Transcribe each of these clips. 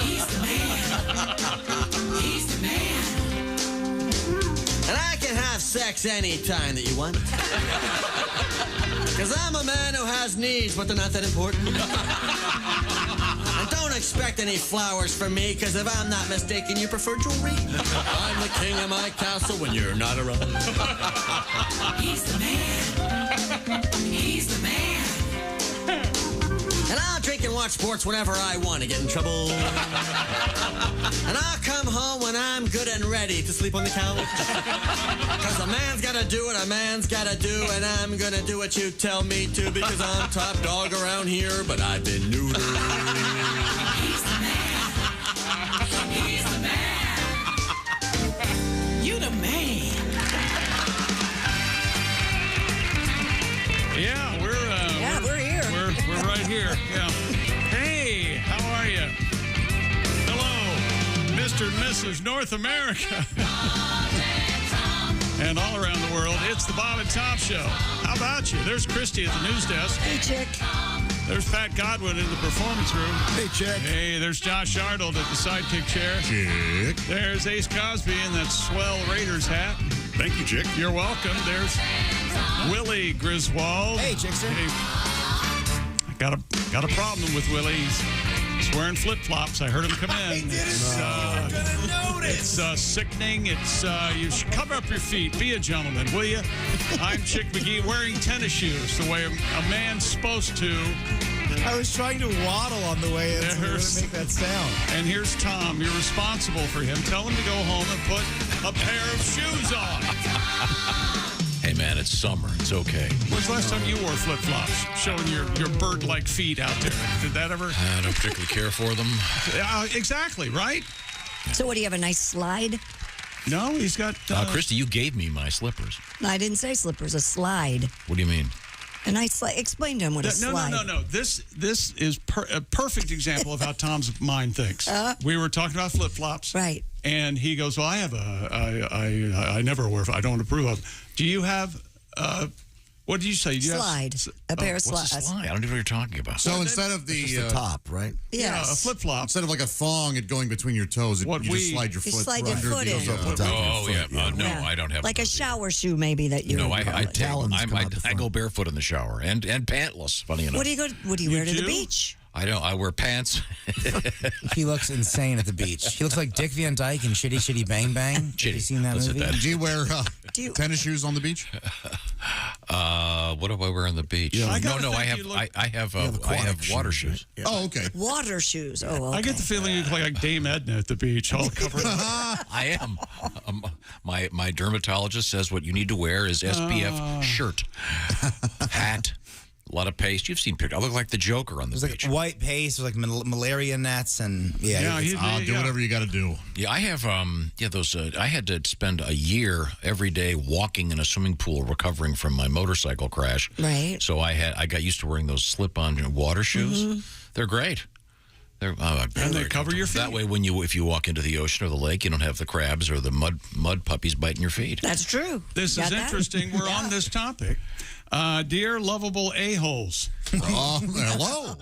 He's the man. He's the man. And I can have sex anytime that you want. Because I'm a man who has needs, but they're not that important. And don't expect any flowers from me, because if I'm not mistaken, you prefer jewelry. I'm the king of my castle when you're not around. He's the man. He's the man. And I'll drink and watch sports whenever I want to get in trouble. And I'll come home when I'm good and ready to sleep on the couch. Because a man's got to do what a man's got to do, and I'm going to do what you tell me to, because I'm top dog around here, but I've been neutered. He's the man. He's the man. You the man. Yeah, we're here. We're right here. Yeah. Hey, how are you? Hello, Mr. and Mrs. North America. And all around the world, it's the Bob and Tom Show. How about you? There's Christy at the news desk. Hey, chick. There's Pat Godwin in the performance room. Hey, chick. Hey, there's Josh Arnold at the sidekick chair. Chick. There's Ace Cosby in that swell Raiders hat. Thank you, chick. You're welcome. There's Willie Griswold. Hey, Chickster. Hey, I got a problem with Willie. He's wearing flip-flops. I heard him come in. It's sickening. It's you should cover up your feet. Be a gentleman, will you? I'm Chick McGee wearing tennis shoes the way a man's supposed to. I was trying to waddle on the way in to make that sound. And here's Tom. You're responsible for him. Tell him to go home and put a pair of shoes on. Hey, man, it's summer. It's okay. When's the last time you wore flip-flops, showing your bird-like feet out there? Did that ever? I don't particularly care for them. Exactly, right? So what, do you have a nice slide? No, he's got... Christy, you gave me my slippers. No, I didn't say slippers, a slide. What do you mean? A nice slide. Explain to him what a slide. No. This is a perfect example of how Tom's mind thinks. We were talking about flip-flops. Right. And he goes, well, I have I never wear, I don't approve of. Do you have, what did you say? Slide. A pair of What's slides. a slide? I don't know what you're talking about. So instead of the top, right? Yes. Yeah, a flip-flop. instead of like a thong it going between your toes, you just slide your foot slide your under foot it in. goes up the top Oh, of your foot. yeah. No, Yeah. I don't have like a those either. shower shoe, maybe that you. No, I I go barefoot in the shower and pantless. Funny enough. What do you wear to the do? beach? I don't. I wear pants. He looks insane at the beach. He looks like Dick Van Dyke in Shitty Shitty Bang Bang. Have you seen that movie? Do you wear tennis shoes on the beach? What do I wear on the beach? Yeah. No, I have water shoes. Yeah. Oh, okay. Water shoes. Oh, okay. I get the feeling you look like Dame Edna at the beach, all covered up. I am. My dermatologist says what you need to wear is SPF shirt, hat, a lot of paste. You've seen pictures. I look like the Joker on the There's beach. like white paste, there's like malaria nets, and do whatever you got to do. Yeah, I have. Those. I had to spend a year every day walking in a swimming pool, recovering from my motorcycle crash. Right. So I got used to wearing those slip-on water shoes. Mm-hmm. They're great. They're And they cover your feet. That way, if you walk into the ocean or the lake, you don't have the crabs or the mud puppies biting your feet. That's true. This is interesting. We're on this topic. Dear lovable a-holes. Hello.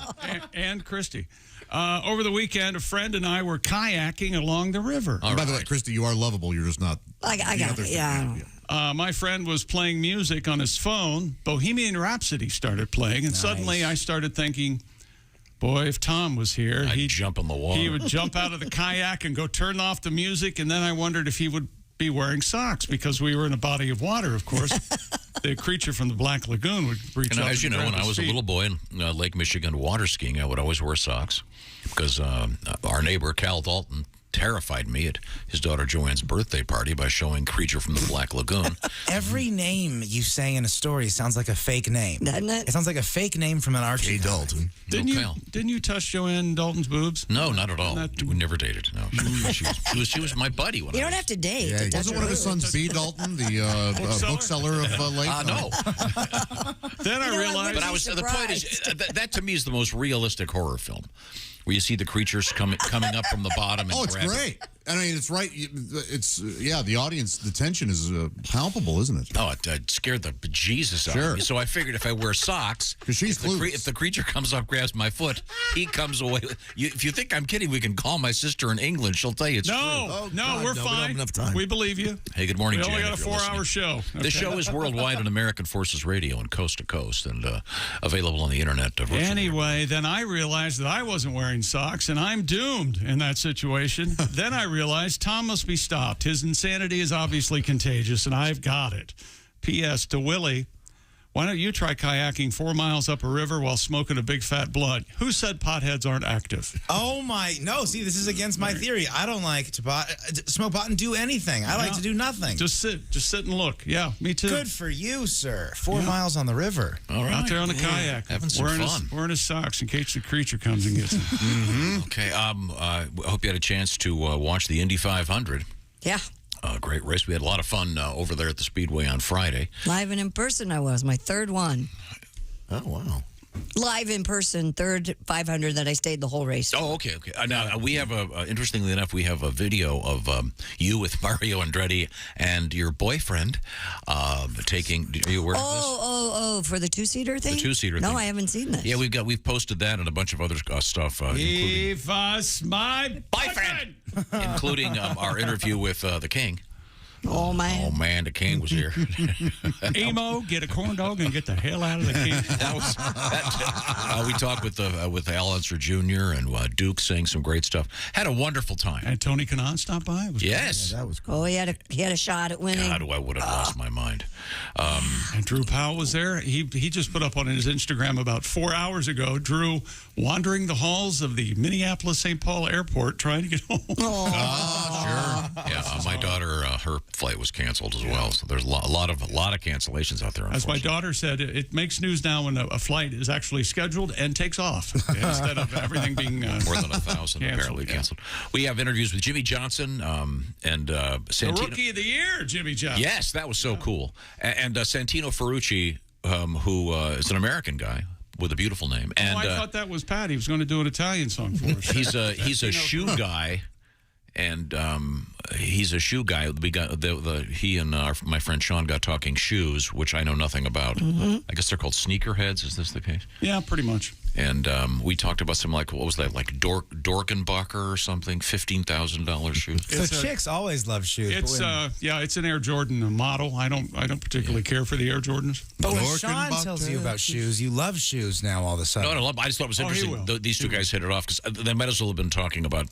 And Christy. Over the weekend, a friend and I were kayaking along the river. By the way, Christy, you are lovable. You're just not. I got it. Yeah. My friend was playing music on his phone. Bohemian Rhapsody started playing, and suddenly I started thinking, boy, if Tom was here, He'd jump in the water. He would jump out of the kayak and go turn off the music, and then I wondered if he would be wearing socks, because we were in a body of water, of course. The creature from the Black Lagoon would reach up. As you know, when I was a little boy in Lake Michigan water skiing, I would always wear socks because our neighbor, Cal Dalton, terrified me at his daughter Joanne's birthday party by showing Creature from the Black Lagoon. Every name you say in a story sounds like a fake name. Doesn't it? It sounds like a fake name from an Archie Dalton. Didn't you touch Joanne Dalton's boobs? No, not at all. We never dated. No, she was my buddy. When You don't have to date. Yeah, wasn't one of his sons B. Dalton, the bookseller of Lake? No. Then I realized. But the point is that to me is the most realistic horror film, where you see the creatures coming up from the bottom. And Oh, it's great. I mean, it's right. It's the audience, the tension is palpable, isn't it? Oh, it scared the bejesus out of me. So I figured if I wear socks, because if the creature comes up, grabs my foot, he comes away. If you think I'm kidding, we can call my sister in England. She'll tell you it's true. God, we're no, we don't fine. have enough time. We believe you. Hey, good morning, We Jan. only got a if you're 4-hour listening. show. This show is worldwide on American Forces Radio and coast to coast, and available on the internet. Anyway, then I realized that I wasn't wearing socks, and I'm doomed in that situation. Then I realized Tom must be stopped. His insanity is obviously contagious, and I've got it. P.S. to Willie, why don't you try kayaking 4 miles up a river while smoking a big fat blunt? Who said potheads aren't active? Oh, my. No, see, this is against my theory. I don't like to smoke pot and do anything. I like to do nothing. Just sit and look. Yeah, me too. Good for you, sir. 4 miles on the river. All right. Out there on the kayak. Having some fun. Wearing his socks in case the creature comes and gets him. Okay. I hope you had a chance to watch the Indy 500. Yeah. Great race. We had a lot of fun over there at the Speedway on Friday. Live and in person, I was. My third one. Oh, wow. Live in person, third 500 that I stayed the whole race. Oh, okay. Now, we have, interestingly enough, we have a video of you with Mario Andretti and your boyfriend taking, are you aware of this? Oh, for the two-seater thing? The two-seater thing. No, I haven't seen this. Yeah, we've posted that and a bunch of other stuff, including... Give us my boyfriend! including our interview with the King. Oh, man. Oh, man, the King was here. Emo, get a corn dog and get the hell out of the King. We talked with Al Unser Jr. and Duke saying some great stuff. Had a wonderful time. And Tony Kanaan stopped by. It was Yes. That was cool. Oh, he had a shot at winning. God, I would have lost my mind. And Drew Powell was there. He just put up on his Instagram about 4 hours ago, Drew wandering the halls of the Minneapolis-St. Paul airport trying to get home. Sure. Yeah, my daughter, her flight was canceled as well. So there's a lot of cancellations out there. As my daughter said, it makes news now when a flight is actually scheduled and takes off instead of everything being more than 1,000 apparently canceled. We have interviews with Jimmy Johnson and Santino. The Rookie of the Year, Jimmy Johnson. Yes, that was so cool. And Santino Ferrucci, who is an American guy with a beautiful name. And I thought that was Pat. He was going to do an Italian song for us. he's a shoe guy. And he's a shoe guy. We got he and my friend Sean got talking shoes, which I know nothing about. I guess they're called sneakerheads. Is this the case? Yeah, pretty much. And we talked about some what was that, like Dorkenbacher or something, $15,000 shoes. So chicks always love shoes. It's an Air Jordan model. I don't particularly care for the Air Jordans. But when Sean tells you about shoes, you love shoes now all of a sudden. No, I just thought it was interesting. These two guys hit it off because they might as well have been talking about,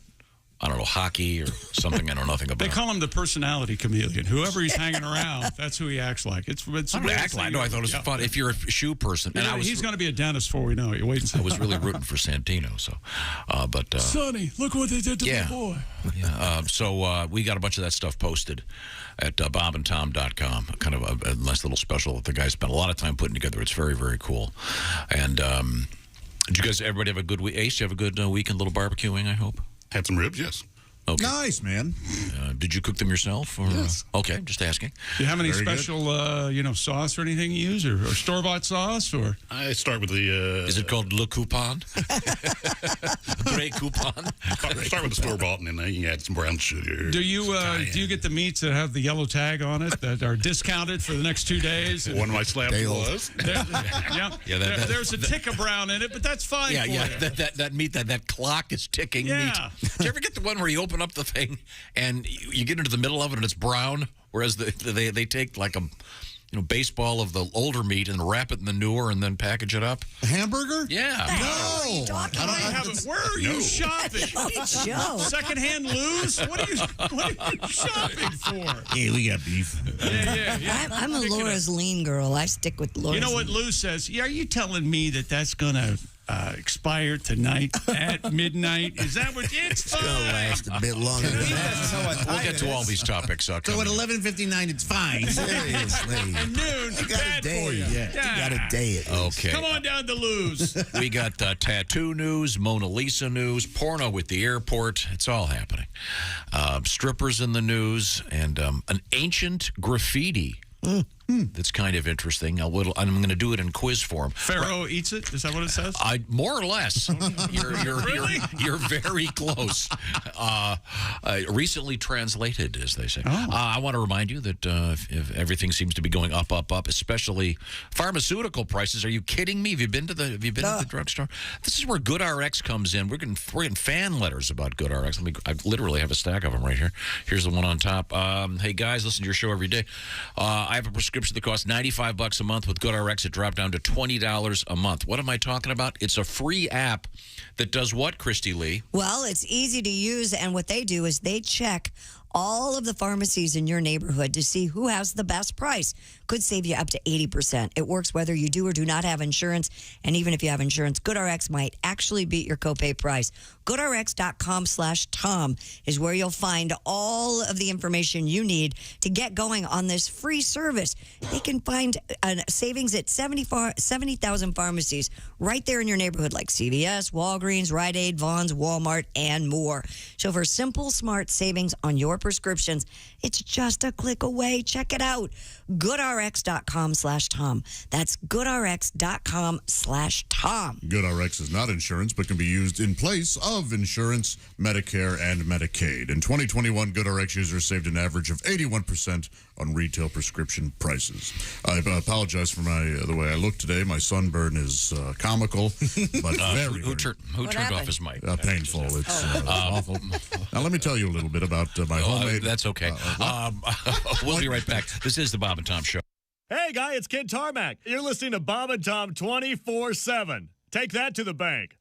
I don't know, hockey or something I know nothing about. They call him the personality chameleon. Whoever he's hanging around, that's who he acts like. It's I don't act like. No, I thought it was fun. If you're a shoe person, he's going to be a dentist before we know it. You wait and see. I was really rooting for Santino. So, Sonny, look what they did to my boy. Yeah. So we got a bunch of that stuff posted at bobandtom.com. Kind of a nice little special that the guys spent a lot of time putting together. It's very, very cool. And did you guys, everybody have a good week? Ace, you have a good weekend, little barbecuing, I hope? Had some ribs, yes. Okay. Nice, man. Did you cook them yourself? Or, yes. Okay, just asking. Do you have any Very special, sauce or anything you use, or store-bought sauce, or? I start with the... Is it called Le Coupon? Grey Coupon? Start with the store-bought, and then you can add some brown sugar. Do you get the meats that have the yellow tag on it that are discounted for the next 2 days? One of my slabs was. There's a tick of brown in it, but that's fine. That meat, that clock is ticking meat. Did you ever get the one where you open up the thing and you get into the middle of it and it's brown, whereas they take like a baseball of the older meat and wrap it in the newer and then package it up? A hamburger? Yeah. No. Where are you shopping? Joe. Secondhand Lou's? What are you shopping for? Yeah, we got beef. Yeah. I'm a Laura's lean girl. I stick with Laura's. You know what Lou says? Yeah, are you telling me that's going to expire tonight at midnight? Is that what it's It's going to last a bit longer than that. We'll get to all these topics. So at 11:59, it's fine. Seriously. And noon, You got bad a day. for you. Yeah. You got a day at least. Okay. Come on down to Lou's. We got tattoo news, Mona Lisa news, porno at the airport. It's all happening. Strippers in the news, and an ancient graffiti that's kind of interesting. I'm going to do it in quiz form. Pharaoh eats it? Is that what it says? More or less. You're very close. Recently translated, as they say. I want to remind you that if everything seems to be going up, especially pharmaceutical prices. Are you kidding me? Have you been to the drugstore? This is where GoodRx comes in. We're getting fan letters about GoodRx. I literally have a stack of them right here. Here's the one on top. Hey guys, listen to your show every day. I have a prescription that costs $95 a month. With GoodRx, it dropped down to $20 a month. What am I talking about? It's a free app that does what, Christy Lee? Well, it's easy to use, and what they do is they check all of the pharmacies in your neighborhood to see who has the best price. Could save you up to 80%. It works whether you do or do not have insurance. And even if you have insurance, GoodRx might actually beat your copay price. GoodRx.com/Tom is where you'll find all of the information you need to get going on this free service. They can find savings at 70,000 pharmacies right there in your neighborhood, like CVS, Walgreens, Rite Aid, Vons, Walmart, and more. So for simple, smart savings on your prescriptions, it's just a click away. Check it out. GoodRx.com/Tom. That's GoodRx.com/Tom. GoodRx is not insurance, but can be used in place of insurance, Medicare, and Medicaid. In 2021, GoodRx users saved an average of 81% on retail prescription prices. I apologize for the way I look today. My sunburn is comical, but who turned off his mic? Painful. It's awful. Now, let me tell you a little bit about my homemade... That's okay. We'll be right back. This is the Bob and Tom Show. Hey, guy, it's Kid Tarmac. You're listening to Bob and Tom 24/7. Take that to the bank.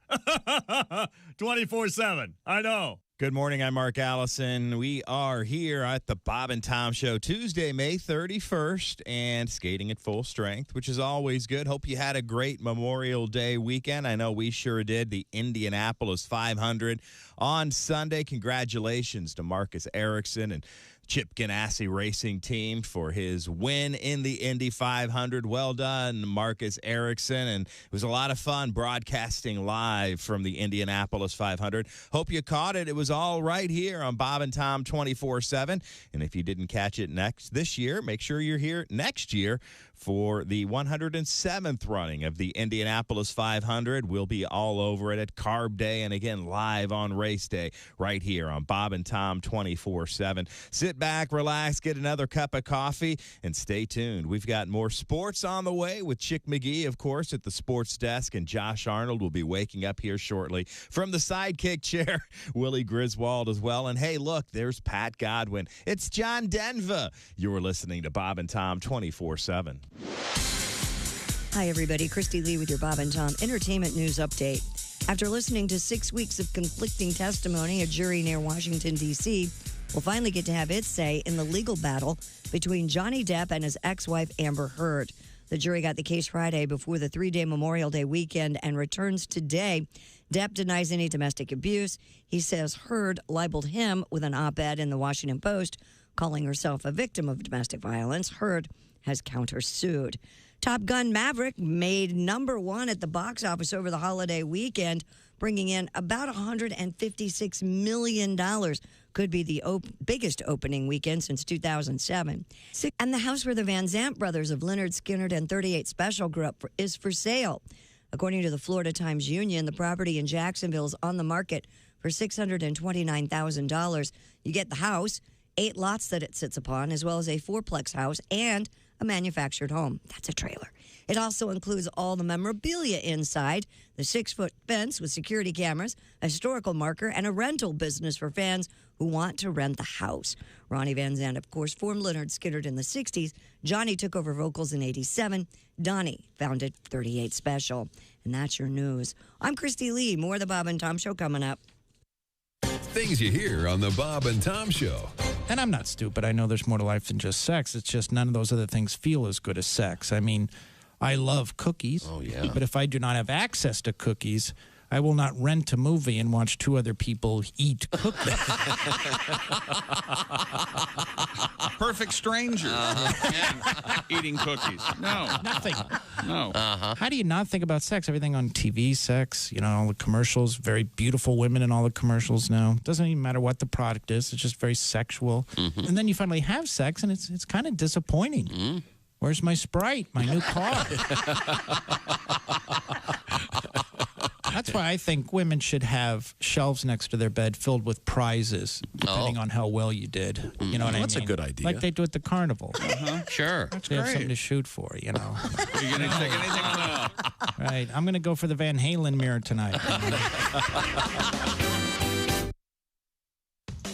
24/7. I know. Good morning. I'm Mark Allison. We are here at the Bob and Tom Show Tuesday, May 31st, and skating at full strength, which is always good. Hope you had a great Memorial Day weekend. I know we sure did. The Indianapolis 500 on Sunday. Congratulations to Marcus Ericsson and Chip Ganassi Racing Team for his win in the Indy 500. Well done, Marcus Ericsson. And it was a lot of fun broadcasting live from the Indianapolis 500. Hope you caught it. It was all right here on Bob and Tom 24/7. And if you didn't catch it this year, make sure you're here next year for the 107th running of the Indianapolis 500. We'll be all over it at Carb Day and, again, live on Race Day right here on Bob and Tom 24/7. Sit back, relax, get another cup of coffee, and stay tuned. We've got more sports on the way with Chick McGee, of course, at the sports desk, and Josh Arnold will be waking up here shortly. From the sidekick chair, Willie Griswold as well. And, hey, look, there's Pat Godwin. It's John Denver. You're listening to Bob and Tom 24/7. Hi, everybody. Christy Lee with your Bob and Tom Entertainment News Update. After listening to 6 weeks of conflicting testimony, a jury near Washington, D.C. will finally get to have its say in the legal battle between Johnny Depp and his ex-wife, Amber Heard. The jury got the case Friday before the 3-day Memorial Day weekend and returns today. Depp denies any domestic abuse. He says Heard libeled him with an op-ed in the Washington Post, calling herself a victim of domestic violence. Heard has countersued. Top Gun Maverick made #1 at the box office over the holiday weekend, bringing in about $156 million. Could be the biggest opening weekend since 2007. And the house where the Van Zandt brothers of Leonard Skinner and 38 Special grew up is for sale. According to the Florida Times-Union, the property in Jacksonville is on the market for $629,000. You get the house, 8 lots that it sits upon, as well as a 4-plex house and a manufactured home. That's a trailer. It also includes all the memorabilia inside, the 6-foot fence with security cameras, a historical marker, and a rental business for fans who want to rent the house. Ronnie Van Zandt, of course, formed Leonard Skinner in the 60s. Johnny took over vocals in 87. Donnie founded 38 Special. And that's your news. I'm Christy Lee. More of the Bob and Tom Show coming up. Things you hear on the Bob and Tom Show. And I'm not stupid. I know there's more to life than just sex. It's just none of those other things feel as good as sex. I mean, I love cookies. Oh, yeah. But if I do not have access to cookies, I will not rent a movie and watch 2 other people eat cookies. Perfect strangers eating cookies. No. Nothing. No. How do you not think about sex? Everything on TV, sex, all the commercials, very beautiful women in all the commercials now. Doesn't even matter what the product is. It's just very sexual. And then you finally have sex, and it's kind of disappointing. Where's my Sprite? My new car. That's why I think women should have shelves next to their bed filled with prizes, depending on how well you did. You know what I mean? That's a good idea. Like they do at the carnival. Sure. They have something to shoot for, you know. Are you going to take anything on that? Right. I'm going to go for the Van Halen mirror tonight.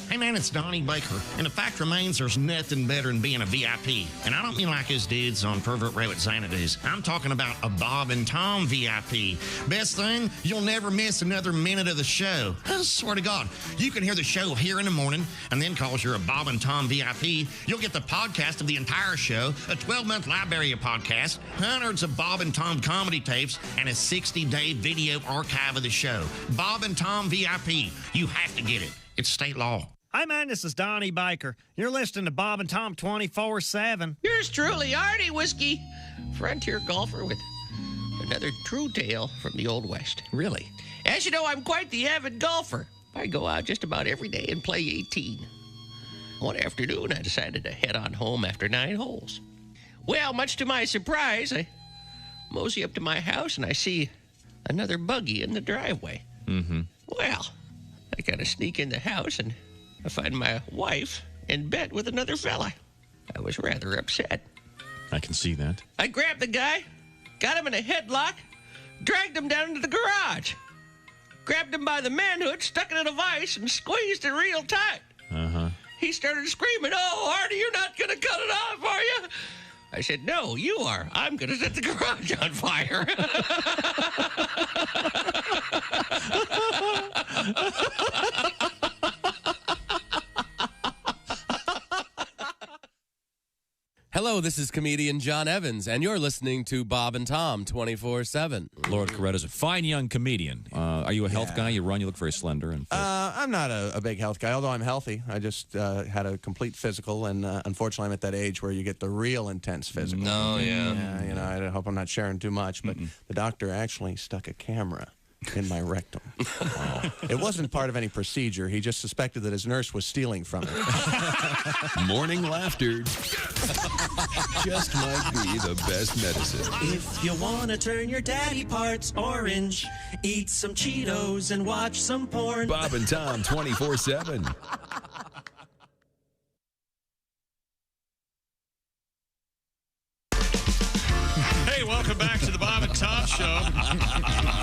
Hey man, it's Donnie Baker, and the fact remains there's nothing better than being a VIP. And I don't mean like his dudes on Pervert Rabbit Xanadu's. I'm talking about a Bob and Tom VIP. Best thing, you'll never miss another minute of the show. I swear to God, you can hear the show here in the morning, and then because you're a Bob and Tom VIP, you'll get the podcast of the entire show, a 12-month library of podcasts, hundreds of Bob and Tom comedy tapes, and a 60-day video archive of the show. Bob and Tom VIP. You have to get it. It's state law. Hi, man, this is Donnie Baker. You're listening to Bob and Tom 24/7. Yours truly, Artie Whiskey, frontier golfer with another true tale from the Old West. Really? As you know, I'm quite the avid golfer. I go out just about every day and play 18. One afternoon, I decided to head on home after 9 holes. Well, much to my surprise, I mosey up to my house and I see another buggy in the driveway. Mm-hmm. Well, I kind of sneak in the house and I find my wife in bed with another fella. I was rather upset. I can see that. I grabbed the guy, got him in a headlock, dragged him down into the garage, grabbed him by the manhood, stuck it in a vise, and squeezed it real tight. Uh-huh. He started screaming, "Oh, Artie, you're not going to cut it off, are you?" I said, "No, you are. I'm going to set the garage on fire." Hello, this is comedian John Evans, and you're listening to Bob and Tom 24/7. Lord Coretta's a fine young comedian. Are you a health guy? You run, you look very slender. And I'm not a big health guy, although I'm healthy. I just had a complete physical, and unfortunately I'm at that age where you get the real intense physical. Oh, yeah. You know, I hope I'm not sharing too much, but the doctor actually stuck a camera in my rectum. It wasn't part of any procedure. He just suspected that his nurse was stealing from him. Morning laughter just might be the best medicine. If you want to turn your daddy parts orange, eat some Cheetos and watch some porn. Bob and Tom 24/7. Hey, welcome back to the Bob and Tom Show.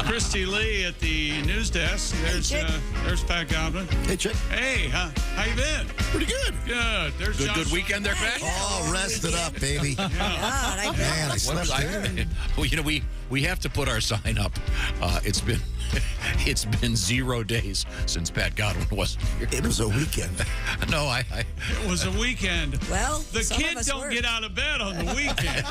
Christy Lee at the news desk. There's Pat Goblin. Hey, Chick. Hey, how you been? Pretty good. Good. There's Good, Josh. good weekend there, Pat? All rested up, baby. God, I bet. Man, I slept good. Well, you know, we have to put our sign up. It's been 0 days since Pat Godwin wasn't here. It was a weekend. No, It was a weekend. Well, The some kid of us don't were. get out of bed on the weekend.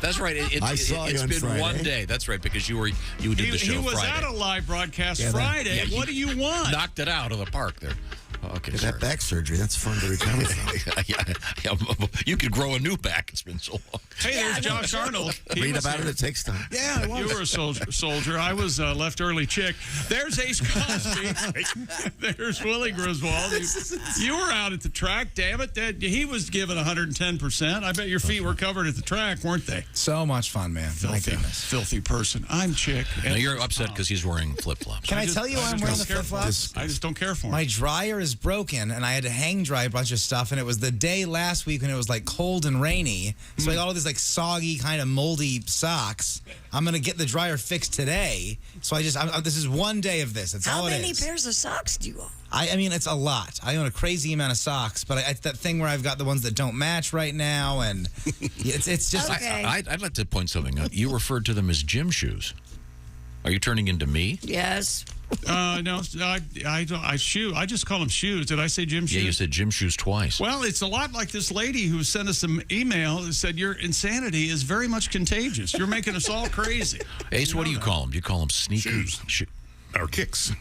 That's right. I saw you It's on been Friday. 1 day. That's right, because you did the show He was Friday. at a live broadcast Yeah, Friday. Yeah, What do you want? Knocked it out of the park there. Okay, That sorry. back surgery, that's fun to recover from. yeah, you could grow a new back. It's been so long. Hey, there's Josh Arnold. He Read was about here. it takes time. Yeah, you were a soldier. I was left early chick. There's Ace Cosby. There's Willie Griswold. You were out at the track, damn it. He was given 110%. I bet your feet were covered at the track, weren't they? So much fun, man. My goodness. Filthy person. I'm chick. Now you're upset because he's wearing flip-flops. Can I tell you why I'm wearing the don't care for flip-flops? I just don't care for him. My dryer is broken, and I had to hang dry a bunch of stuff, and it was the day last week when it was like cold and rainy, so I got all these like soggy, kind of moldy socks. I'm gonna get the dryer fixed today, so this is 1 day of this. That's How all it many is. pairs of socks do you own? I mean, it's a lot. I own a crazy amount of socks, but it's that thing where I've got the ones that don't match right now, and it's just. Okay. I'd like to point something out. You referred to them as gym shoes. Are you turning into me? Yes. No, I just call them shoes. Did I say gym shoes? Yeah, you said gym shoes twice. Well, it's a lot like this lady who sent us some email that said your insanity is very much contagious. You're making us all crazy. Ace, what do you call them? Do you call them sneakers? Or kicks.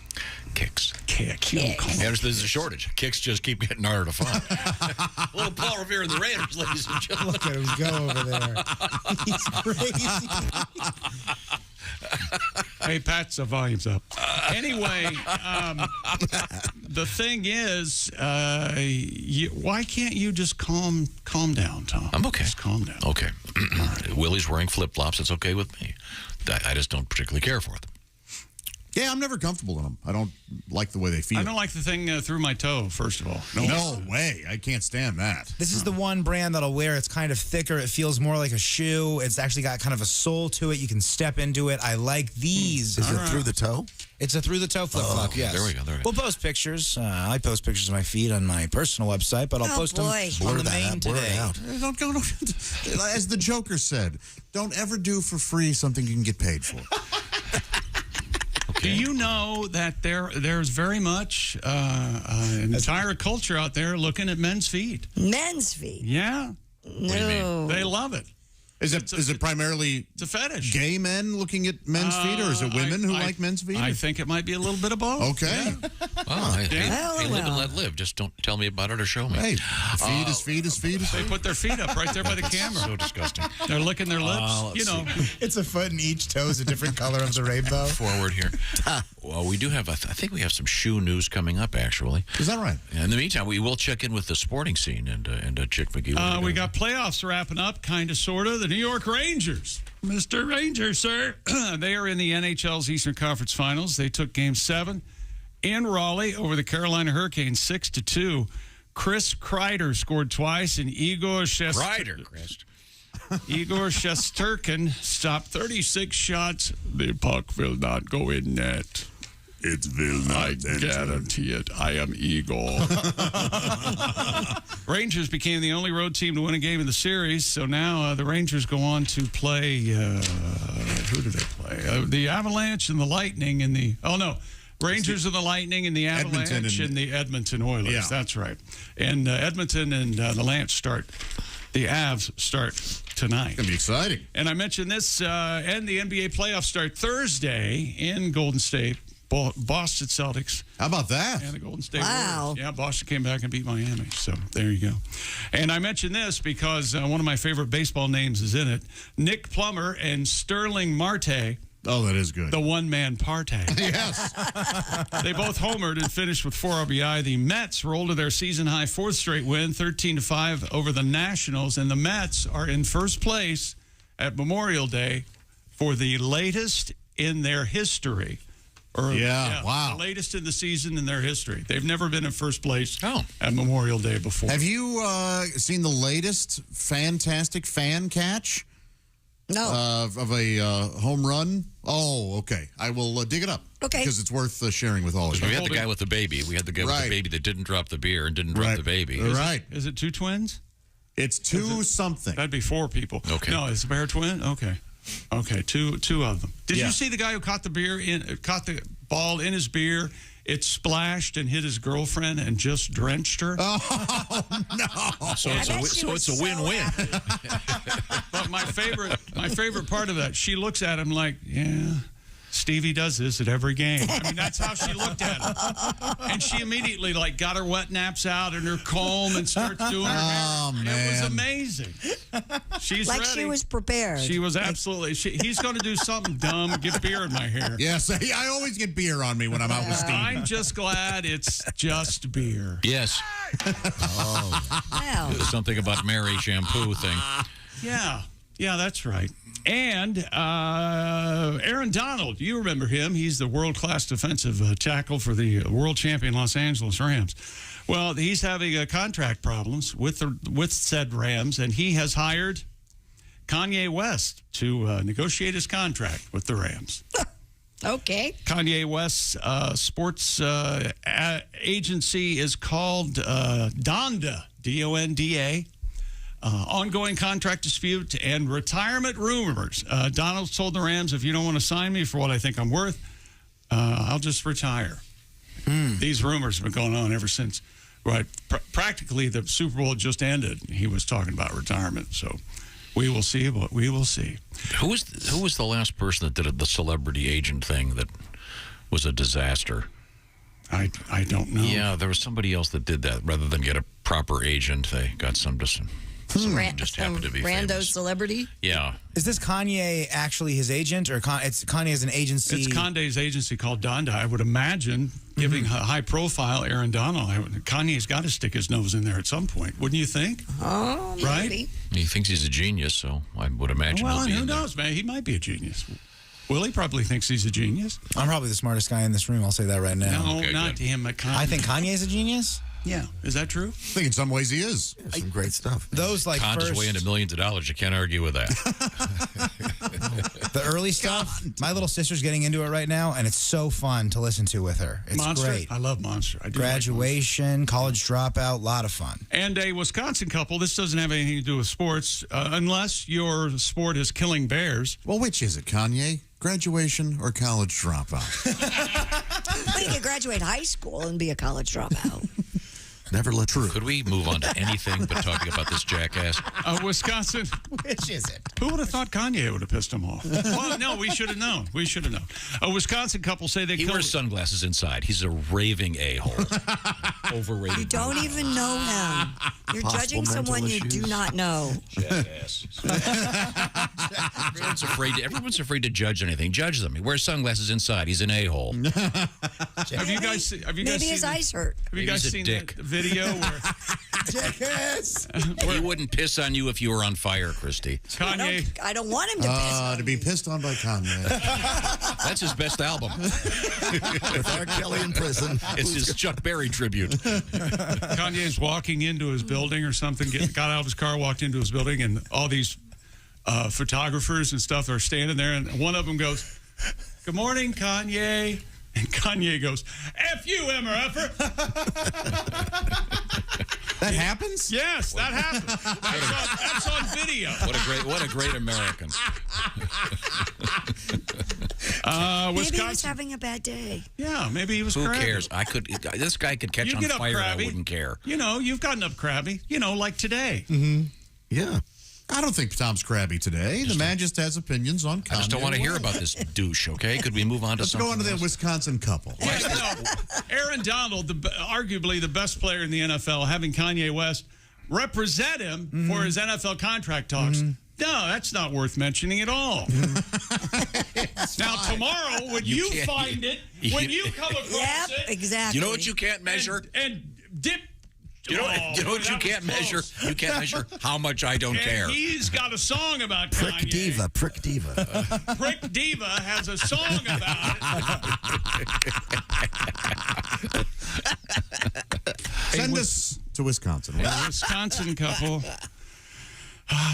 Kicks. Kick. You don't call Yeah, them. there's a shortage. Kicks just keep getting harder to find. Little Paul Revere and the Raiders, ladies and gentlemen. Look at him go over there. He's crazy. Hey, Pat, the volume's up. Anyway, the thing is, why can't you just calm down, Tom? I'm okay. Just calm down. Okay. Willie's wearing flip-flops. It's okay with me. I just don't particularly care for them. Yeah, I'm never comfortable in them. I don't like the way they feel. I don't like the thing through my toe, first of all. No way. I can't stand that. This is the one brand that I'll wear. It's kind of thicker. It feels more like a shoe. It's actually got kind of a sole to it. You can step into it. I like these. Is it through the toe? It's a through the toe flip flop. Yes. There we go. We'll post pictures. I post pictures of my feet on my personal website, but I'll post them on the main today. Don't go. As the Joker said, don't ever do for free something you can get paid for. Do you know that there's very much an entire culture out there looking at men's feet? Men's feet? Yeah. No. What do you mean? They love it. Is it primarily it's a fetish? Gay men looking at men's feet, or is it women who like men's feet? I think it might be a little bit of both. Okay. Yeah. Hey, live and let live. Just don't tell me about it or show me. Hey, feet is feet is feet is They feet. put their feet up right there by the camera. So disgusting. They're licking their lips. It's a foot, and each toe is a different color of the rainbow. Forward here. Well, we do have, I think we have some shoe news coming up, actually. Is that right? In the meantime, we will check in with the sporting scene and Chick McGee. We got playoffs wrapping up, kind of, sort of. The New York Rangers. Mr. Rangers, sir. They are in the NHL's Eastern Conference Finals. They took Game 7 in Raleigh over the Carolina Hurricanes 6-2. Chris Kreider scored twice, and Igor Shesterkin stopped 36 shots. The puck will not go in net. It will not I guarantee it. I am Igor. Rangers became the only road team to win a game in the series, so now the Rangers go on to play, who do they play? The Avalanche and the Lightning and the, Rangers and the Lightning and the Avalanche and the Edmonton Oilers. Yeah. That's right. And Edmonton and the the Avs start tonight. It's going to be exciting. And I mentioned this, and the NBA playoffs start Thursday in Golden State. Boston Celtics. How about that? And the Golden State Warriors. Yeah, Boston came back and beat Miami. So there you go. And I mentioned this because one of my favorite baseball names is in it. Nick Plummer and Sterling Marte. Oh, that is good. The one-man party. Yes. They both homered and finished with 4 RBI. The Mets rolled to their season-high 4th straight win, 13-5 over the Nationals. And the Mets are in first place at Memorial Day for the latest in their history. Wow. The latest in the season in their history. They've never been in first place at Memorial Day before. Have you seen the latest fantastic fan catch? No. Of a home run? Oh, okay. I will dig it up. Okay. Because it's worth sharing with all of you. We had the guy with the baby. We had the guy with the baby that didn't drop the beer and didn't drop the baby. Is it 2 twins? It's 2 something. That'd be 4 people. Okay. No, it's a bear twin? Okay. Okay, two of them. Did you see the guy who caught the ball in his beer? It splashed and hit his girlfriend and just drenched her. Oh no! So it's a win-win. But my favorite part of that, she looks at him like, yeah, Stevie does this at every game. I mean, that's how she looked at him. And she immediately got her wet naps out and her comb and starts doing her hair. Man. It was amazing. She's like ready. she was prepared. She was absolutely. He's going to do something dumb, get beer in my hair. Yes, I always get beer on me when I'm out with Steve. I'm just glad it's just beer. Yes. Wow. Something about Mary shampoo thing. Yeah, that's right. And Aaron Donald, you remember him. He's the world-class defensive tackle for the world champion Los Angeles Rams. Well, he's having contract problems with said Rams, and he has hired Kanye West to negotiate his contract with the Rams. Okay. Kanye West's sports agency is called Donda, D-O-N-D-A. Ongoing contract dispute and retirement rumors. Donald told the Rams, if you don't want to sign me for what I think I'm worth, I'll just retire. These rumors have been going on ever since. Right, practically the Super Bowl just ended. He was talking about retirement, so we will see what we will see. Who was the last person that did the celebrity agent thing that was a disaster? I don't know. Yeah, there was somebody else that did that. Rather than get a proper agent, they got some just Just happened to be rando famous. celebrity. Yeah. Is this Kanye actually his agent, or it's Kanye as an agency? It's Kanye's agency called Donda. I would imagine, giving a high profile Aaron Donald, Kanye's got to stick his nose in there at some point, wouldn't you think? Oh, right? maybe. He thinks he's a genius, so I would imagine Well, he'll be who in there. knows, man? He might be a genius. Willie probably thinks he's a genius. I'm probably the smartest guy in this room. I'll say that right now. No, not him. Kanye. I think Kanye's a genius. Yeah, is that true? I think in some ways he is. Some great stuff. Those like Conda's first, way into millions of dollars. You can't argue with that. the early stuff. My little sister's getting into it right now, and it's so fun to listen to with her. It's Monster? great. I love Monster. I do Graduation, college dropout, a lot of fun. And a Wisconsin couple, this doesn't have anything to do with sports, unless your sport is killing bears. Well, which is it, Kanye? Graduation or college dropout? Well, you could graduate high school and be a college dropout. Never let true. Could we move on to anything but talking about this jackass? Wisconsin. Which is it? Who would have thought Kanye would have pissed him off? Well, no, we should have known. We should have known. A Wisconsin couple say they He wears sunglasses inside. He's a raving a-hole. Overrated. You don't even know him. You're judging someone you do not know. Jackass. Everyone's afraid to judge anything. Judge them. He wears sunglasses inside. He's an a-hole. Have you guys Maybe his eyes hurt. Have you guys seen that video where Jackass? He wouldn't piss on you if you were on fire, Christy. Kanye? I don't want him to piss on to be pissed on by Kanye. That's his best album. With R. Kelly in prison. It's his Chuck Berry tribute. Kanye's walking into his building or something, got out of his car, walked into his building, and all these photographers and stuff are standing there, and one of them goes, "Good morning, Kanye." And Kanye goes, "F you, MRFer." That happens? Yes, that happens. That's on video. What a great American. Maybe he was having a bad day. Yeah, maybe he was Who crabby. cares? This guy could catch You on get up fire and I crabby. wouldn't care. You know, you've gotten up crabby. You know, like today. Yeah. I don't think Tom's crabby today. The man just has opinions on Kanye. I just don't want to hear about this douche, okay? Could we move on to Let's something go on to the else? Wisconsin couple. Aaron Donald, arguably the best player in the NFL, having Kanye West represent him for his NFL contract talks. No, that's not worth mentioning at all. Now, tomorrow, when you find it, when you come across it, exactly. You know what you can't measure? and dip. You know what you can't measure? You can't measure how much I don't care. He's got a song about Prick Kanye. diva, prick diva. Prick Diva has a song about it. Send us to Wisconsin. A Wisconsin couple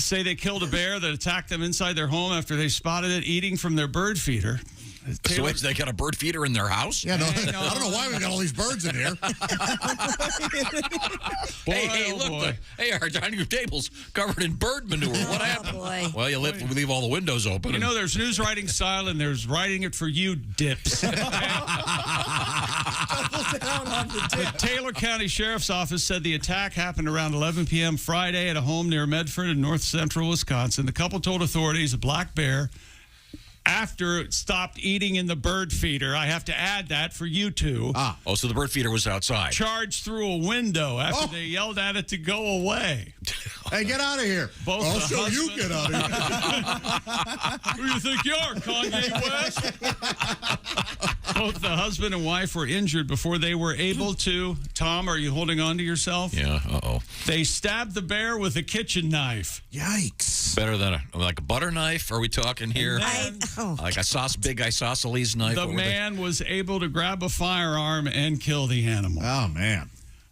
say they killed a bear that attacked them inside their home after they spotted it eating from their bird feeder. So wait, they got a bird feeder in their house? Yeah, no, I don't know why we got all these birds in here. Hey, look. Our dining room table's covered in bird manure. What happened? Boy. Well, you leave all the windows open. You know, there's news writing style and there's writing it for you dips. The Taylor County Sheriff's Office said the attack happened around 11 p.m. Friday at a home near Medford in north central Wisconsin. The couple told authorities a black bear, after it stopped eating in the bird feeder, I have to add that for you two. Oh, so the bird feeder was outside. Charged through a window after they yelled at it to go away. Hey, get out of here. Both I'll the show you husband- get out of here. Who do you think you are, Kanye West? Both the husband and wife were injured before they were able to. Tom, are you holding on to yourself? Yeah, uh-oh. They stabbed the bear with a kitchen knife. Yikes. Better than like a butter knife? Are we talking here? Like a big isosceles knife? The man was able to grab a firearm and kill the animal. Oh, man.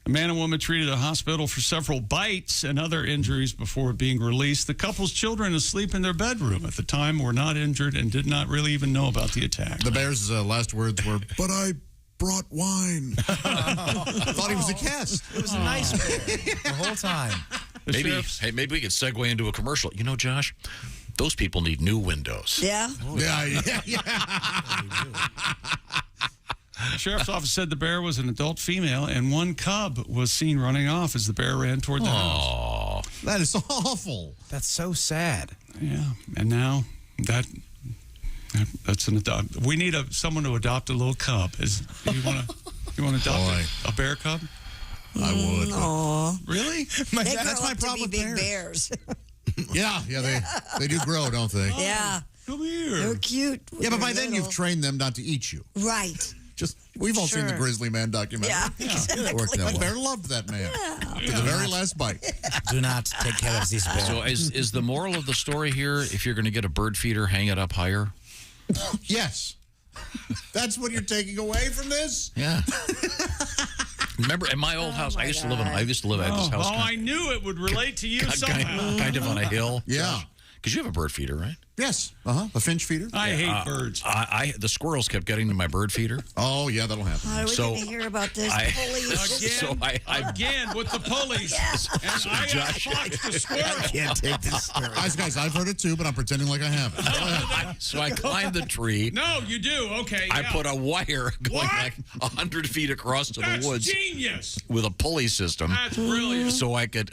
A man and woman treated at a hospital for several bites and other injuries before being released. The couple's children asleep in their bedroom at the time were not injured and did not really even know about the attack. The bear's last words were, "But I brought wine." I thought he was a guest. It was a nice bear the whole time. Maybe we could segue into a commercial. You know, Josh, those people need new windows. Yeah? Yeah. The sheriff's office said the bear was an adult female, and one cub was seen running off as the bear ran toward the house. That is awful. That's so sad. Yeah, and now that's an adopt. We need someone to adopt a little cub. You want to adopt a bear cub? I would. Aw. Really? They grow that's my up to problem be with big bears. Yeah, they do grow, don't they? Yeah. Come here. They're cute. Yeah, but by They're then you've little. trained them not to eat you. Right. We've all seen the Sure. Grizzly Man documentary. Yeah, exactly. That worked out. Bear loved that man to the very last bite. Do not take care of this bear. So is the moral of the story here, if you're going to get a bird feeder, hang it up higher? Yes. That's what you're taking away from this? Yeah. Remember, in my old house, I used to live at this house. I knew it would relate to you somehow. Kind of on a hill. Yeah. Because you have a bird feeder, right? Yes. A finch feeder. I hate birds. The squirrels kept getting to my bird feeder. Oh, yeah, that'll happen. How are we going to hear about this? Police. Again with the pulleys. And I fox the squirrel. I can't take this story. Guys, I've heard it too, but I'm pretending like I haven't. So I climbed the tree. No, you do. Okay. I yeah. put a wire going like 100 feet across to That's the woods genius. with a pulley system. That's brilliant. So I could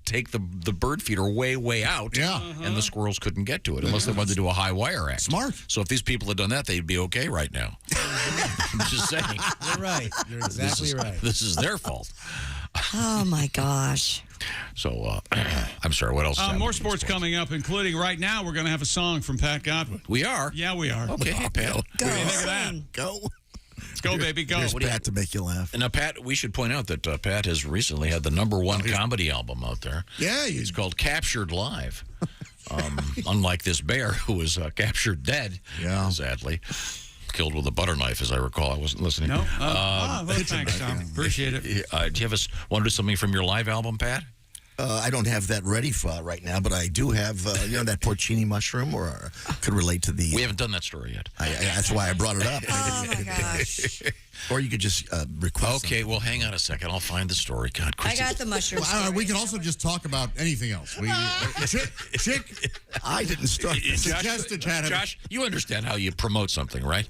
take the bird feeder way out. Yeah. And the squirrels couldn't get to it unless they wanted to do a high wire act. Smart. So if these people had done that, they'd be okay right now. I'm just saying. You're right. You're exactly right. This is their fault. Oh, my gosh. So, I'm sorry, what else? is happening More in sports coming up, including right now, we're going to have a song from Pat Godwin. We are? Yeah, we are. Okay, hey, Pat. Go. What do you think of that? Go. Go, baby, go. Here's Pat to make you laugh. And now, Pat, we should point out that Pat has recently had the #1 comedy album out there. Yeah. It's called Captured Live. Unlike this bear who was captured dead, sadly. Killed with a butter knife, as I recall. I wasn't listening. No? Well, thanks, Tom. Appreciate it. Do you want to do something from your live album, Pat? I don't have that ready for right now, but I do have, that porcini mushroom, or could relate to the... We haven't done that story yet. That's why I brought it up. Oh, my gosh. Or you could just request Okay, well, hang on a second. I'll find the story. God, I got the mushroom story. We can also just talk about anything else. Chick, I didn't start this. Josh, you understand how you promote something, right?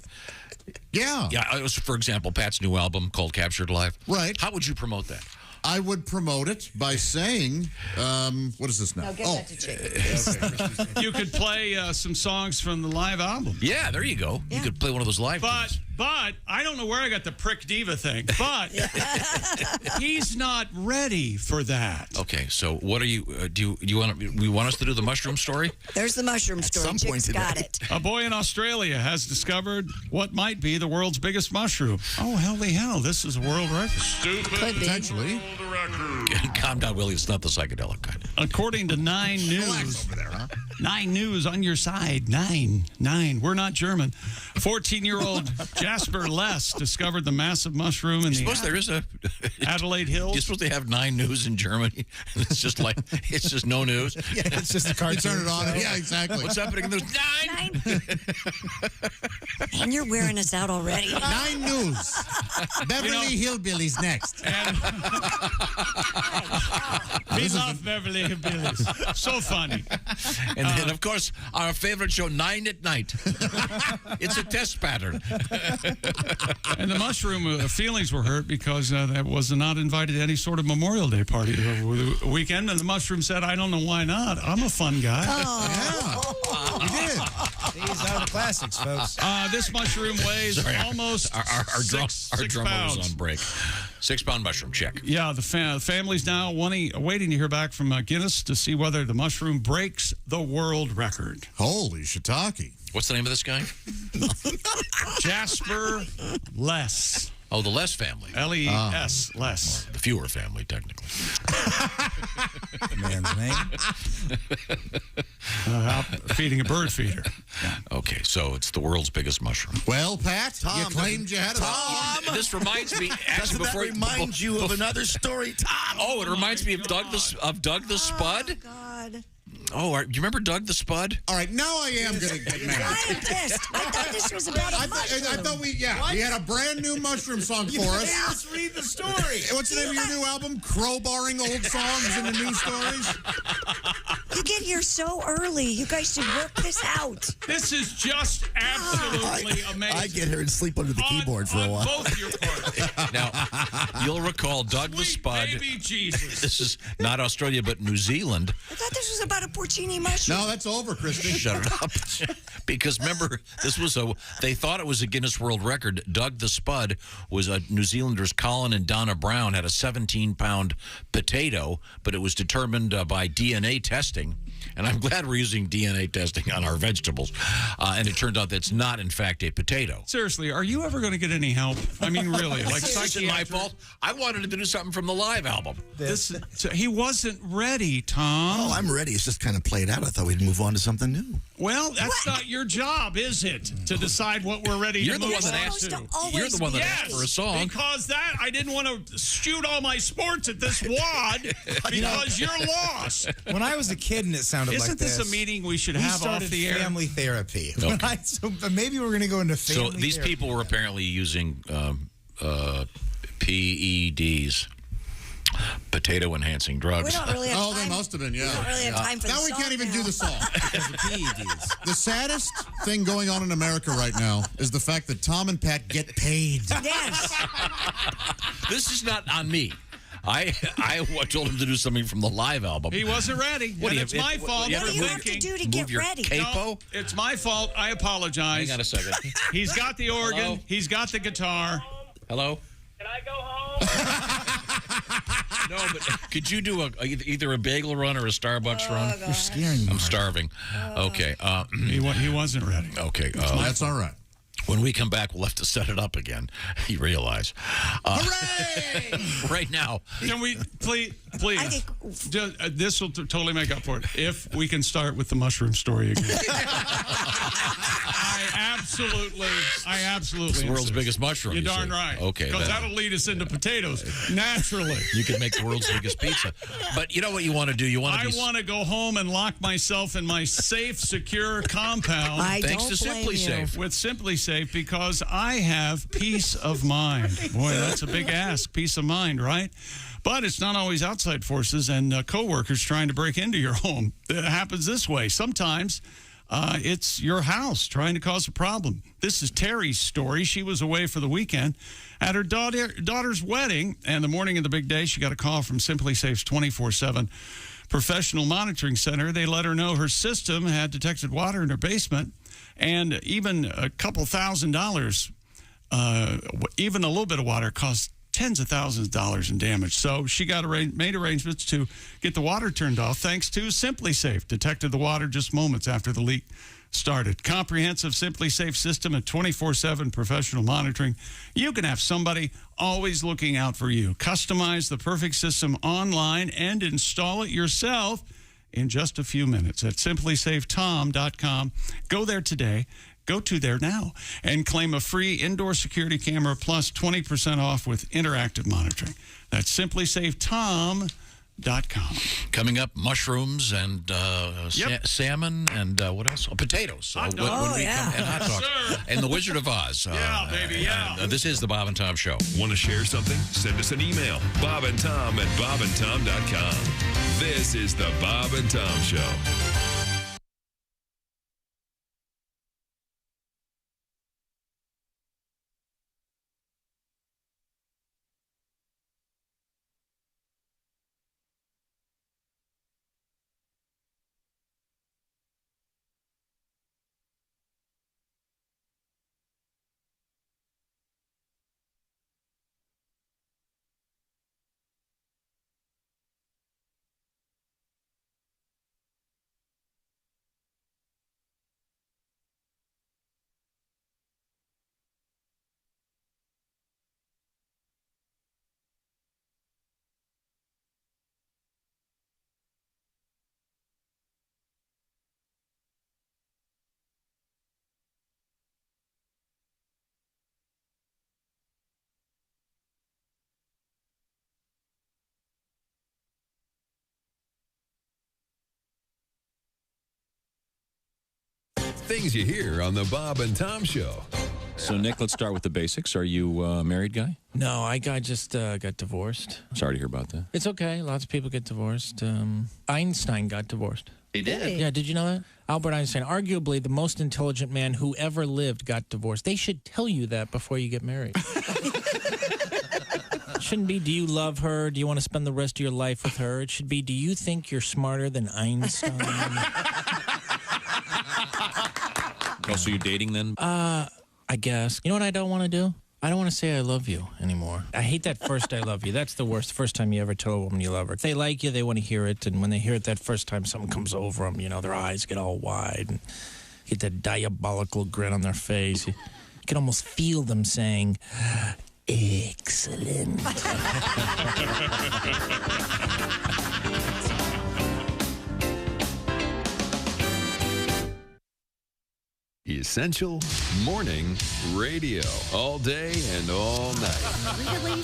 Yeah. Yeah, it was, for example, Pat's new album called Captured Live. Right. How would you promote that? I would promote it by saying, what is this now? No, give that to Chick. You could play some songs from the live album. Yeah, there you go. Yeah. You could play one of those live tunes. But I don't know where I got the prick diva thing. But he's not ready for that. Okay, so what are you? Do you want us to do the mushroom story? There's the mushroom story. some point Chick's got it. A boy in Australia has discovered what might be the world's biggest mushroom. Oh, hell, this is a world record. Stupid. Could be. Potentially. Calm down, Willie. It's not the psychedelic kind. According to 9 News. Over there, huh? 9 News on your side. 9. We're not German. 14-year-old Jasper Less discovered the massive mushroom in Suppose there is a Adelaide Hills. You're supposed to have 9 News in Germany. It's just no news. Yeah, it's just a cartoon. You turn it on. Yeah, exactly. What's happening in those 9? And you're wearing us out already. 9 News. Beverly Hillbillies next. We love Beverly Hillbillies. So funny. And then, of course, our favorite show, 9 at Night. It's a test pattern. And the mushroom feelings were hurt because that was not invited to any sort of Memorial Day party over the weekend. And the mushroom said, I don't know why not. I'm a fun guy. Oh. You did. These are the classics, folks. This mushroom weighs almost our six drummer pounds. was on break. 6-pound mushroom, check. Yeah, the family's now waiting to hear back from Guinness to see whether the mushroom breaks the world record. Holy shiitake. What's the name of this guy? Jasper Less. Oh, the Less family. L-E-S, Less. The Fewer family, technically. The man's name. Out feeding a bird feeder. Okay, so it's the world's biggest mushroom. Well, Pat, you claimed you had it. This reminds me. Doesn't that remind you of another story, Tom? Oh, it reminds me of Doug the Spud. God. Oh, you remember Doug the Spud? All right, now I am going to get mad. I am pissed. I thought this was about a mushroom. I thought we had a brand new mushroom song for us. Let's read the story. What's the name of your new album? Crowbarring old songs into new stories? You get here so early. You guys should work this out. This is just absolutely amazing. I get here and sleep under the keyboard for a while. Both your parts. Now, you'll recall Doug the Spud. Baby Jesus. This is not Australia, but New Zealand. I thought this was about a porcini mushroom. No, that's over, Christy. Shut it up. Because remember, they thought it was a Guinness World Record. Doug the Spud was a New Zealanders, Colin and Donna Brown, had a 17-pound potato, but it was determined by DNA testing. And I'm glad we're using DNA testing on our vegetables. And it turned out that it's not, in fact, a potato. Seriously, are you ever going to get any help? I mean, really. Like, This isn't my fault. I wanted him to do something from the live album. He wasn't ready, Tom. Oh, I'm ready. It's just kind of played out. I thought we'd move on to something new. Well, that's not your job, is it? To decide what we're ready You're to the move one that on asked to. You're the one that asked for a song. Because I didn't want to shoot all my sports at this wad because you're lost. When I was a kid and it sounded Isn't like this. this a meeting we should we have started off the air? family therapy. Okay. But maybe we're going to go into family So these therapy. people were apparently using PEDs, potato-enhancing drugs. We don't really have Oh, time. they must have been, yeah. We don't really have time for the Now we song can't even now. do the song. Because of PEDs. The saddest thing going on in America right now is the fact that Tom and Pat get paid. Yes. This is not on me. I told him to do something from the live album. He wasn't ready. What do you It's have- my what- fault. you What do you have to do to get your ready? capo? No, it's my fault. I apologize. Hang on a second. He's got the organ. Hello? He's got the guitar. Hello? Can I go home? No, but could you do either a bagel run or a Starbucks run? You're scaring me. I'm starving. Okay. He wasn't ready. Okay. That's all right. When we come back, we'll have to set it up again. You realize. Hooray! Right now. Can we, please? I think This will totally make up for it if we can start with the mushroom story again. I absolutely. It's the world's insist. biggest mushroom. You're you darn say. right. Okay. Because that'll lead us into potatoes naturally. You can make the world's biggest pizza. But you know what you want to do? You want to I want to go home and lock myself in my safe, secure compound. Thanks to SimpliSafe. With SimpliSafe, because I have peace of mind. Boy, that's a big ask. Peace of mind, right? But it's not always outside forces and coworkers trying to break into your home. It happens this way. Sometimes it's your house trying to cause a problem. This is Terry's story. She was away for the weekend at her daughter's wedding, and the morning of the big day, she got a call from SimpliSafe's 24/7 professional monitoring center. They let her know her system had detected water in her basement, and even a couple $1,000s, even a little bit of water costs tens of thousands of dollars in damage. So she made arrangements to get the water turned off thanks to SimpliSafe. Detected the water just moments after the leak started. Comprehensive SimpliSafe system and 24/7 professional monitoring. You can have somebody always looking out for you. Customize the perfect system online and install it yourself in just a few minutes at SimpliSafeTom.com. Go there today. Go to there now and claim a free indoor security camera plus 20% off with interactive monitoring. That's SimpliSafeTom.com. Coming up, mushrooms and salmon and what else? Oh, potatoes. Hot When dogs. we come, and hot dogs. And the Wizard of Oz. Yeah, baby, yeah. This is the Bob and Tom Show. Want to share something? Send us an email. BobandTom@BobandTom.com. This is the Bob and Tom Show. Things you hear on the Bob and Tom Show. So, Nick, let's start with the basics. Are you a married guy? No, I just got divorced. Sorry to hear about that. It's okay. Lots of people get divorced. Einstein got divorced. He did? Yeah, did you know that? Albert Einstein, arguably the most intelligent man who ever lived, got divorced. They should tell you that before you get married. It shouldn't be, do you love her? Do you want to spend the rest of your life with her? It should be, do you think you're smarter than Einstein? Oh, so you're dating then? I guess. You know what I don't want to do? I don't want to say I love you anymore. I hate that first I love you. That's the worst. First time you ever tell a woman you love her. If they like you, they want to hear it. And when they hear it that first time, something comes over them. You know, their eyes get all wide and get that diabolical grin on their face. You can almost feel them saying, excellent. Essential Morning Radio. All day and all night. Really?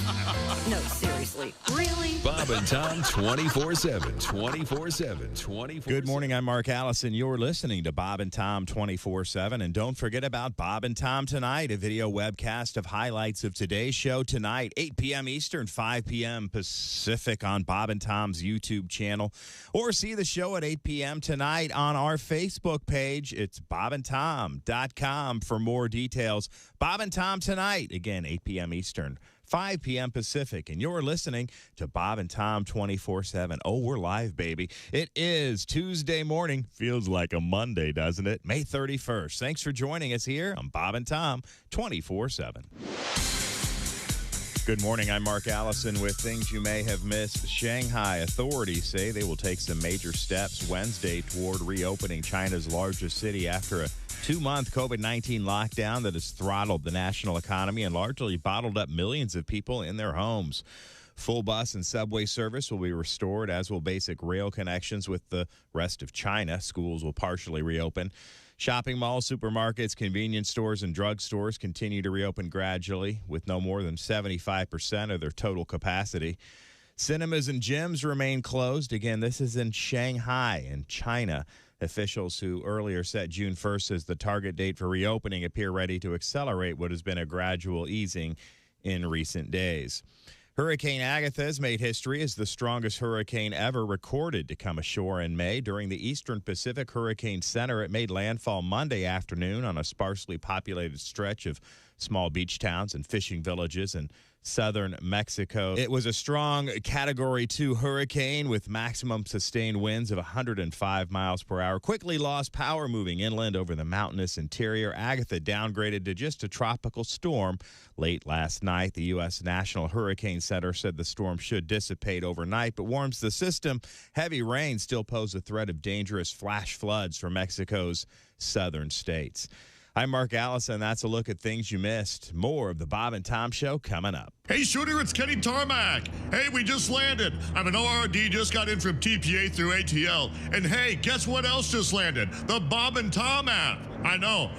No, seriously. Really? Bob and Tom 24/7. 24/7. 24/7. Good morning. I'm Mark Allison. You're listening to Bob and Tom 24/7. And don't forget about Bob and Tom Tonight, a video webcast of highlights of today's show tonight, 8 p.m. Eastern, 5 p.m. Pacific on Bob and Tom's YouTube channel. Or see the show at 8 p.m. tonight on our Facebook page. It's bobandtom.com for more details. Bob and Tom Tonight, again, 8 p.m. Eastern, 5 p.m. Pacific, and you're listening to Bob and Tom 24/7. Oh, we're live, baby. It is Tuesday morning. Feels like a Monday, doesn't it? May 31st. Thanks for joining us here on Bob and Tom 24/7. Good morning. I'm Mark Allison with things you may have missed. Shanghai authorities say they will take some major steps Wednesday toward reopening China's largest city after a 2-month COVID-19 lockdown that has throttled the national economy and largely bottled up millions of people in their homes. Full bus and subway service will be restored, as will basic rail connections with the rest of China. Schools will partially reopen. Shopping malls, supermarkets, convenience stores, and drugstores continue to reopen gradually with no more than 75% of their total capacity. Cinemas and gyms remain closed. Again, this is in Shanghai in China. Officials who earlier set June 1st as the target date for reopening appear ready to accelerate what has been a gradual easing in recent days. Hurricane Agatha has made history as the strongest hurricane ever recorded to come ashore in May. During the Eastern Pacific Hurricane Center, it made landfall Monday afternoon on a sparsely populated stretch of small beach towns and fishing villages in southern Mexico. It was a strong Category 2 hurricane with maximum sustained winds of 105 miles per hour. Quickly lost power moving inland over the mountainous interior. Agatha downgraded to just a tropical storm late last night. The U.S. National Hurricane Center said the storm should dissipate overnight, but warns the system heavy rain still pose a threat of dangerous flash floods for Mexico's southern states. I'm Mark Allison. That's a look at things you missed. More of the Bob and Tom Show coming up. Hey, Shooter, it's Kenny Tarmac. Hey, we just landed. I'm an ORD, just got in from TPA through ATL. And hey, guess what else just landed? The Bob and Tom app. I know.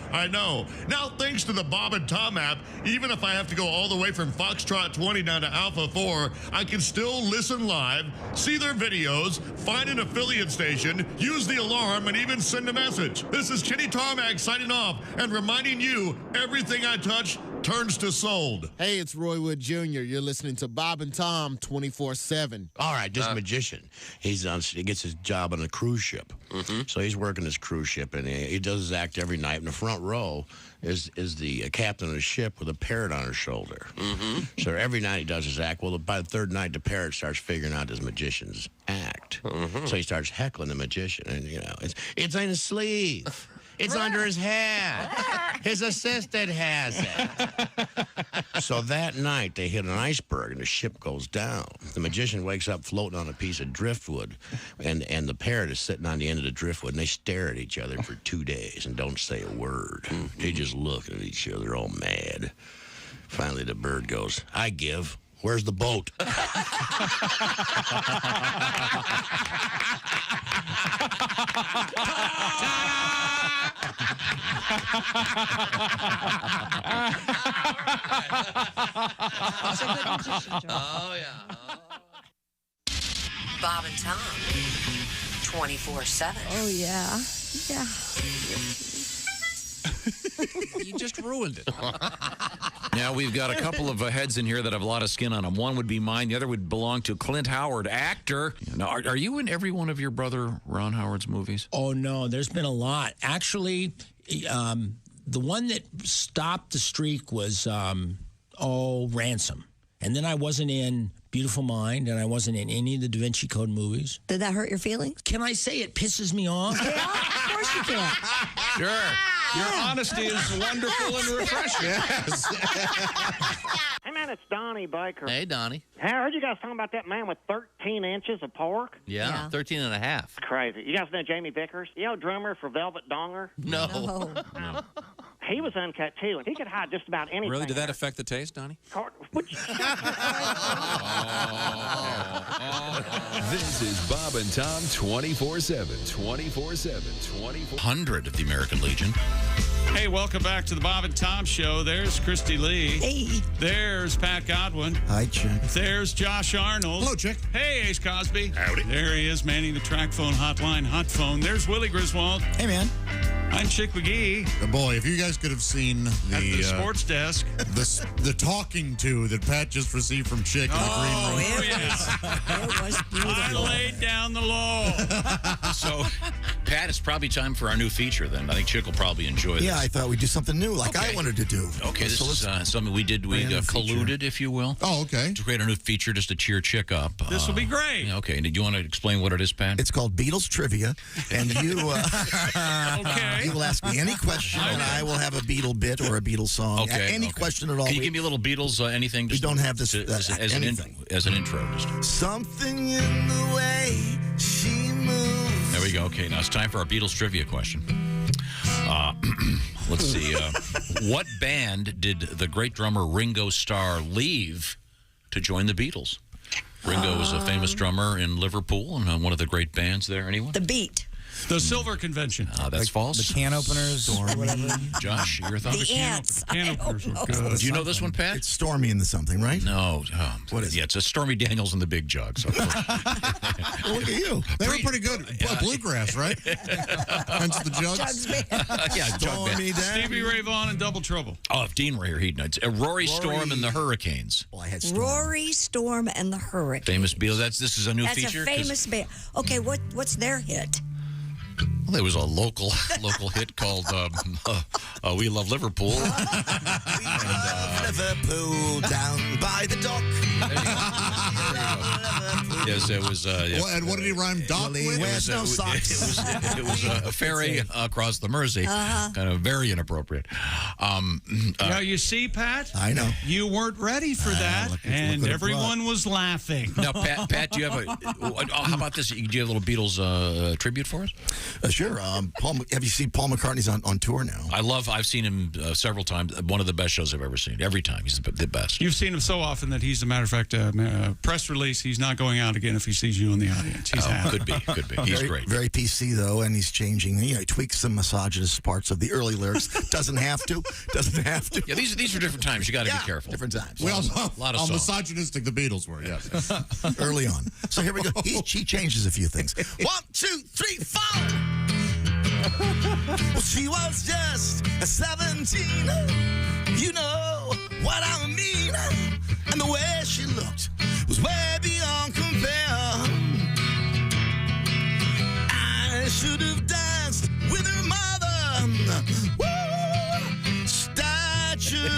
Now, thanks to the Bob and Tom app, even if I have to go all the way from Foxtrot 20 down to Alpha 4, I can still listen live, see their videos, find an affiliate station, use the alarm, and even send a message. This is Kenny Tarmac signing off and reminding you, everything I touch turns to sold. Hey, it's Roy Wood Jr. You're listening to Bob and Tom 24/7. All right, this magician, he gets his job on a cruise ship. So he's working this cruise ship, and he does his act every night. In the front row is the captain of the ship with a parrot on his shoulder. So every night he does his act. Well, by the third night, the parrot starts figuring out his magician's act. So he starts heckling the magician, and it's in his sleeve. It's under his hat. His assistant has it. So that night, they hit an iceberg, and the ship goes down. The magician wakes up floating on a piece of driftwood, and the parrot is sitting on the end of the driftwood, and they stare at each other for 2 days and don't say a word. They just look at each other all mad. Finally, the bird goes, I give. Where's the boat? Oh, yeah. Bob and Tom, 24/7. Oh, yeah. Yeah. You just ruined it. Now, we've got a couple of heads in here that have a lot of skin on them. One would be mine. The other would belong to Clint Howard, actor. Now, are you in every one of your brother Ron Howard's movies? Oh, no, there's been a lot. Actually, the one that stopped the streak was, Ransom. And then I wasn't in Beautiful Mind, and I wasn't in any of the Da Vinci Code movies. Did that hurt your feelings? Can I say it pisses me off? Yeah, of course you can. Sure. Your honesty is wonderful and refreshing. Yes. Hey, man, it's Donnie Baker. Hey, Donnie. Hey, I heard you guys talking about that man with 13 inches of pork. Yeah, 13 and a half. Crazy. You guys know Jamie Vickers? You know, drummer for Velvet Donger? No. He was uncut, too, and he could hide just about anything. Really? Did that affect the taste, Donnie? This is Bob and Tom 24/7. 24/7. 100 of the American Legion. Hey, welcome back to the Bob and Tom Show. There's Christy Lee. Hey. There's Pat Godwin. Hi, Chick. There's Josh Arnold. Hello, Chick. Hey, Ace Cosby. Howdy. There he is, manning the track phone hotline, hot phone. There's Willie Griswold. Hey, man. I'm Chick McGee. Boy, if you guys could have seen At the sports desk. the talking to that Pat just received from Chick in the green room. It was I beautiful. laid down the law. So, Pat, it's probably time for our new feature then. I think Chick will probably enjoy this. Yeah, I thought we'd do something new like Okay. I wanted to do. Okay, this is something we did. We colluded, if you will. Oh, okay. To create a new feature just to cheer Chick up. This will be great. Yeah, okay, do you want to explain what it is, Pat? It's called Beatles Trivia, and you Okay. you will ask me any question, and I will have a Beatle bit or a Beatles song. Okay, Any question at all. Can you give me a little Beatles anything? We don't have this as an intro. Just. Something in the way she moves. There we go. Okay, now it's time for our Beatles trivia question. Let's see. What band did the great drummer Ringo Starr leave to join the Beatles? Ringo was a famous drummer in Liverpool and one of the great bands there. Anyone? The Beat. The Silver Convention. That's false. The can openers or whatever. Josh, your thoughts? The Ants. Can openers were good. Do you know this one, Pat? It's Stormy in the something, right? No. What is it? Yeah, it's a Stormy Daniels and the Big Jug. So. Look at you. They were pretty good. Bluegrass, right? Hence the Jugs. Jugs band. Yeah, Jug band. Stormy Stevie Ray Vaughan and Double Trouble. Oh, if Dean were here, he'd know. It's Rory Storm and the Hurricanes. Well, I had Stormy. Rory, Storm, and the Hurricane. Famous Beatles. This is a new That's feature. a famous band. Okay, what's their hit? Well, there was a local hit called "We Love Liverpool." Liverpool down by the dock. Yes, it was. And what did he rhyme dock with? It was a ferry across the Mersey. Kind of very inappropriate. Now, you see, Pat? I know. You weren't ready for that, and what it everyone was laughing. Now, Pat, do you have how about this? Do you have a little Beatles tribute for us? Sure. Have you seen Paul McCartney's on tour now? I've seen him several times. One of the best shows I've ever seen. Every time. He's the best. You've seen him so often that he's, a matter of fact, press release, he's not going out again if he sees you in the audience. He's happy. Could be. He's very, great. Very PC, though, and he's changing. He tweaks some misogynist parts of the early lyrics. Doesn't have to. Yeah, these are different times. You got to be careful. Different times. We also a lot of how songs. misogynistic the Beatles were, yes. Early on. So here we go. She changes a few things. 1, 2, 3, 4. Well, she was just 17. You know what I mean. And the way she looked was way beyond compare. I should have danced with her mother. Woo! Statutory.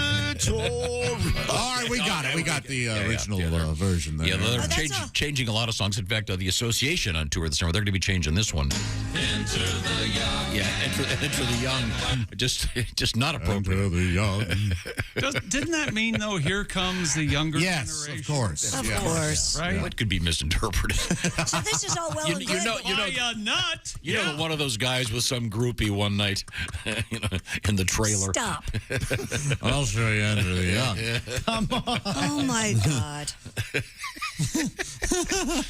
All right, we got it. We got the original version there. Yeah, they're changing a lot of songs. In fact, the Association on tour this summer, they're going to be changing this one. Enter the young. Yeah, enter the young. Just not appropriate. Enter the young. Didn't that mean, though, here comes the younger generation? Of course. Of course. Right? What could be misinterpreted? So this is all well and good. Nut. You know, one of those guys with some groupie one night, in the trailer. Stop. I'll show you Enter the Young. Come on. Oh, my God.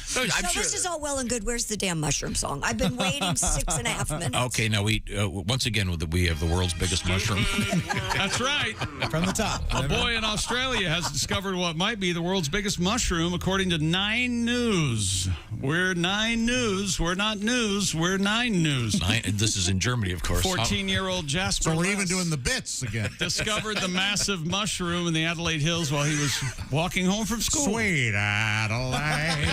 So this is all well and good. Where's the damn mushroom song? I've been waiting 6.5 minutes. Okay, now once again we have the world's biggest mushroom. That's right. From the top. A boy in Australia has discovered what might be the world's biggest mushroom, according to 9 News. We're 9 News. We're not news. We're 9 News. This is in Germany, of course. 14-year-old Jasper. So we're Less even doing the bits again. discovered the massive mushroom in the Adelaide Hills while he was walking home from school. Sweet Adelaide.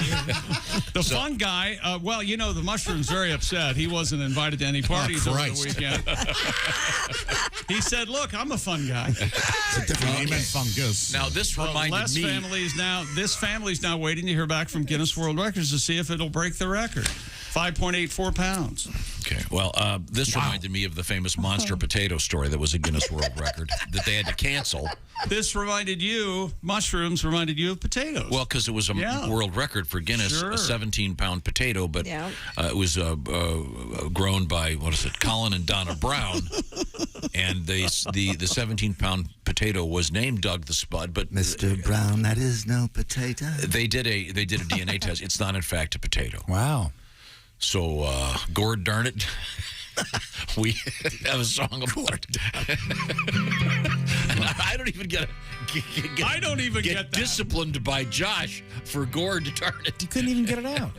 The fun guy, well, you know, the mushroom's very upset. He wasn't invited to any parties over the weekend. He said, look, I'm a fun guy. He meant fungus. Now, this reminded me. This family's now waiting to hear back from Guinness World Records to see if it'll break the record. 5.84 pounds. Okay, well, this reminded me of the famous monster potato story that was a Guinness World Record that they had to cancel. This reminded you, mushrooms reminded you of potatoes. Well, because it was a world record for Guinness, a 17-pound potato, but it was grown by, Colin and Donna Brown, and the 17-pound potato was named Doug the Spud, but Mr. Brown, that is no potato. They did a DNA test. It's not, in fact, a potato. Wow. So, Gord darn it, we have a song about it. And I don't even get disciplined by Josh for Gord darn it. You couldn't even get it out.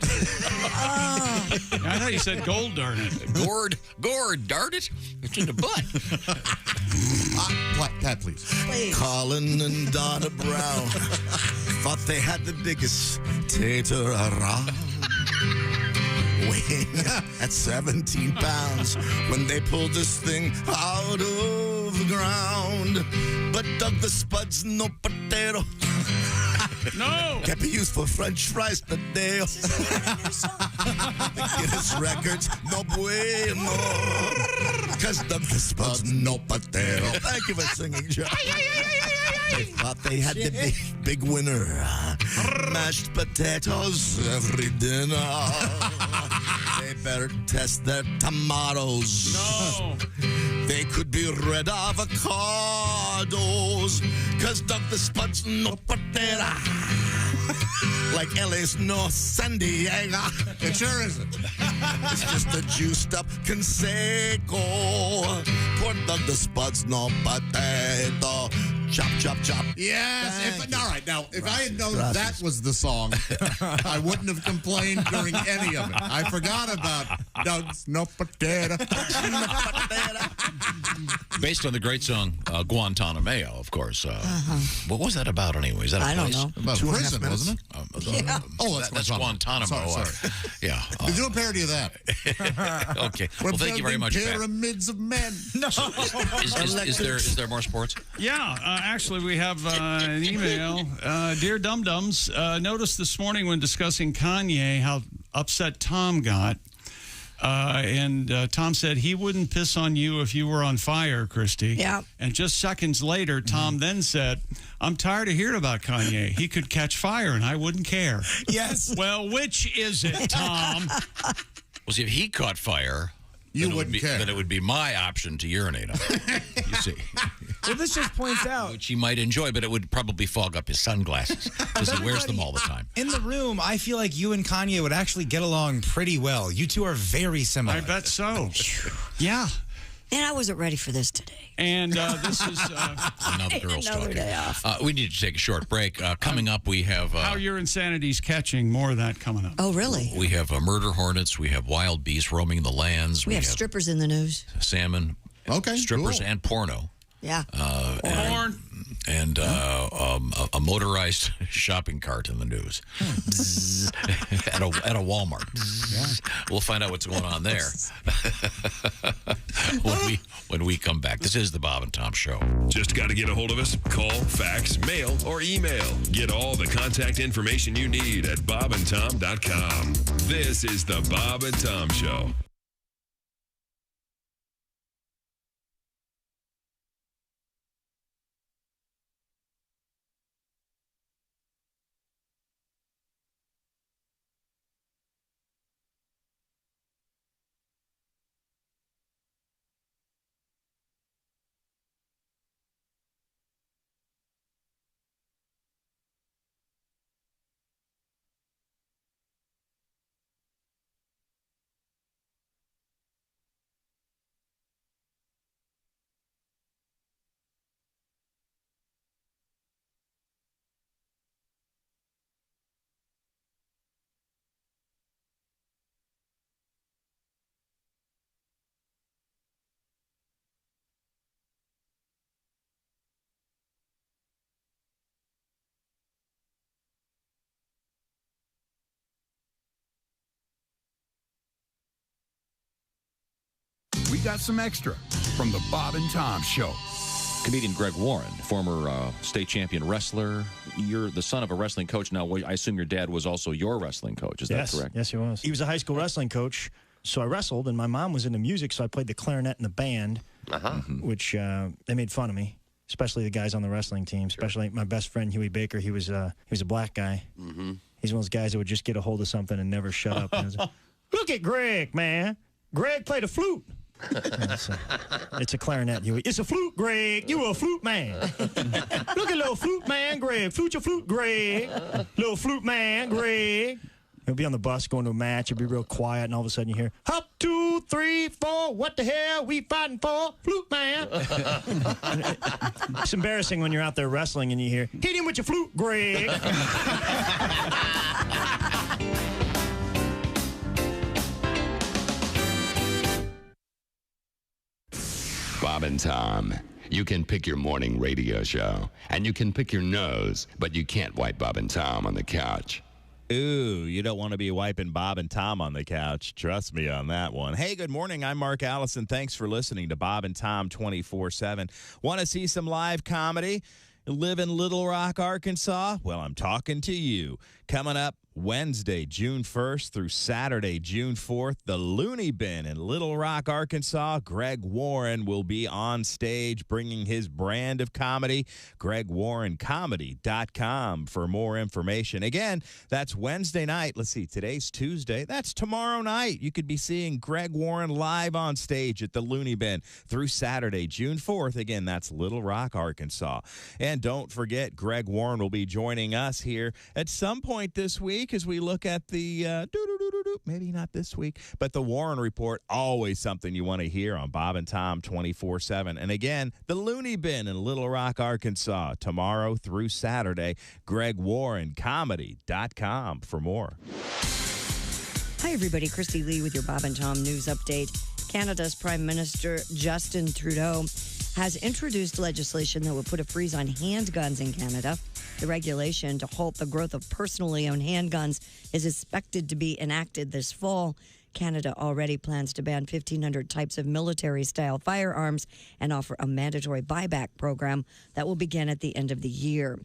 I thought you said gold darn it. Gord darn it. It's in the butt. Pat, please. Colin and Donna Brown thought they had the biggest tater around. Weighing at 17 pounds when they pulled this thing out of the ground. But Doug the Spud's no potato. No! Can't be used for French fries today. The Guinness records, no bueno. Because Doug the Spud's no potato. Thank you for singing, Joe. They thought they had the big winner. Mashed potatoes every dinner. They better test their tomatoes. No. They could be red avocados. Cause Doug the Spud's no potato. Like LA's no San Diego. It sure isn't. It's just a juiced up Conseco. Poor Doug the Spud's no potato. Chop, chop, chop. Yes. All right. Now, if I had known that was the song, I wouldn't have complained during any of it. I forgot about Doug's no potato. Based on the great song Guantanamo, of course. What was that about anyway? Is that a I don't place? know. About prison, wasn't it? Oh, that's Guantanamo. Sorry. Yeah. We do a parody of that. Okay. Well, thank you very much, Pat. Pyramids of men. No. Is there more sports? Yeah, actually, we have an email. Dear Dum Dums, noticed this morning when discussing Kanye how upset Tom got. And Tom said he wouldn't piss on you if you were on fire, Christy. Yeah. And just seconds later, Tom then said, I'm tired of hearing about Kanye. He could catch fire and I wouldn't care. Yes. Well, which is it, Tom? Well, see, if he caught fire, wouldn't care. Then it would be my option to urinate on. You see. Well, this just points out. Which he might enjoy, but it would probably fog up his sunglasses because he wears them all the time. In the room, I feel like you and Kanye would actually get along pretty well. You two are very similar. I bet so. Yeah. And I wasn't ready for this today. And this is now the girls another talking. day off. We need to take a short break. Coming up, we have How Your Insanity's Catching. More of that coming up. Oh, really? We have murder hornets. We have wild beasts roaming the lands. We have strippers in the news. Salmon. Okay, strippers cool. and porno. Yeah. Porn. And a motorized shopping cart in the news at a Walmart. We'll find out what's going on there when we come back. This is the Bob and Tom Show. Just got to get a hold of us. Call, fax, mail, or email. Get all the contact information you need at bobandtom.com. This is the Bob and Tom Show. got some extra from the Bob and Tom Show. Comedian Greg Warren, former state champion wrestler. You're the son of a wrestling coach. Now, I assume your dad was also your wrestling coach. Is that correct? Yes, he was. He was a high school wrestling coach, so I wrestled, and my mom was into music, so I played the clarinet in the band, which they made fun of me, especially the guys on the wrestling team, especially my best friend, Huey Baker. He was a black guy. He's one of those guys that would just get a hold of something and never shut up. Look at Greg, man. Greg played a flute. It's a clarinet, Huey. It's a flute, Greg. You a flute man. Look at little flute man, Greg. Flute your flute, Greg. Little flute man, Greg. He'll be on the bus going to a match. He'll be real quiet, and all of a sudden you hear, hop, 2, 3, 4. What the hell we fighting for? Flute man. It's embarrassing when you're out there wrestling and you hear, hit him with your flute, Greg. Bob and Tom, you can pick your morning radio show, and you can pick your nose, but you can't wipe Bob and Tom on the couch. Ooh, you don't want to be wiping Bob and Tom on the couch. Trust me on that one. Hey, good morning. I'm Mark Allison. Thanks for listening to Bob and Tom 24/7. Want to see some live comedy? Live in Little Rock, Arkansas? Well, I'm talking to you. Coming up Wednesday, June 1st through Saturday, June 4th, the Looney Bin in Little Rock, Arkansas. Greg Warren will be on stage bringing his brand of comedy. GregWarrenComedy.com for more information. Again, that's Wednesday night. Let's see, today's Tuesday. That's tomorrow night. You could be seeing Greg Warren live on stage at the Looney Bin through Saturday, June 4th. Again, that's Little Rock, Arkansas. And don't forget, Greg Warren will be joining us here at some point this week as we look at the, maybe not this week, but the Warren Report, always something you want to hear on Bob and Tom 24/7. And again, the Looney Bin in Little Rock, Arkansas, tomorrow through Saturday. GregWarrenComedy.com for more. Hi, everybody. Christy Lee with your Bob and Tom News Update. Canada's Prime Minister Justin Trudeau has introduced legislation that would put a freeze on handguns in Canada. The regulation to halt the growth of personally owned handguns is expected to be enacted this fall. Canada already plans to ban 1,500 types of military-style firearms and offer a mandatory buyback program that will begin at the end of the year.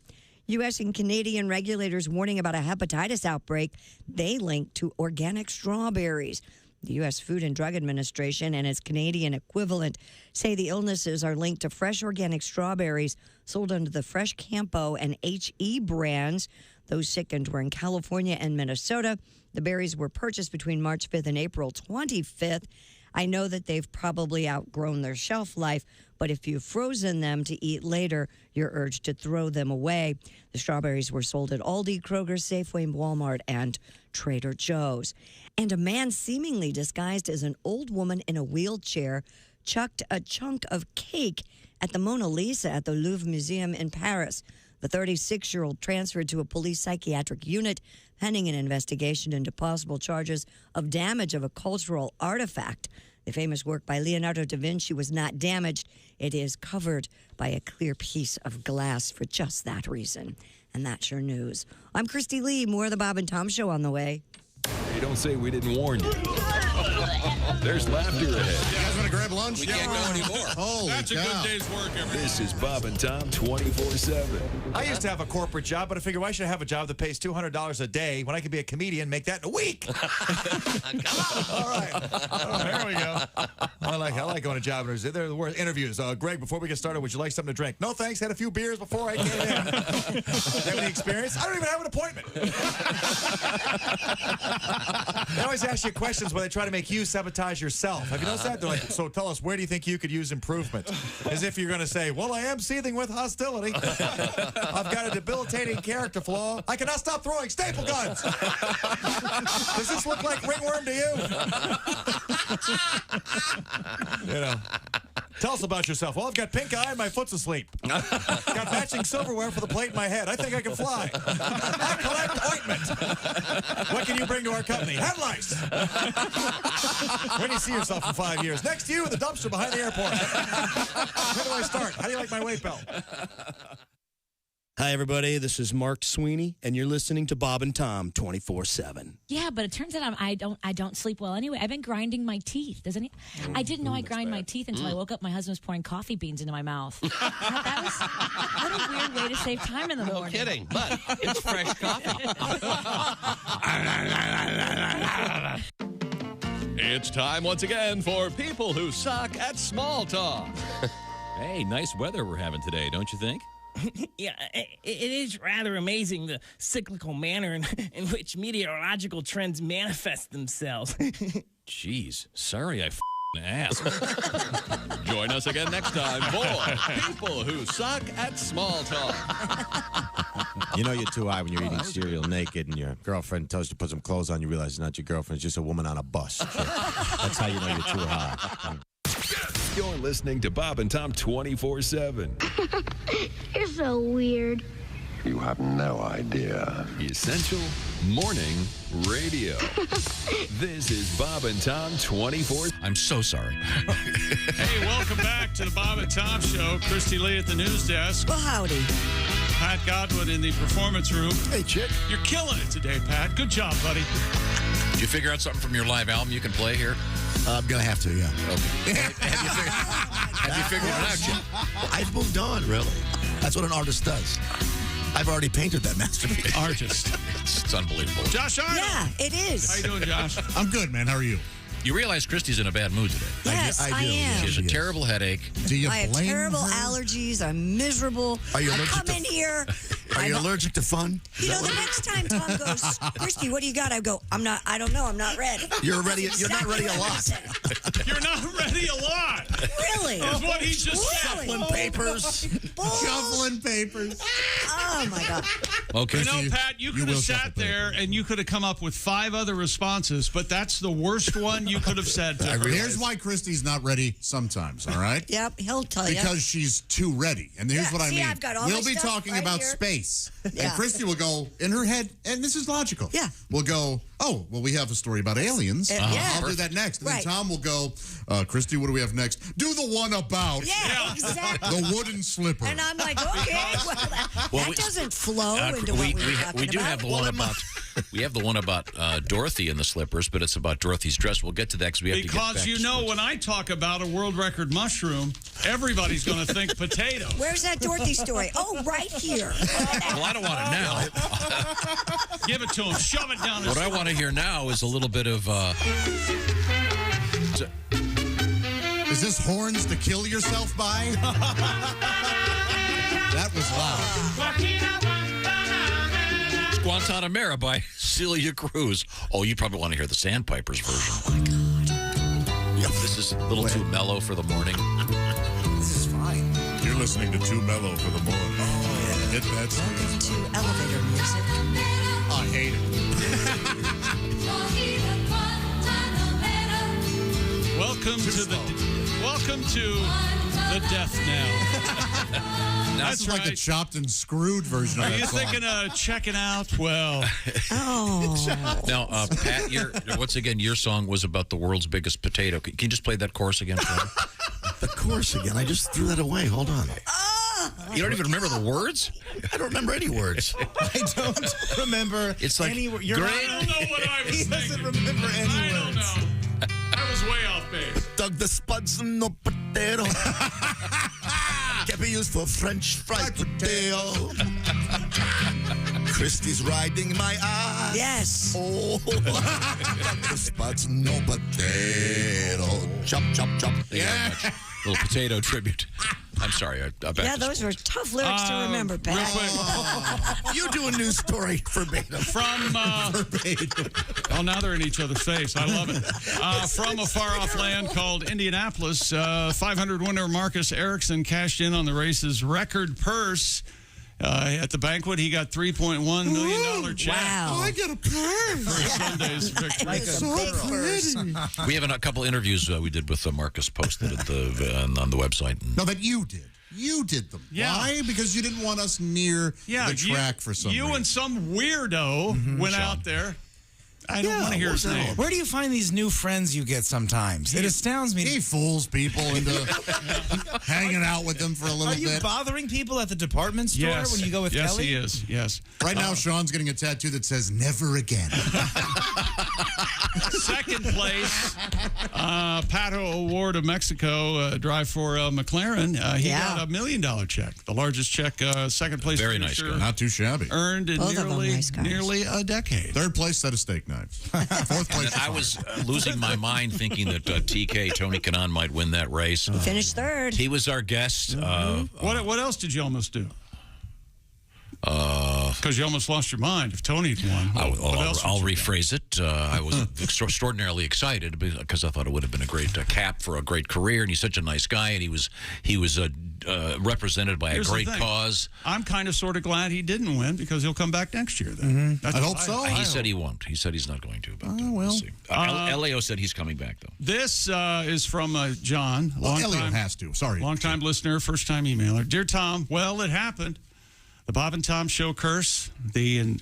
U.S. and Canadian regulators warning about a hepatitis outbreak they link to organic strawberries. The U.S. Food and Drug Administration and its Canadian equivalent say the illnesses are linked to fresh organic strawberries sold under the Fresh Campo and HE brands. Those sickened were in California and Minnesota. The berries were purchased between March 5th and April 25th. I know that they've probably outgrown their shelf life, but if you've frozen them to eat later, you're urged to throw them away. The strawberries were sold at Aldi, Kroger, Safeway, Walmart, and Trader Joe's. And a man seemingly disguised as an old woman in a wheelchair chucked a chunk of cake at the Mona Lisa at the Louvre Museum in Paris. The 36-year-old transferred to a police psychiatric unit pending an investigation into possible charges of damage of a cultural artifact. The famous work by Leonardo da Vinci was not damaged. It is covered by a clear piece of glass for just that reason. And that's your news. I'm Christy Lee. More of the Bob and Tom Show on the way. Hey, don't say we didn't warn you. There's laughter ahead. You guys want to grab lunch? We can't go anymore. Holy That's cow. a good day's work, everybody. This is Bob and Tom 24/7. I used to have a corporate job, but I figured why should I have a job that pays $200 a day when I could be a comedian and make that in a week? All right. There we go. I like going to job interviews. They're the worst interviews. Greg, before we get started, would you like something to drink? No, thanks. Had a few beers before I came in. Do you have any experience? I don't even have an appointment. They always ask you questions where they try to make you sabotage yourself. Have you noticed that? They're like, so tell us, where do you think you could use improvement? As if you're going to say, well, I am seething with hostility. I've got a debilitating character flaw. I cannot stop throwing staple guns. Does this look like ringworm to you? You know. Tell us about yourself. Well, I've got pink eye and my foot's asleep. Got matching silverware for the plate in my head. I think I can fly. I collect ointment. What can you bring to our company? Head lice. Where do you see yourself in 5 years? Next to you in the dumpster behind the airport. Where do I start? How do you like my weight belt? Hi, everybody. This is Mark Sweeney, and you're listening to Bob and Tom 24/7. Yeah, but it turns out I don't sleep well anyway. I've been grinding my teeth. I didn't know I grind my teeth until I woke up. My husband was pouring coffee beans into my mouth. What a weird way to save time in the morning. No kidding, but it's fresh coffee. It's time once again for people who suck at small talk. Hey, nice weather we're having today, don't you think? Yeah, it is rather amazing the cyclical manner in which meteorological trends manifest themselves. Jeez, sorry I asked. Join us again next time for people who suck at small talk. You know you're too high when you're eating cereal naked and your girlfriend tells you to put some clothes on. You realize it's not your girlfriend, it's just a woman on a bus. That's how you know you're too high. You're listening to Bob and Tom 24/7. You're so weird. You have no idea. Essential Morning Radio. This is Bob and Tom 24. I'm so sorry. Hey, welcome back to the Bob and Tom Show. Christy Lee at the news desk. Well, howdy. Pat Godwin in the performance room. Hey, chick. You're killing it today, Pat. Good job, buddy. Did you figure out something from your live album you can play here? I'm going to have to, yeah. Okay. Have you figured it out yet? Well, I've moved on, really. That's what an artist does. I've already painted that masterpiece. Artist. It's unbelievable. Josh Arnold. Yeah, it is. How you doing, Josh? I'm good, man. How are you? You realize Christy's in a bad mood today. Yes, I am. She has a terrible headache. Do you I have blame terrible her? allergies. I'm miserable. Are you I allergic come to- in here. Are you allergic to fun? You know, the next time Tom goes, Christy, what do you got? I go, I don't know. I'm not ready. You're ready. You're not ready a lot. You're not ready a lot. Really? Is what he just said. Shuffling papers. Shuffling papers. Oh, my God. Okay. You know, Pat, you could have sat there and you could have come up with 5 other responses, but that's the worst one you could have said to her. Here's why Christy's not ready sometimes, all right? Yep, he'll tell you. Because she's too ready. And here's what I mean. I've got all we'll my be stuff talking right about here. space. Yeah. And Christy will go in her head, and this is logical. Yeah. We'll go, oh, well, we have a story about aliens. Yeah. I'll do that next. And Right. then Tom will go, Christy, what do we have next? Do the one about Yeah, exactly. the wooden slipper. And I'm like, okay, that doesn't flow into what we were talking we do about. have the one about we have the one about Dorothy and the slippers, but it's about Dorothy's dress. We'll get to that because we have to get back Because you know, when I talk about a world record mushroom, everybody's going to think potato. Where's that Dorothy story? Oh, right here. Well, I don't want it now. Give it to him. Shove it down his What I want to hear now is a little bit of. Is this horns to kill yourself by? That was loud. Guantanamera by Celia Cruz. Oh, you probably want to hear the Sandpipers version. Oh, my God. Yep, this is a little too mellow for the morning. This is fine. You're listening to Too Mellow for the Morning. Oh, yeah. Hit that Welcome snooze. to elevator music. I hate it. Welcome to the death knell. That's like the chopped and screwed version of Are that you song. thinking of checking out? Well, Now, Pat, once again, your song was about the world's biggest potato. Can you just play that chorus again for me? The chorus again. I just threw that away. Hold on. You don't even remember the words? I don't remember any words. I don't remember It's like any great. I don't know what I was He thinking. doesn't remember any I don't words. know. I was way off base. Dug the spuds and no potato. Can be used for French fried potato. Christy's riding my ass. Yes. Oh, dug the spuds, no potato. Chop, chop, chop. Yeah. Little potato tribute. I'm sorry. I back Yeah, to those were tough lyrics to remember, Pat. Real quick. You do a news story verbatim. From, oh, now they're in each other's face. I love it. From a far-off land called Indianapolis, 500 winner Marcus Erickson cashed in on the race's record purse. At the banquet, he got $3.1 million check. Wow. Oh, I get a purse. For Sunday's victory. Like a So pretty. We have a couple interviews we did with Marcus posted at on the website. No, that you did. You did them. Yeah. Why? Because you didn't want us near the track for some You reason. and some weirdo went Sean. out there. I don't want to hear his name. Where do you find these new friends you get sometimes? It astounds me. He fools people into hanging out with them for a little Are you bit. bothering people at the department store when you go with yes, Kelly? He is. Yes. Right now, Sean's getting a tattoo that says "Never again." Second place, Pato Award of Mexico, drive for McLaren. He got $1 million check, the largest check. Second place, Very nice guy. Not too shabby. Earned in nearly a decade. Third place, set of steak knives. Fourth place. I was losing my mind thinking that TK, Tony Kanaan, might win that race. Finished third. He was our guest. What else did you almost do? Because you almost lost your mind if Tony won. I'll rephrase it. I was extraordinarily excited because I thought it would have been a great cap for a great career, and he's such a nice guy, and he was represented by Here's a great the thing. cause. I'm kind of sort of glad he didn't win because he'll come back next year. Then I hope so. He said he won't. He said he's not going to. But we'll see. Elio said he's coming back though. This is from John. Elio has to. Sorry. Long-time listener, first-time emailer. Dear Tom, well, it happened. The Bob and Tom Show curse, the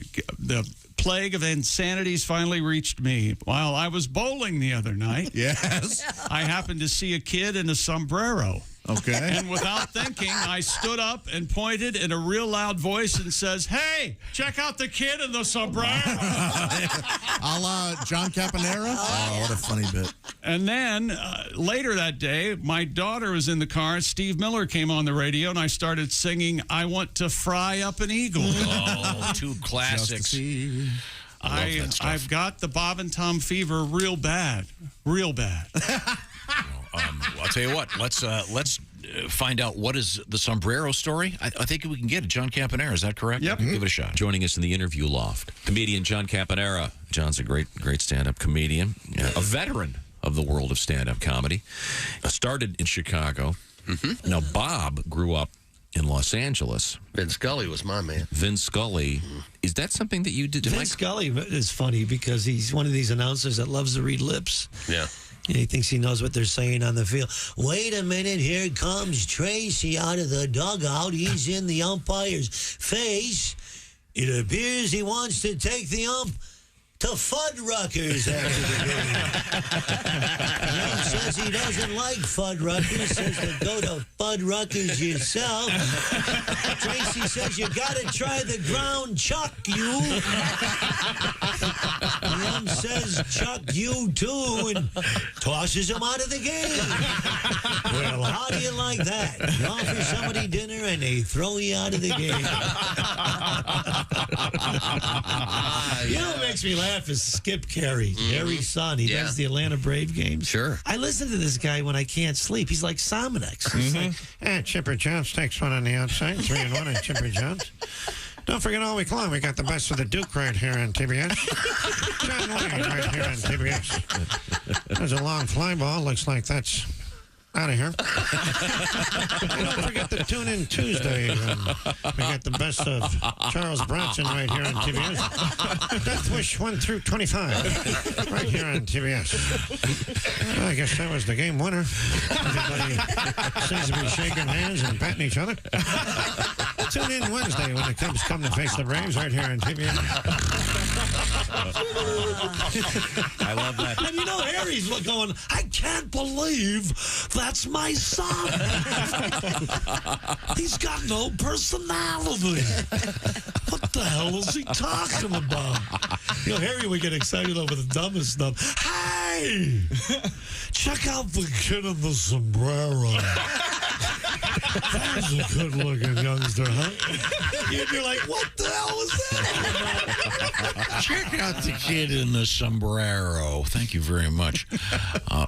plague of insanities finally reached me. While I was bowling the other night, yes, I happened to see a kid in a sombrero. Okay. And without thinking, I stood up and pointed in a real loud voice and says, "Hey, check out the kid in the sombrero." A la John Capanera. Oh, what a funny bit. And then later that day, my daughter was in the car. Steve Miller came on the radio, and I started singing, "I Want to Fry Up an Eagle." Oh, two classics. I've got the Bob and Tom fever real bad. Real bad. I'll tell you what. Let's find out what is the sombrero story. I think we can get it. John Capanera, is that correct? Yep. Give it a shot. Joining us in the interview loft, comedian John Capanera. John's a great stand-up comedian, a veteran of the world of stand-up comedy. Started in Chicago. Mm-hmm. Now, Bob grew up in Los Angeles. Vin Scully was my man. Vin Scully. Is that something that you did? Vin Scully is funny because he's one of these announcers that loves to read lips. Yeah. And he thinks he knows what they're saying on the field. Wait a minute, here comes Tracy out of the dugout. He's in the umpire's face. It appears he wants to take the ump to Fuddruckers after the game. He says he doesn't like Fuddruckers, says to go to Fuddruckers yourself. Tracy says you got to try the ground chuck, you. The ump says chuck you too and tosses him out of the game. Well, how do you like that? You offer somebody dinner and they throw you out of the game. You know what makes me laugh is Skip Carey, Harry's son. He does the Atlanta Brave games. Sure. I listen to this guy when I can't sleep. He's like Sominex. He's like, Chipper Jones takes one on the outside, 3-1 on Chipper Jones. Don't forget all week long, we got the best of the Duke right here on TBS. John Wayne right here on TBS. There's a long fly ball. Looks like that's out of here. Don't forget to tune in Tuesday. We got the best of Charles Bronson right here on TBS. Death Wish 1 through 25 right here on TBS. Well, I guess that was the game winner. Everybody seems to be shaking hands and patting each other. Tune in Wednesday when the Cubs come to face the Braves right here on TBS. I love that. And you know, Harry's going, I can't believe that's my son. He's got no personality. What the hell is he talking about? You know, Harry would get excited over the dumbest stuff. Hey, check out the kid in the sombrero. That's a good-looking youngster, huh? You'd be like, what the hell was that? Check out the kid in the sombrero. Thank you very much.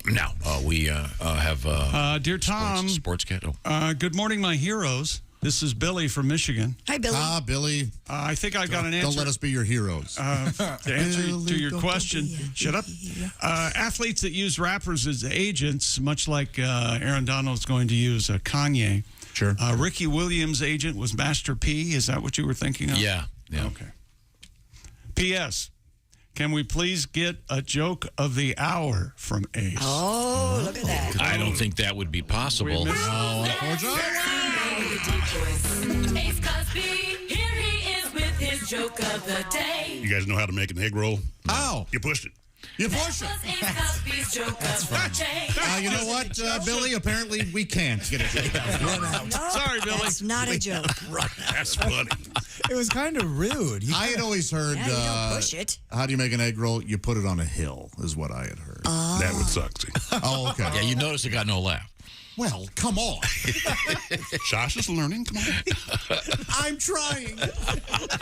Now, we have... Dear Tom. Sports cat. Good morning, my heroes. This is Billy from Michigan. Hi, Billy. Billy. I think I've got an answer. Don't let us be your heroes. To answer to your question, shut up. Athletes that use rappers as agents, much like Aaron Donald's going to use Kanye. Sure. Ricky Williams' agent was Master P. Is that what you were thinking of? Yeah. Okay. P.S. Can we please get a joke of the hour from Ace? Oh, look at that. I don't think that would be possible. No, Ace Cosby, here he is with his joke of the day. You guys know how to make an egg roll? Oh. You pushed it. You push it. You know what, Billy? Apparently we can't get it. Run out. Sorry, Billy. That's not a joke. That's funny. It was kind of rude. I had always heard, Yeah, you don't push it. how do you make an egg roll? You put it on a hill, is what I had heard. That would suck. See. Oh, okay. Yeah, you notice it got no laugh. Well, come on. Josh is learning. Come on. I'm trying.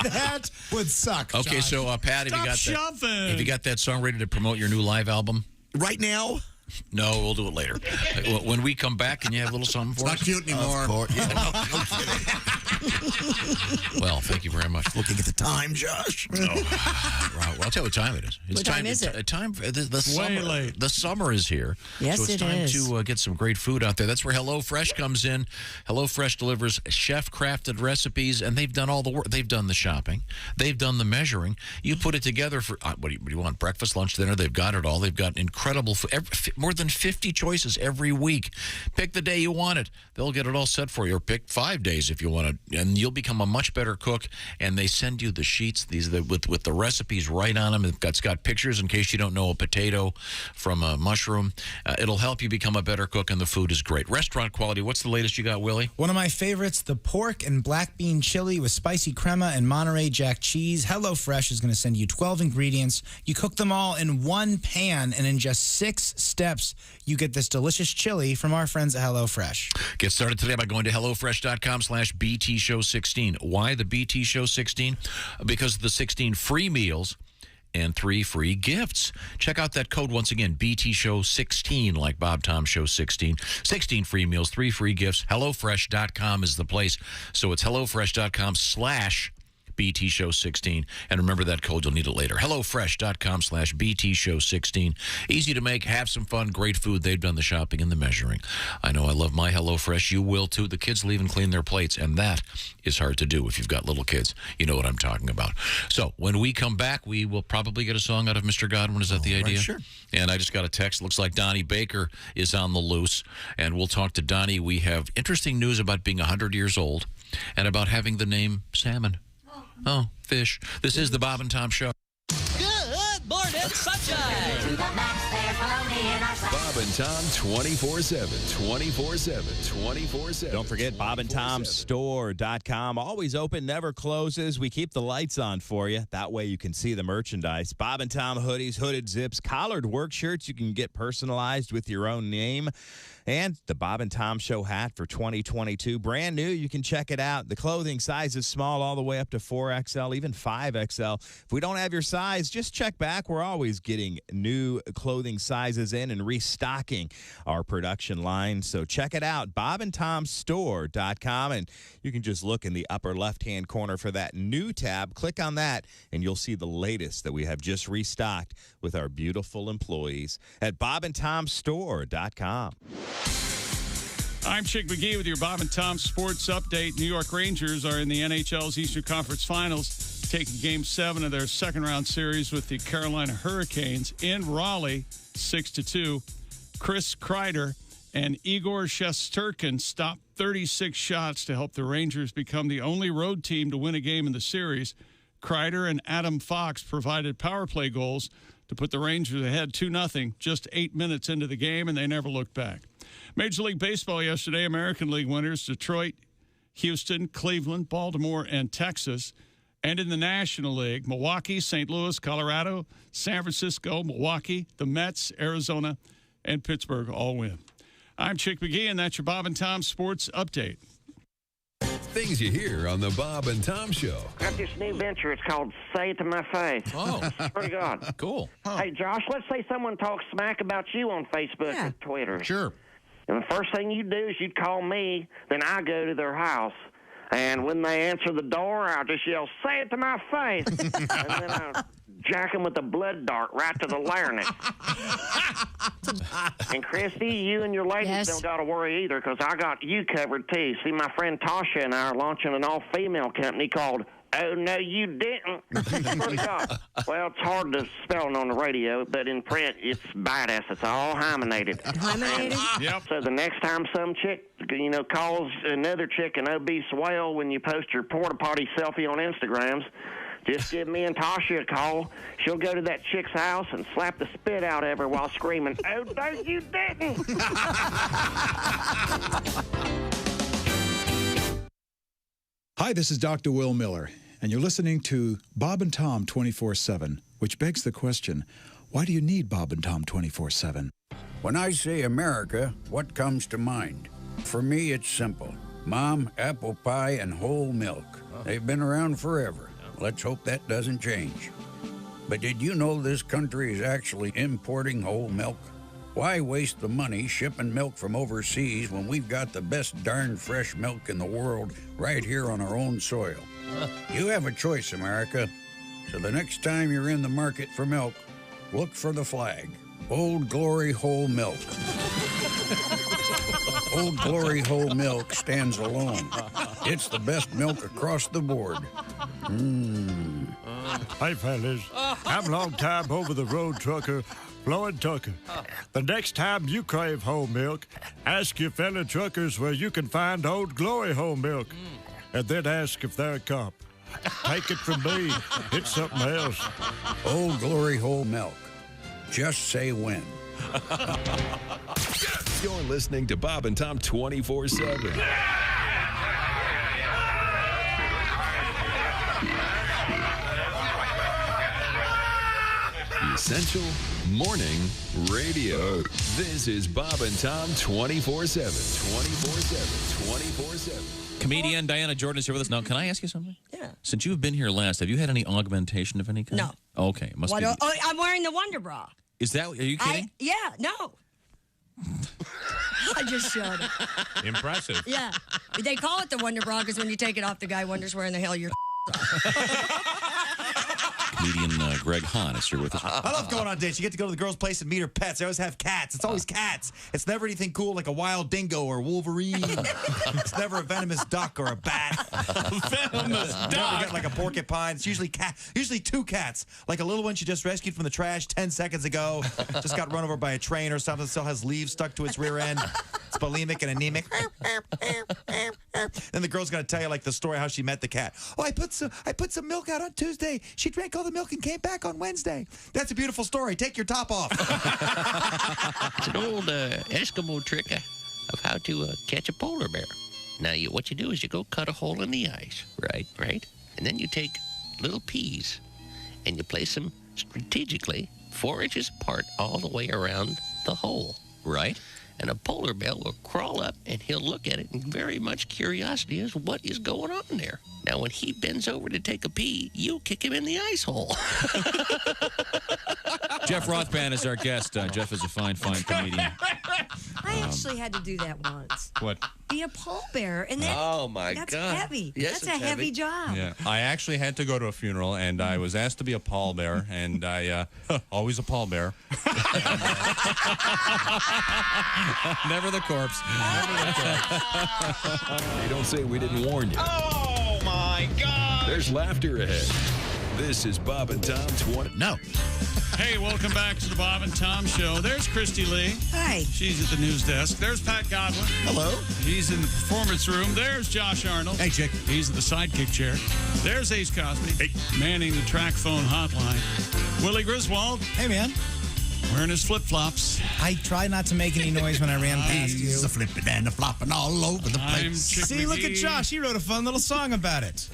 That would suck. Okay, Josh. so Pat, have you got that song ready to promote your new live album? Right now? No, we'll do it later. When we come back, can you have a little something for us? Not cute anymore. Of course. Yeah, no kidding. Well, thank you very much. Looking at the time, Josh. Well, I'll tell you what time it is. It's What time is it? The Way summer, late. The summer is here. Yes, so it's it time is. to get some great food out there. That's where HelloFresh comes in. HelloFresh delivers chef-crafted recipes, and they've done all the work. They've done the shopping. They've done the measuring. You put it together for, what do you want, breakfast, lunch, dinner? They've got it all. They've got incredible food. More than 50 choices every week. Pick the day you want it. They'll get it all set for you, or pick 5 days if you want it, and you'll become a much better cook. And they send you the sheets with the recipes right on them. It's got pictures in case you don't know a potato from a mushroom. It'll help you become a better cook, and the food is great. Restaurant quality. What's the latest you got, Willie? One of my favorites, the pork and black bean chili with spicy crema and Monterey Jack cheese. HelloFresh is going to send you 12 ingredients. You cook them all in one pan, and in just 6 steps, you get this delicious chili from our friends at HelloFresh. Get started today by going to HelloFresh.com/BTShow16. Why the BT Show 16? Because of the 16 free meals and 3 free gifts. Check out that code once again, BT Show 16, like Bob Tom Show 16. 16 free meals, 3 free gifts. HelloFresh.com is the place. So it's HelloFresh.com/BT Show 16. And remember that code, you'll need it later. HelloFresh.com/BT Show 16. Easy to make, have some fun, great food. They've done the shopping and the measuring. I know I love my HelloFresh. You will too. The kids leave and clean their plates, and that is hard to do if you've got little kids. You know what I'm talking about. So when we come back, we will probably get a song out of Mr. Godwin. Is that the idea? Right, sure. And I just got a text. Looks like Donnie Baker is on the loose, and we'll talk to Donnie. We have interesting news about being 100 years old and about having the name Salmon. Oh, fish. This is the Bob and Tom Show. Good morning, sunshine. Bob and Tom 24/7, 24/7, 24/7. Don't forget BobandTomStore.com. Always open, never closes. We keep the lights on for you. That way you can see the merchandise. Bob and Tom hoodies, hooded zips, collared work shirts you can get personalized with your own name. And the Bob and Tom Show hat for 2022. Brand new. You can check it out. The clothing size is small all the way up to 4XL, even 5XL. If we don't have your size, just check back. We're always getting new clothing sizes in and restocking our production line. So check it out, BobandTomStore.com. And you can just look in the upper left-hand corner for that new tab. Click on that, and you'll see the latest that we have just restocked with our beautiful employees at BobandTomStore.com. I'm Chick McGee with your Bob and Tom Sports Update. New York Rangers are in the NHL's Eastern Conference Finals, taking Game 7 of their second-round series with the Carolina Hurricanes in Raleigh, 6-2. Chris Kreider and Igor Shesterkin stopped 36 shots to help the Rangers become the only road team to win a game in the series. Kreider and Adam Fox provided power play goals to put the Rangers ahead 2-0 just 8 minutes into the game, and they never looked back. Major League Baseball yesterday, American League winners Detroit, Houston, Cleveland, Baltimore, and Texas. And in the National League, Milwaukee, St. Louis, Colorado, San Francisco, Milwaukee, the Mets, Arizona, and Pittsburgh all win. I'm Chick McGee, and that's your Bob and Tom Sports Update. Things you hear on the Bob and Tom Show. Got this new venture. It's called Say It to My Face. Oh. Pretty good. Cool. Hey, Josh, let's say someone talks smack about you on Facebook or Twitter. Sure. And the first thing you do is you'd call me, then I go to their house. And when they answer the door, I'll just yell, say it to my face. And then I'll jack them with a blood dart right to the larynx. And Christy, you and your ladies don't got to worry either, because I got you covered too. See, my friend Tasha and I are launching an all-female company called Oh, No, You Didn't. Pretty good. Well, it's hard to spell it on the radio, but in print, it's badass. It's all hymenated. Hymenated? Yep. So the next time some chick, calls another chick an obese whale when you post your porta potty selfie on Instagrams, Just give me and Tasha a call. She'll go to that chick's house and slap the spit out of her while screaming, "Oh, no, you didn't!" Hi, this is Dr. Will Miller, and you're listening to Bob and Tom 24/7, which begs the question, why do you need Bob and Tom 24/7? When I say America, what comes to mind? For me, it's simple. Mom, apple pie, and whole milk. They've been around forever. Let's hope that doesn't change. But did you know this country is actually importing whole milk? Why waste the money shipping milk from overseas when we've got the best darn fresh milk in the world right here on our own soil? You have a choice, America. So the next time you're in the market for milk, look for the flag. Old Glory Whole Milk. Old Glory Whole Milk stands alone. It's the best milk across the board. Hey, fellas. I'm long-time over-the-road trucker, Floyd Tucker. The next time you crave whole milk, ask your fellow truckers where you can find Old Glory Whole Milk, and then ask if they're a cop. Take it from me. It's something else. Old Glory Whole Milk. Just say when. You're listening to Bob and Tom 24/7. Essential Morning Radio. This is Bob and Tom 24/7. 24/7. 24/7. Comedian Diana Jordan is here with us. Now, can I ask you something? Yeah. Since you've been here last, have you had any augmentation of any kind? No. Okay. Must be. I'm wearing the Wonder Bra. Is that? Are you kidding? No. I just showed it. Impressive. Yeah. They call it the Wonder Bra because when you take it off, the guy wonders where in the hell you're. Comedian Greg Hahn is here with us. I love going on dates. You get to go to the girl's place and meet her pets. They always have cats. It's always cats. It's never anything cool like a wild dingo or Wolverine. It's never a venomous duck or a bat. Venomous duck. Never get like a porcupine. It's usually usually two cats. Like a little one she just rescued from the trash 10 seconds ago. Just got run over by a train or something. Still has leaves stuck to its rear end. It's bulimic and anemic. Then the girl's gonna tell you like the story how she met the cat. Oh, I put some milk out on Tuesday. She drank all the milk and came back on Wednesday. That's a beautiful story. Take your top off. It's an old Eskimo trick of how to catch a polar bear. Now, what you do is you go cut a hole in the ice, right? And then you take little peas and you place them strategically 4 inches apart all the way around the hole. Right. And a polar bear will crawl up and he'll look at it and very much curiosity is what is going on there. Now, when he bends over to take a pee, you kick him in the ice hole. Jeff Rothband is our guest. Jeff is a fine comedian. I actually had to do that once. What? Be a pallbearer, and that, Oh, my that's God. heavy. Yes, that's a it's heavy job. Yeah, I actually had to go to a funeral, and I was asked to be a pallbearer, and I always a pallbearer. Never the corpse. Hey, don't say we didn't warn you. Oh my God! There's laughter ahead. This is Bob and Tom 20. No. Hey, welcome back to the Bob and Tom Show. There's Christy Lee. Hi. She's at the news desk. There's Pat Godwin. Hello. He's in the performance room. There's Josh Arnold. Hey, chick. He's at the sidekick chair. There's Ace Cosby. Hey. Manning the track phone hotline. Willie Griswold. Hey, man. Wearing his flip-flops. I try not to make any noise when I ran past you. He's a flipping and a flopping all over the place. See, look at Josh. He wrote a fun little song about it.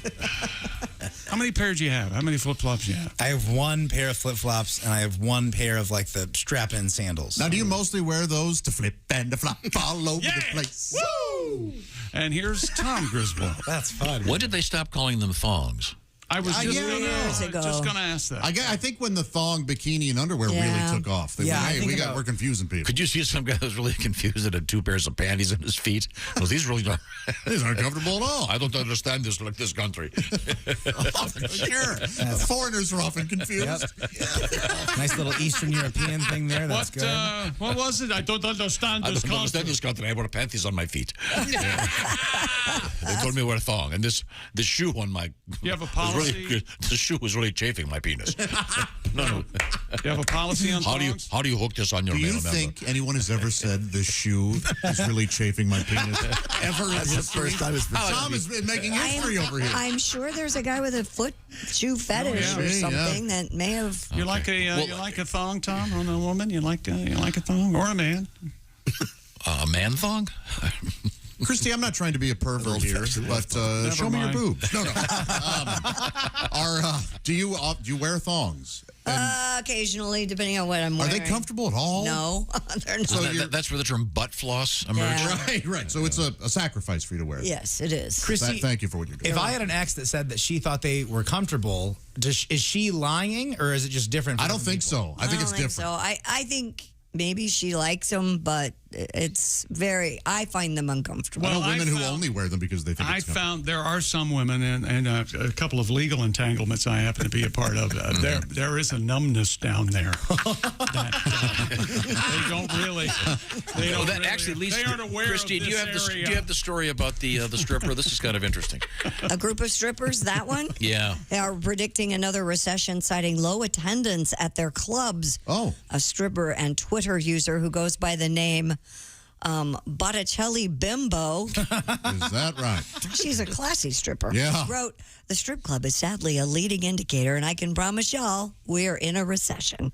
How many pairs do you have? How many flip-flops do you have? I have one pair of flip-flops, and I have one pair of, like, the strap-in sandals. Now, do you mostly wear those to flip and to flop all over the place? Woo! And here's Tom Griswold. That's fun. When did they stop calling them thongs? I was just years ago. going to ask that. I think when the thong, bikini, and underwear really took off. They went, hey, we're confusing people. Could you see some guy who's really confused that had 2 pairs of panties on his feet? Well, these really don't. These aren't comfortable at all. I don't understand this like this country. Sure. Foreigners are often confused. Nice little Eastern European thing there. That's good. What was it? I don't understand this country. I don't understand this country. I wear panties on my feet. They told me to wear a thong. And this shoe on my... You have a policy The shoe was really chafing my penis. No. Do you have a policy on thongs? How do you hook this on your Do you male member? think anyone has ever said the shoe is really chafing my penis? Ever in That's the history? first time it's been said. Tom has been making history over here. I'm sure there's a guy with a foot shoe fetish or something that may have. You like a thong, Tom, on a woman? You like a thong or a man? A man thong? Christy, I'm not trying to be a pervert here, but show me your boobs. No. Do you wear thongs? Occasionally, depending on what I'm Are wearing. they comfortable at all? No, they're not. So that's where the term butt floss emerged? Yeah. Right. So it's a sacrifice for you to wear. Yes, it is. Christy, thank you for what you're doing. If I had an ex that said that she thought they were comfortable, is she lying or is it just different? I don't think so. I think it's different. So I think maybe she likes them, but I find them uncomfortable. Well, women who only wear them because they think it's comfortable. found there are some women, and a couple of legal entanglements I happen to be a part of. There is a numbness down there. They don't really. They don't really, actually leads they to aren't aware Christy, of do you have this area. do you have the story about the stripper? This is kind of interesting. A group of strippers, that one? Yeah. They are predicting another recession, citing low attendance at their clubs. Oh. A stripper and Twitter user who goes by the name Botticelli Bimbo. Is that right? She's a classy stripper. Yeah. Wrote, the strip club is sadly a leading indicator, and I can promise y'all we're in a recession.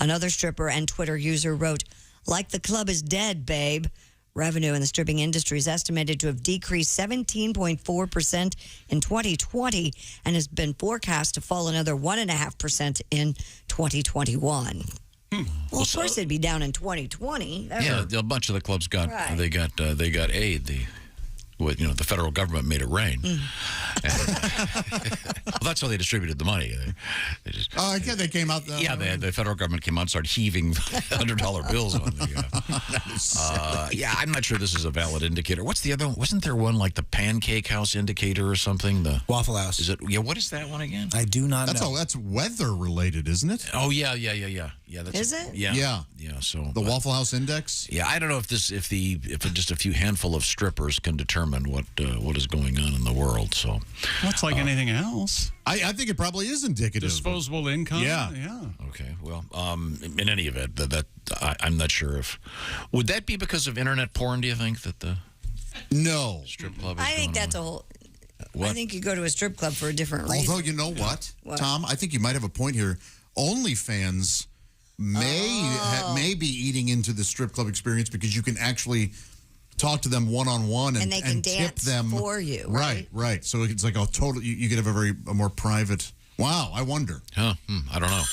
Another stripper and Twitter user wrote, like the club is dead, babe. Revenue in the stripping industry is estimated to have decreased 17.4% in 2020 and has been forecast to fall another 1.5% in 2021. Well, of course, it'd be down in 2020. Yeah, a bunch of the clubs got Right. they got aid. The federal government made it rain. Well, that's how they distributed the money. They just, they came out. The federal government came out and started heaving $100 bills on the. Yeah, I'm not sure this is a valid indicator. What's the other? Wasn't there one like the Pancake House indicator or something? The Waffle House. Is it? Yeah. What is that one again? I do not know. That's weather related, isn't it? Oh yeah. That's Is it? Yeah. So the Waffle House Index. Yeah, I don't know if just a few handful of strippers can determine what is going on in the world. So That's like anything else. I think it probably is indicative. Disposable income. Yeah. Okay. Well, in any event, I'm not sure if would that be because of internet porn. Do you think that the strip club? I think that's a whole. What? I think you go to a strip club for a different reason. Although you know what, What? Tom, I think you might have a point here. OnlyFans may be eating into the strip club experience because you can actually talk to them one-on-one And they can tip dance them for you, right. So it's like a total. You could have a more private. Wow, I wonder. Huh? I don't know.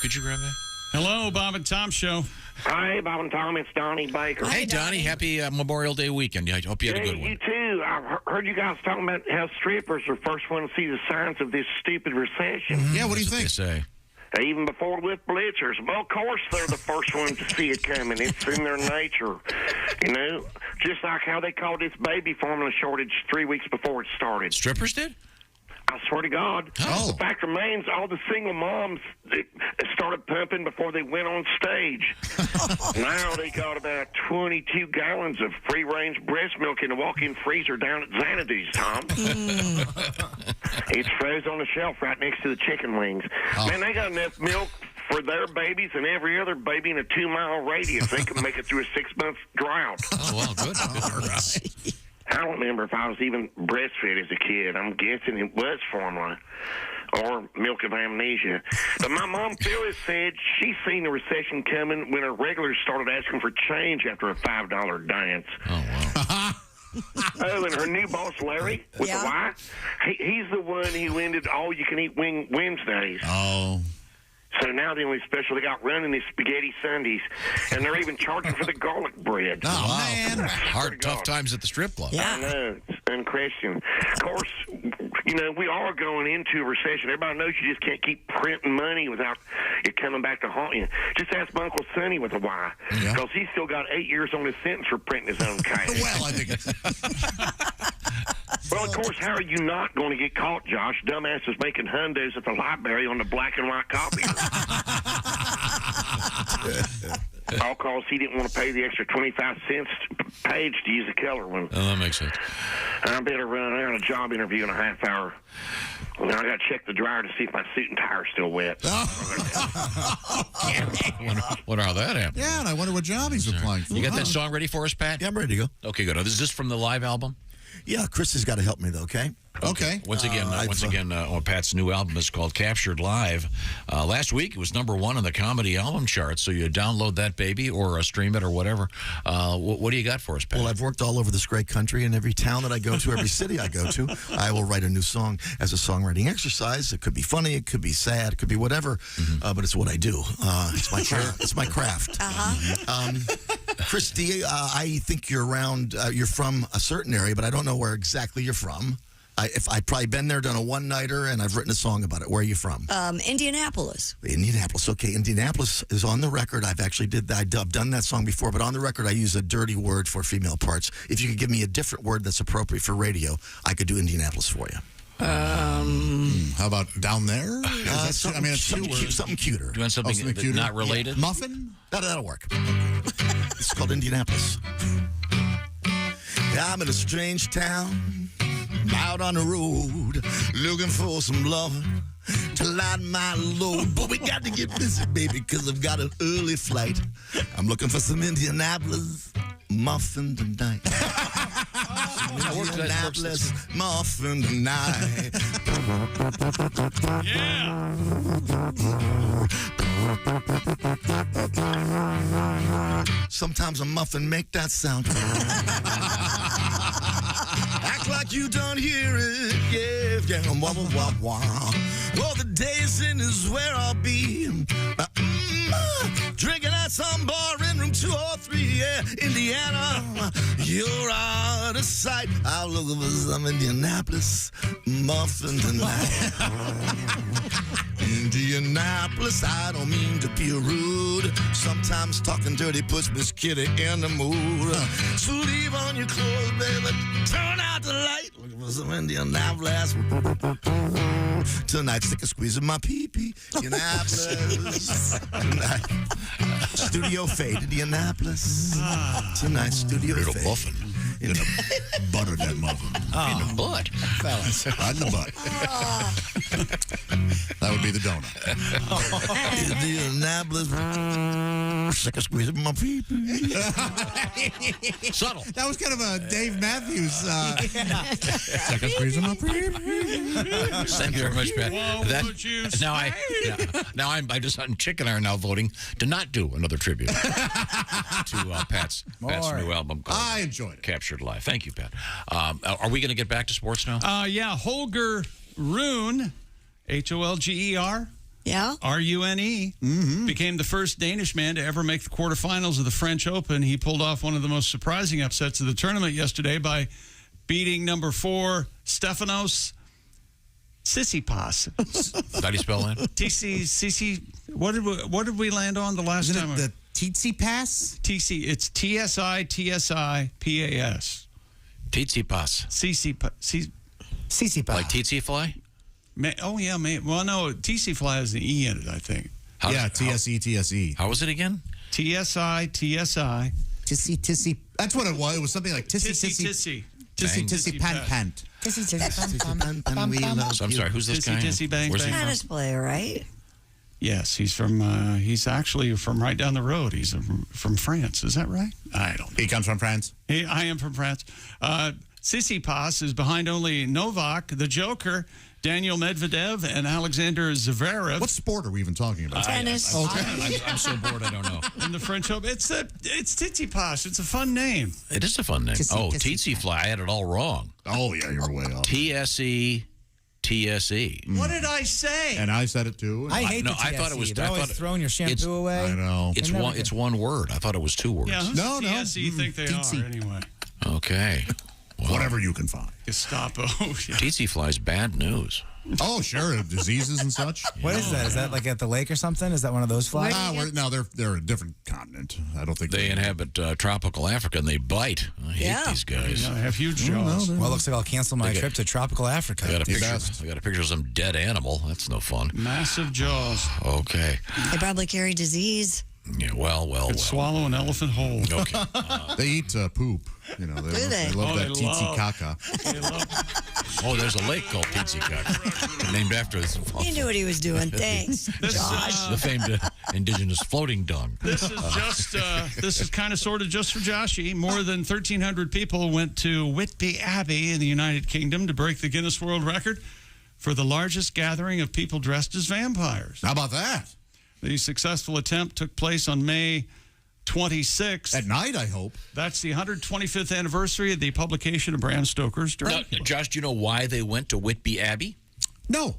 Could you grab that? Hello, Bob and Tom Show. Hi, Bob and Tom. It's Donnie Baker. Hey, Donnie. Happy Memorial Day weekend. I hope you had a good one. You too. I heard you guys talking about how strippers are first one to see the signs of this stupid recession. Yeah, what do you think? They say. Even before with blitzers. Well, of course, they're the first ones to see it coming. It's in their nature. Just like how they called this baby formula shortage 3 weeks before it started. Strippers did? I swear to God. Oh. The fact remains, all the single moms they started pumping before they went on stage. Now they got about 22 gallons of free-range breast milk in a walk-in freezer down at Xanadu's, Tom. It's frozen on the shelf right next to the chicken wings. Man, they got enough milk for their babies and every other baby in a 2-mile radius. They can make it through a 6-month drought. Oh, well, good. All right. I don't remember if I was even breastfed as a kid. I'm guessing it was formula or milk of amnesia. But my mom Phyllis said she's seen the recession coming when her regulars started asking for change after a $5 dance. Oh, wow. Oh, and her new boss, Larry, with the Y, he's the one who ended all-you-can-eat Wednesdays. Oh. So now the only special they got running is spaghetti Sundays, and they're even charging for the garlic bread. Oh, man. Tough times at the strip club. I know. It's unquestioned. Of course, we are going into a recession. Everybody knows you just can't keep printing money without it coming back to haunt you. Just ask my Uncle Sonny with a Y, because he's still got 8 years on his sentence for printing his own cash. Well, I think it's... Well, of course, how are you not going to get caught, Josh? Dumbass is making hundos at the library on the black and white copies. All because he didn't want to pay the extra 25 cents page to use the color one. Oh, that makes sense. I better run there on a job interview in a half hour. Well, then I got to check the dryer to see if my suit and tie are still wet. Wonder how that happened. Yeah, and I wonder what job he's applying for. You got that song ready for us, Pat? Yeah, I'm ready to go. Okay, good. Is this from the live album? Yeah, Chris has got to help me, though, okay? Okay. Once again, Pat's new album is called Captured Live. Last week, it was #1 on the comedy album chart, so you download that baby or stream it or whatever. What do you got for us, Pat? Well, I've worked all over this great country, and every town that I go to, every city I go to, I will write a new song as a songwriting exercise. It could be funny, it could be sad, it could be whatever, but it's what I do. It's my craft. It's my craft. Christy, I think you're around, you're from a certain area, but I don't know where exactly you're from. I've probably been there, done a one-nighter, and I've written a song about it. Where are you from? Indianapolis. Indianapolis. Okay, Indianapolis is on the record. I've done that song before, but on the record I use a dirty word for female parts. If you could give me a different word that's appropriate for radio, I could do Indianapolis for you. How about down there? Something cuter. Do you want something cuter? not related? Yeah. Muffin? That'll work. It's called Indianapolis. I'm in a strange town, out on the road, looking for some love to lighten my load. But we got to get busy, baby, because I've got an early flight. I'm looking for some Indianapolis muffin tonight. Indianapolis muffin tonight. Yeah. Sometimes a muffin make that sound. Act like you don't hear it. Yeah, yeah. Wah, wah, wah, wah. Well, the day's in is where I'll be. Drinking at some bar in room 203. Yeah, Indiana, you're out of sight. I'm looking for some Indianapolis muffin tonight. Indianapolis, I don't mean to be rude. Sometimes talking dirty puts Miss Kitty in the mood. So leave on your clothes, baby. Turn out the light. Looking for some Indianapolis tonight. Stick a squeeze in my pee-pee. Indianapolis tonight. Studio fade, Indianapolis tonight. Studio Little fade. muffin. Butter that muffin. In the butt. Fellas. Right in the butt. That would be the donut. Indianapolis. Stick a squeeze in my pee-pee. Subtle. That was kind of a Dave Matthews. Second squeeze in my Thank you very much, Pat. I'm just on Chicken Iron now voting to not do another tribute to Pat's new album called I enjoyed it. Captured Live. Thank you, Pat. Are we going to get back to sports now? Yeah, Holger Rune, Holger. Yeah. Rune became the first Danish man to ever make the quarterfinals of the French Open. He pulled off one of the most surprising upsets of the tournament yesterday by beating number 4 Stefanos Tsitsipas. How do you spell that? TC. What did we land on the last time? Isn't it the Tsitsipas? TC. It's TSITSIPAS. Tsitsipas. Tsitsipas. Like tsetse fly? Oh yeah, well no, TC fly has an E in it, I think. TSE. How was it again? TSI. Tissy. That's what it was. It was something like tissy pant. So I'm sorry, who's this guy? Tissy bang Where's he bang. from? Tennis player, right? Yes, he's from. He's actually from right down the road. He's from France. Is that right? I don't know. He comes from France? I am from France. Tsitsipas is behind only Novak, the Joker, Daniel Medvedev, and Alexander Zverev. What sport are we even talking about? Tennis. I'm so bored, I don't know. In the French Open. It's Tsitsipas. It's a fun name. It is a fun name. Tsetse fly. I had it all wrong. Oh, yeah, you're way off. TSE. What did I say? And I said it too. I hate the TSE. I thought it was. They're always throwing your shampoo away. I know. It's one word. I thought it was 2 words. Yeah, who's No. TSE you think they are anyway? Okay. Well, whatever you can find. Gestapo. Tsetse fly's bad news. Oh, sure. Diseases and such. What is that? Is that like at the lake or something? Is that one of those flies? No, they're a different continent. I don't think they inhabit tropical Africa and they bite. I hate these guys. Yeah, they have huge jaws. Well, it looks like I'll cancel my trip to tropical Africa. I got a picture of some dead animal. That's no fun. Massive jaws. Okay. They probably carry disease. Yeah, well. Swallow an elephant whole. Okay. They eat poop. You know, they love that Titicaca. Oh, there's a lake called Titicaca, named after his. He knew what he was doing. Thanks, Josh. The famed indigenous floating dung. This is this is kind of sort of just for Joshy. More than 1,300 people went to Whitby Abbey in the United Kingdom to break the Guinness World Record for the largest gathering of people dressed as vampires. How about that? The successful attempt took place on May 26th. At night, I hope. That's the 125th anniversary of the publication of Bram Stoker's Dracula. Now, Josh, do you know why they went to Whitby Abbey? No.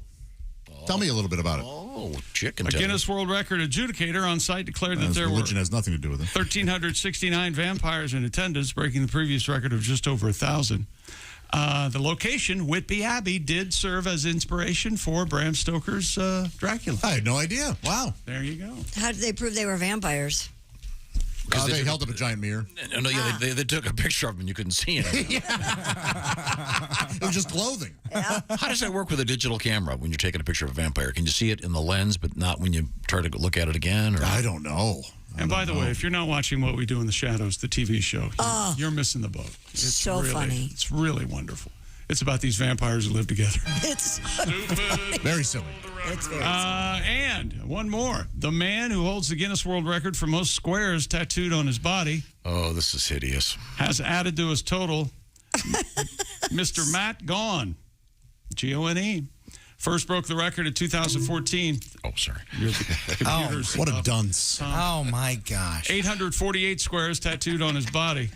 Tell me a little bit about it. Oh, chicken. A Guinness World Record adjudicator on site declared that there religion has nothing to do with it. 1,369 vampires in attendance, breaking the previous record of just over 1,000. The location, Whitby Abbey, did serve as inspiration for Bram Stoker's Dracula. I had no idea. Wow. There you go. How did they prove they were vampires? They held up a giant mirror. No, they took a picture of him and you couldn't see it. It was just clothing. Yeah. How does that work with a digital camera when you're taking a picture of a vampire? Can you see it in the lens, but not when you try to look at it again? Or? I don't know. And by the way, if you're not watching What We Do in the Shadows, the TV show, you're missing the boat. It's so really funny. It's really wonderful. It's about these vampires who live together. It's very silly. It's very silly. And one more. The man who holds the Guinness World Record for most squares tattooed on his body. Oh, this is hideous. Has added to his total Mr. Matt Gone. Gone. First broke the record in 2014. Oh, sorry. What a dunce. Oh, my gosh. 848 squares tattooed on his body.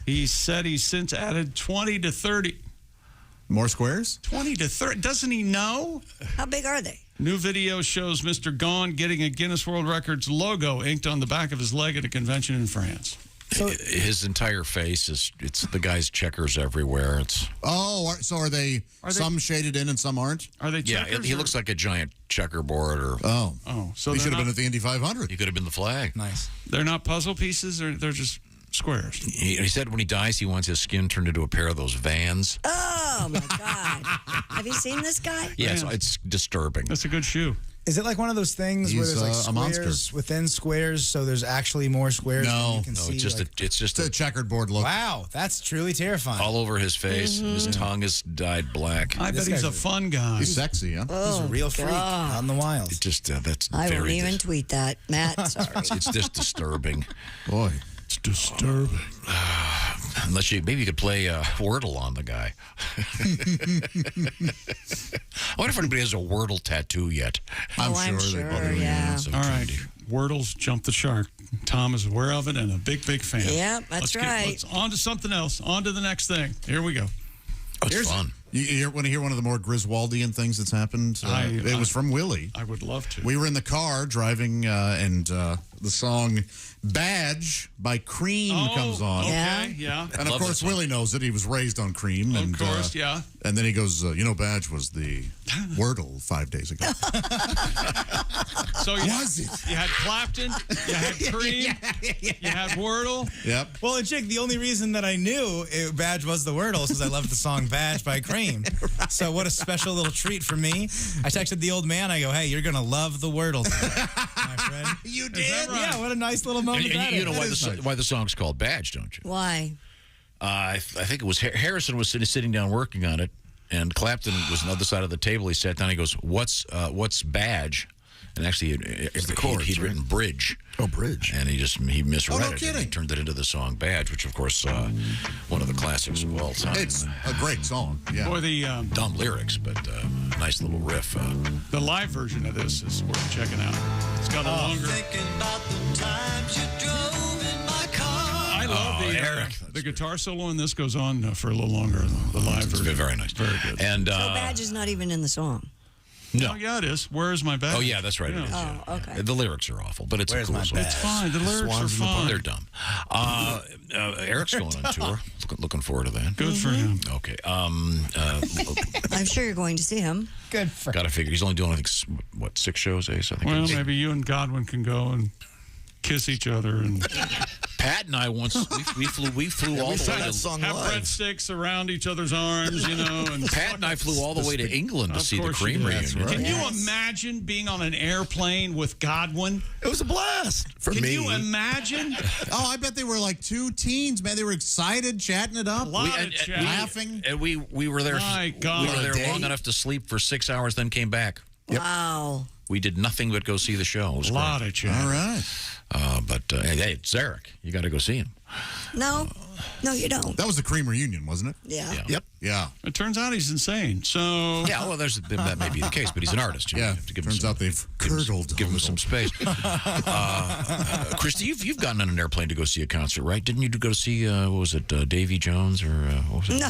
He said he's since added 20 to 30. More squares? 20 to 30. Doesn't he know? How big are they? New video shows Mr. Gone getting a Guinness World Records logo inked on the back of his leg at a convention in France. So, his entire face it's the guy's checkers everywhere. So are they some shaded in and some aren't? Are they checkers? Yeah, he looks like a giant checkerboard. So he should have been at the Indy 500. He could have been the flag. Nice. They're not puzzle pieces, or they're just squares. He said when he dies, he wants his skin turned into a pair of those Vans. Oh, my God. Have you seen this guy? Yeah, it's disturbing. That's a good shoe. Is it like one of those things where there's like a monster. squares within squares, so there's actually more squares than you can see? It's just a checkered board look. Wow, that's truly terrifying. All over his face. His tongue is dyed black. I bet he's a fun guy. He's sexy, huh? He's a real freak out in the wild. It just that's I very. won't even tweet that, Matt. Sorry. It's just disturbing. Boy. It's disturbing. Unless maybe you could play Wordle on the guy. I wonder if anybody has a Wordle tattoo yet. I'm sure they probably do. Yeah. All right. Wordle's jumped the shark. Tom is aware of it and a big fan. Yeah, that's right. Let's on to something else. On to the next thing. Here we go. Oh, it's fun. You want to hear one of the more Griswoldian things that's happened? It was from Willie. I would love to. We were in the car driving, and the song Badge by Cream comes on. Okay, yeah. And, of course, Willie knows it. He was raised on Cream. Of course, yeah. And then he goes, Badge was the Wordle 5 days ago. So you had Clapton, you had Cream, you had Wordle. Yep. Well, and Chick, the only reason that I knew Badge was the Wordle is because I loved the song Badge by Cream. Right. So what a special little treat for me. I texted the old man. I go, hey, you're going to love the Wordle today, my friend. You did? Right? Yeah, what a nice little moment. You know why the song's called Badge, don't you? Why? I think it was Harrison was sitting down working on it, and Clapton was on the other side of the table. He sat down. He goes, "What's Badge?" And actually, he'd written Bridge. Oh, Bridge. And he misread no it. Kidding. And he turned it into the song Badge, which, of course, one of the classics of all time. It's a great song. Yeah. Boy, the dumb lyrics, but nice little riff. The live version of this is worth checking out. It's got a longer. Thinking about the times you drove in my car. I love the guitar solo in this goes on for a little longer than the live version. Very nice. Very good. And So Badge is not even in the song. No. Oh, yeah, it is. Where is my badge? Oh, yeah, that's right. Yeah. It is, yeah. Oh, okay. The lyrics are awful, but it's Where's a cool my song. badge? It's fine. The lyrics are fine. They're dumb. Eric's going on tour. Looking forward to that. Good for him. Okay. I'm sure you're going to see him. Good for Got to figure. He's only doing, I think, 6 shows, Ace? I think. Well, maybe you and Godwin can go and kiss each other and Pat and I once we flew all the way to have breadsticks around each other's arms, and Pat and I flew all the way to England to see the Cream reunion. Right. Can you imagine being on an airplane with Godwin? It was a blast for me. Can you imagine? Oh, I bet they were like two teens, man. They were excited, chatting it up, laughing. And we were there. My God. We were there long enough to sleep for 6 hours, then came back. Wow. We did nothing but go see the show. It was a lot of chat. All right. But hey, it's Eric. You got to go see him. No, you don't. That was the Cream reunion, wasn't it? Yeah. Yep. Yeah. It turns out he's insane. So yeah, well, that may be the case, but he's an artist. You have to give turns him out they've curdled. Give him some space. Christy, you've gotten on an airplane to go see a concert, right? Didn't you go see what was it, Davy Jones or what was it? No.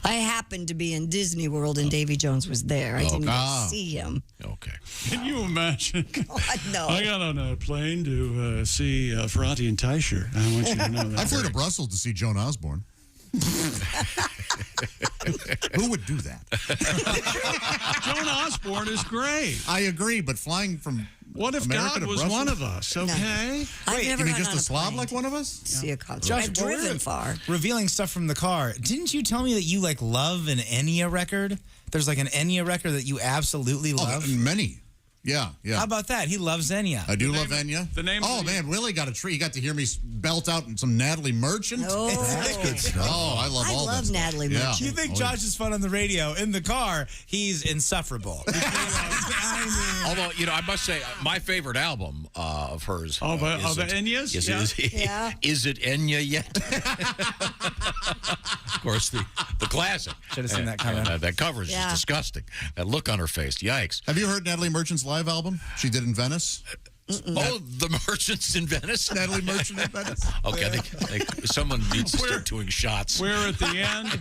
I happened to be in Disney World and Davy Jones was there. I didn't go see him. Okay. Can you imagine? No. I got on a plane to see Ferrati and Teicher. I want you to know that. I flew to Brussels to see Joan Osborne. Who would do that? Joan Osborne is great. I agree, but flying from what if America God to was Brussels? one of us? Okay. I've never you mean gone just on a slob plane like one of us? See a concert. Josh, I've driven far. Revealing stuff from the car. Didn't you tell me that you love an Enya record? There's an Enya record that you absolutely love. Many. Yeah. How about that? He loves Enya. I do love Enya. The name. Oh man, Willie got a treat. He got to hear me belt out some Natalie Merchant. Oh, that's good stuff. Oh, I love all that. I love Natalie Yeah. Merchant. You think Josh is fun on the radio? In the car, he's insufferable. Although, I must say, my favorite album of hers. Of Enya's? Is it Enya yet? Of course, the classic. Should have seen that coming. That cover is just disgusting. That look on her face. Yikes. Have you heard Natalie Merchant's live album she did in Venice? Oh, the Merchants in Venice? Natalie Merchant in Venice? Okay, I think someone needs to start doing shots. We're at the end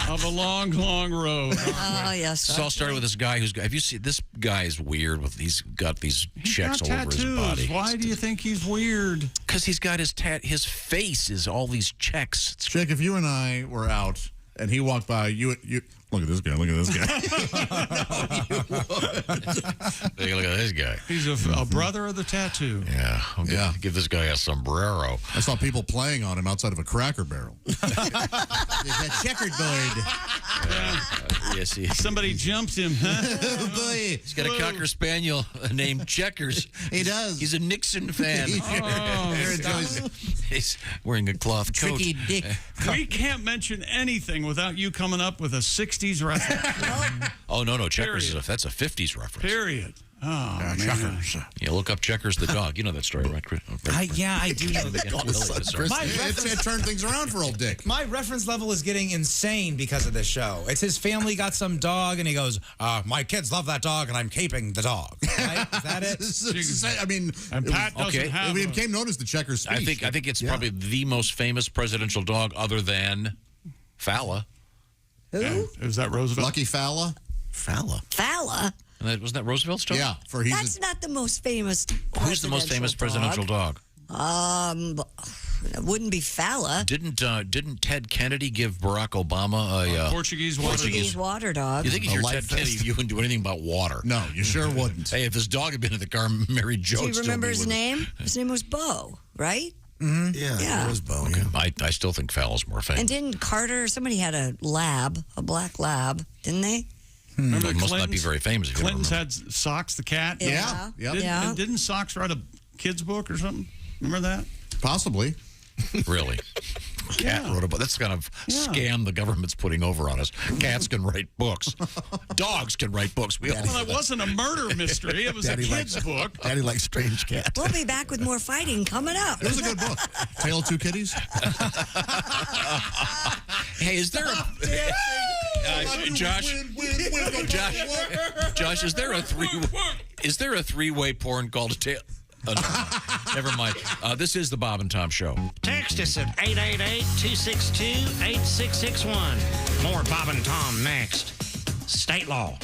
of a long, long road. Oh, yes. This all started with this guy have you seen, this guy is weird he's got these checks all over his tattoos. body. Why do you think he's weird? Because he's got his face is all these checks. Jake, if you and I were out and he walked by, you look at this guy, look at this guy. Look at this guy. He's a brother of the tattoo. Yeah. Give this guy a sombrero. I saw people playing on him outside of a Cracker Barrel. There's a checkerboard. Yes, somebody jumped him. Oh, boy. He's got a Cocker Spaniel named Checkers. He does. He's a Nixon fan. He's wearing a cloth coat. Tricky dick. We can't mention anything without you coming up with a 60s reference. Oh, no. Checkers that's a 50s reference. Period. Oh, Checkers. Yeah, look up Checkers the dog. You know that story, right, Chris? I do know that. It turned things around for old Dick. My reference level is getting insane because of this show. It's his family got some dog, and he goes, my kids love that dog, and I'm caping the dog. Right? Is that it? I mean, and Pat doesn't have it became known as the Checkers speech. I think it's probably the most famous presidential dog other than Falla. Who? Is that Roosevelt? Lucky Falla? Falla. And wasn't that Roosevelt's dog? Yeah. That's not the most famous. Who's the most famous presidential dog? It wouldn't be Falla. Didn't Ted Kennedy give Barack Obama a Portuguese water dog? You think if you're Ted Kennedy, you wouldn't do anything about water? No, you sure wouldn't. Hey, if his dog had been in the car, Mary Jo. Do you remember his name? His name was Bo, right? Mm-hmm. Yeah, it was Bo. Okay. I still think Falla's more famous. And didn't Carter? Somebody had a black lab, didn't they? Remember it must not be very famous. If Clinton's had Socks the cat. Yeah. Didn't Socks write a kid's book or something? Remember that? Possibly. Really? Cat wrote a book. That's the kind of scam the government's putting over on us. Cats can write books. Dogs can write books. Well, it wasn't a murder mystery. It was a kid's book. Daddy likes Strange Cat. We'll be back with more fighting coming up. It was a good book. Tale of Two Kitties. Hey, is there a... Josh, is there a three-way porn called a tale? Never mind. This is the Bob and Tom Show. Text us at 888-262-8661. More Bob and Tom next. State law.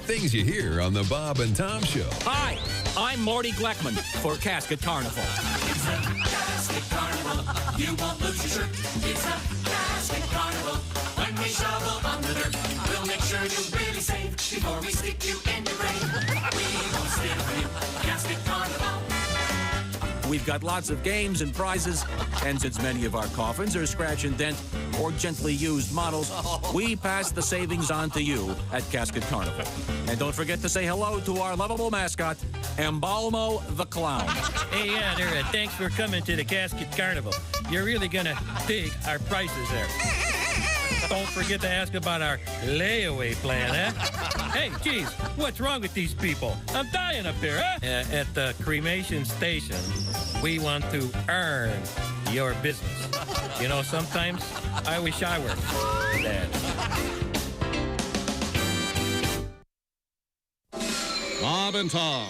Things you hear on the Bob and Tom Show. Hi, I'm Morty Gleckman for Casket Carnival. It's a casket carnival. You won't lose your shirt. It's a casket carnival. When we shovel on the dirt, we'll make sure you're really safe before we stick you in your grave. We won't steal from you. Casket carnival. We've got lots of games and prizes, and since many of our coffins are scratch and dent or gently used models, we pass the savings on to you at Casket Carnival. And don't forget to say hello to our lovable mascot, Embalmo the Clown. Hey, yeah, there. Thanks for coming to the Casket Carnival. You're really gonna dig our prices there. Don't forget to ask about our layaway plan, huh? Hey, geez, what's wrong with these people? I'm dying up there, huh? At the cremation station, we want to earn your business. You know, sometimes I wish I were dead. Bob and Tom.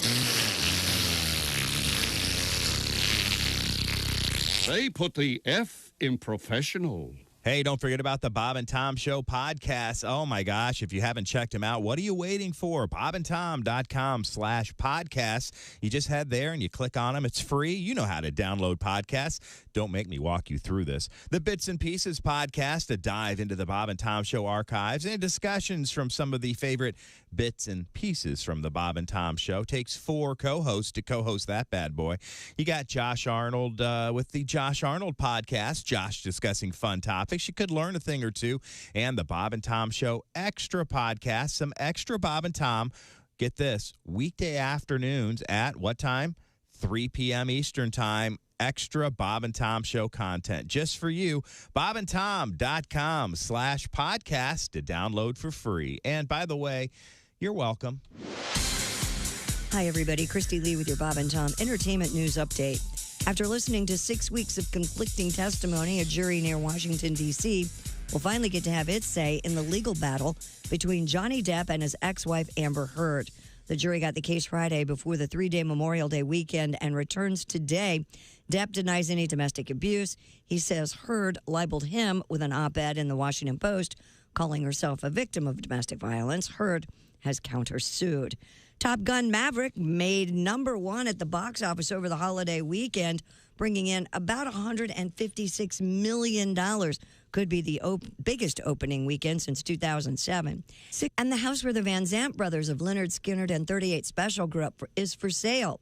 They put the F in professional. Hey, don't forget about the Bob and Tom Show podcast. Oh, my gosh. If you haven't checked them out, what are you waiting for? bobandtom.com/podcast. You just head there and you click on them. It's free. You know how to download podcasts. Don't make me walk you through this. The Bits and Pieces podcast, a dive into the Bob and Tom Show archives and discussions from some of the favorite bits and pieces from the Bob and Tom Show. Takes 4 co-hosts to co-host that bad boy. You got Josh Arnold with the Josh Arnold podcast. Josh discussing fun topics. You could learn a thing or two. And the Bob and Tom Show extra podcast, some extra Bob and Tom. Get this, weekday afternoons at what time? 3 p.m. Eastern time. Extra Bob and Tom Show content just for you. bobandtom.com/podcast to download for free. And by the way, you're welcome. Hi, everybody. Christy Lee with your Bob and Tom Entertainment News Update. After listening to 6 weeks of conflicting testimony, a jury near Washington, D.C. will finally get to have its say in the legal battle between Johnny Depp and his ex-wife, Amber Heard. The jury got the case Friday before the 3-day Memorial Day weekend and returns today. Depp denies any domestic abuse. He says Heard libeled him with an op-ed in the Washington Post, calling herself a victim of domestic violence. Heard has countersued. Top Gun Maverick made #1 at the box office over the holiday weekend, bringing in about $156 million. Could be the biggest opening weekend since 2007. And the house where the Van Zandt brothers of Leonard Skinner and 38 Special grew up is for sale.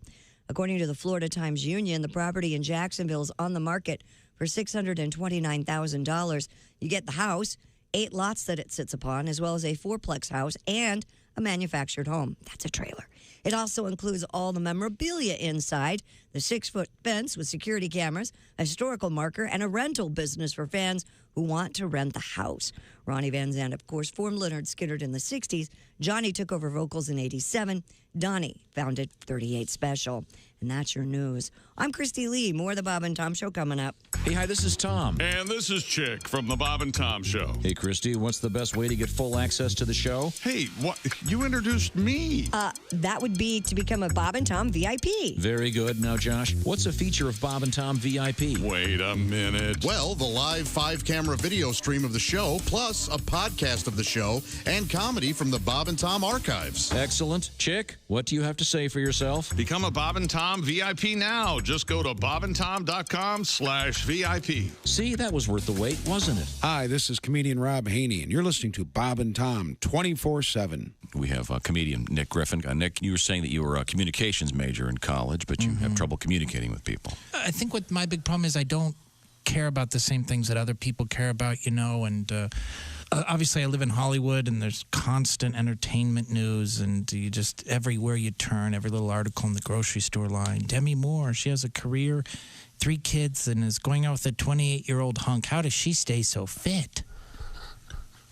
According to the Florida Times-Union, the property in Jacksonville is on the market for $629,000. You get the house, 8 lots that it sits upon, as well as a 4-plex house and a manufactured home. That's a trailer. It also includes all the memorabilia inside, the 6-foot fence with security cameras, a historical marker, and a rental business for fans who want to rent the house. Ronnie Van Zandt, of course, formed Leonard Skinner in the 60s. Johnny took over vocals in 87. Donnie founded 38 Special. And that's your news. I'm Christy Lee. More of the Bob and Tom Show coming up. Hey, hi, this is Tom. And this is Chick from the Bob and Tom Show. Hey, Christy, what's the best way to get full access to the show? Hey, what? You introduced me. That would be to become a Bob and Tom VIP. Very good. Now, Josh, what's a feature of Bob and Tom VIP? Wait a minute. Well, the live 5-camera video stream of the show, plus a podcast of the show and comedy from the Bob and Tom archives. Excellent. Chick, what do you have to say for yourself? Become a Bob and Tom VIP now. Just go to bobandtom.com/VIP. See, that was worth the wait, wasn't it? Hi, this is comedian Rob Haney, and you're listening to Bob and Tom 24/7. We have comedian Nick Griffin. Nick, you were saying that you were a communications major in college, but you have trouble communicating with people. I think what my big problem is I don't care about the same things that other people care about, you know, and obviously I live in Hollywood and there's constant entertainment news and you just, everywhere you turn, every little article in the grocery store line. Demi Moore, she has a career, 3 kids, and is going out with a 28-year-old hunk. How does she stay so fit?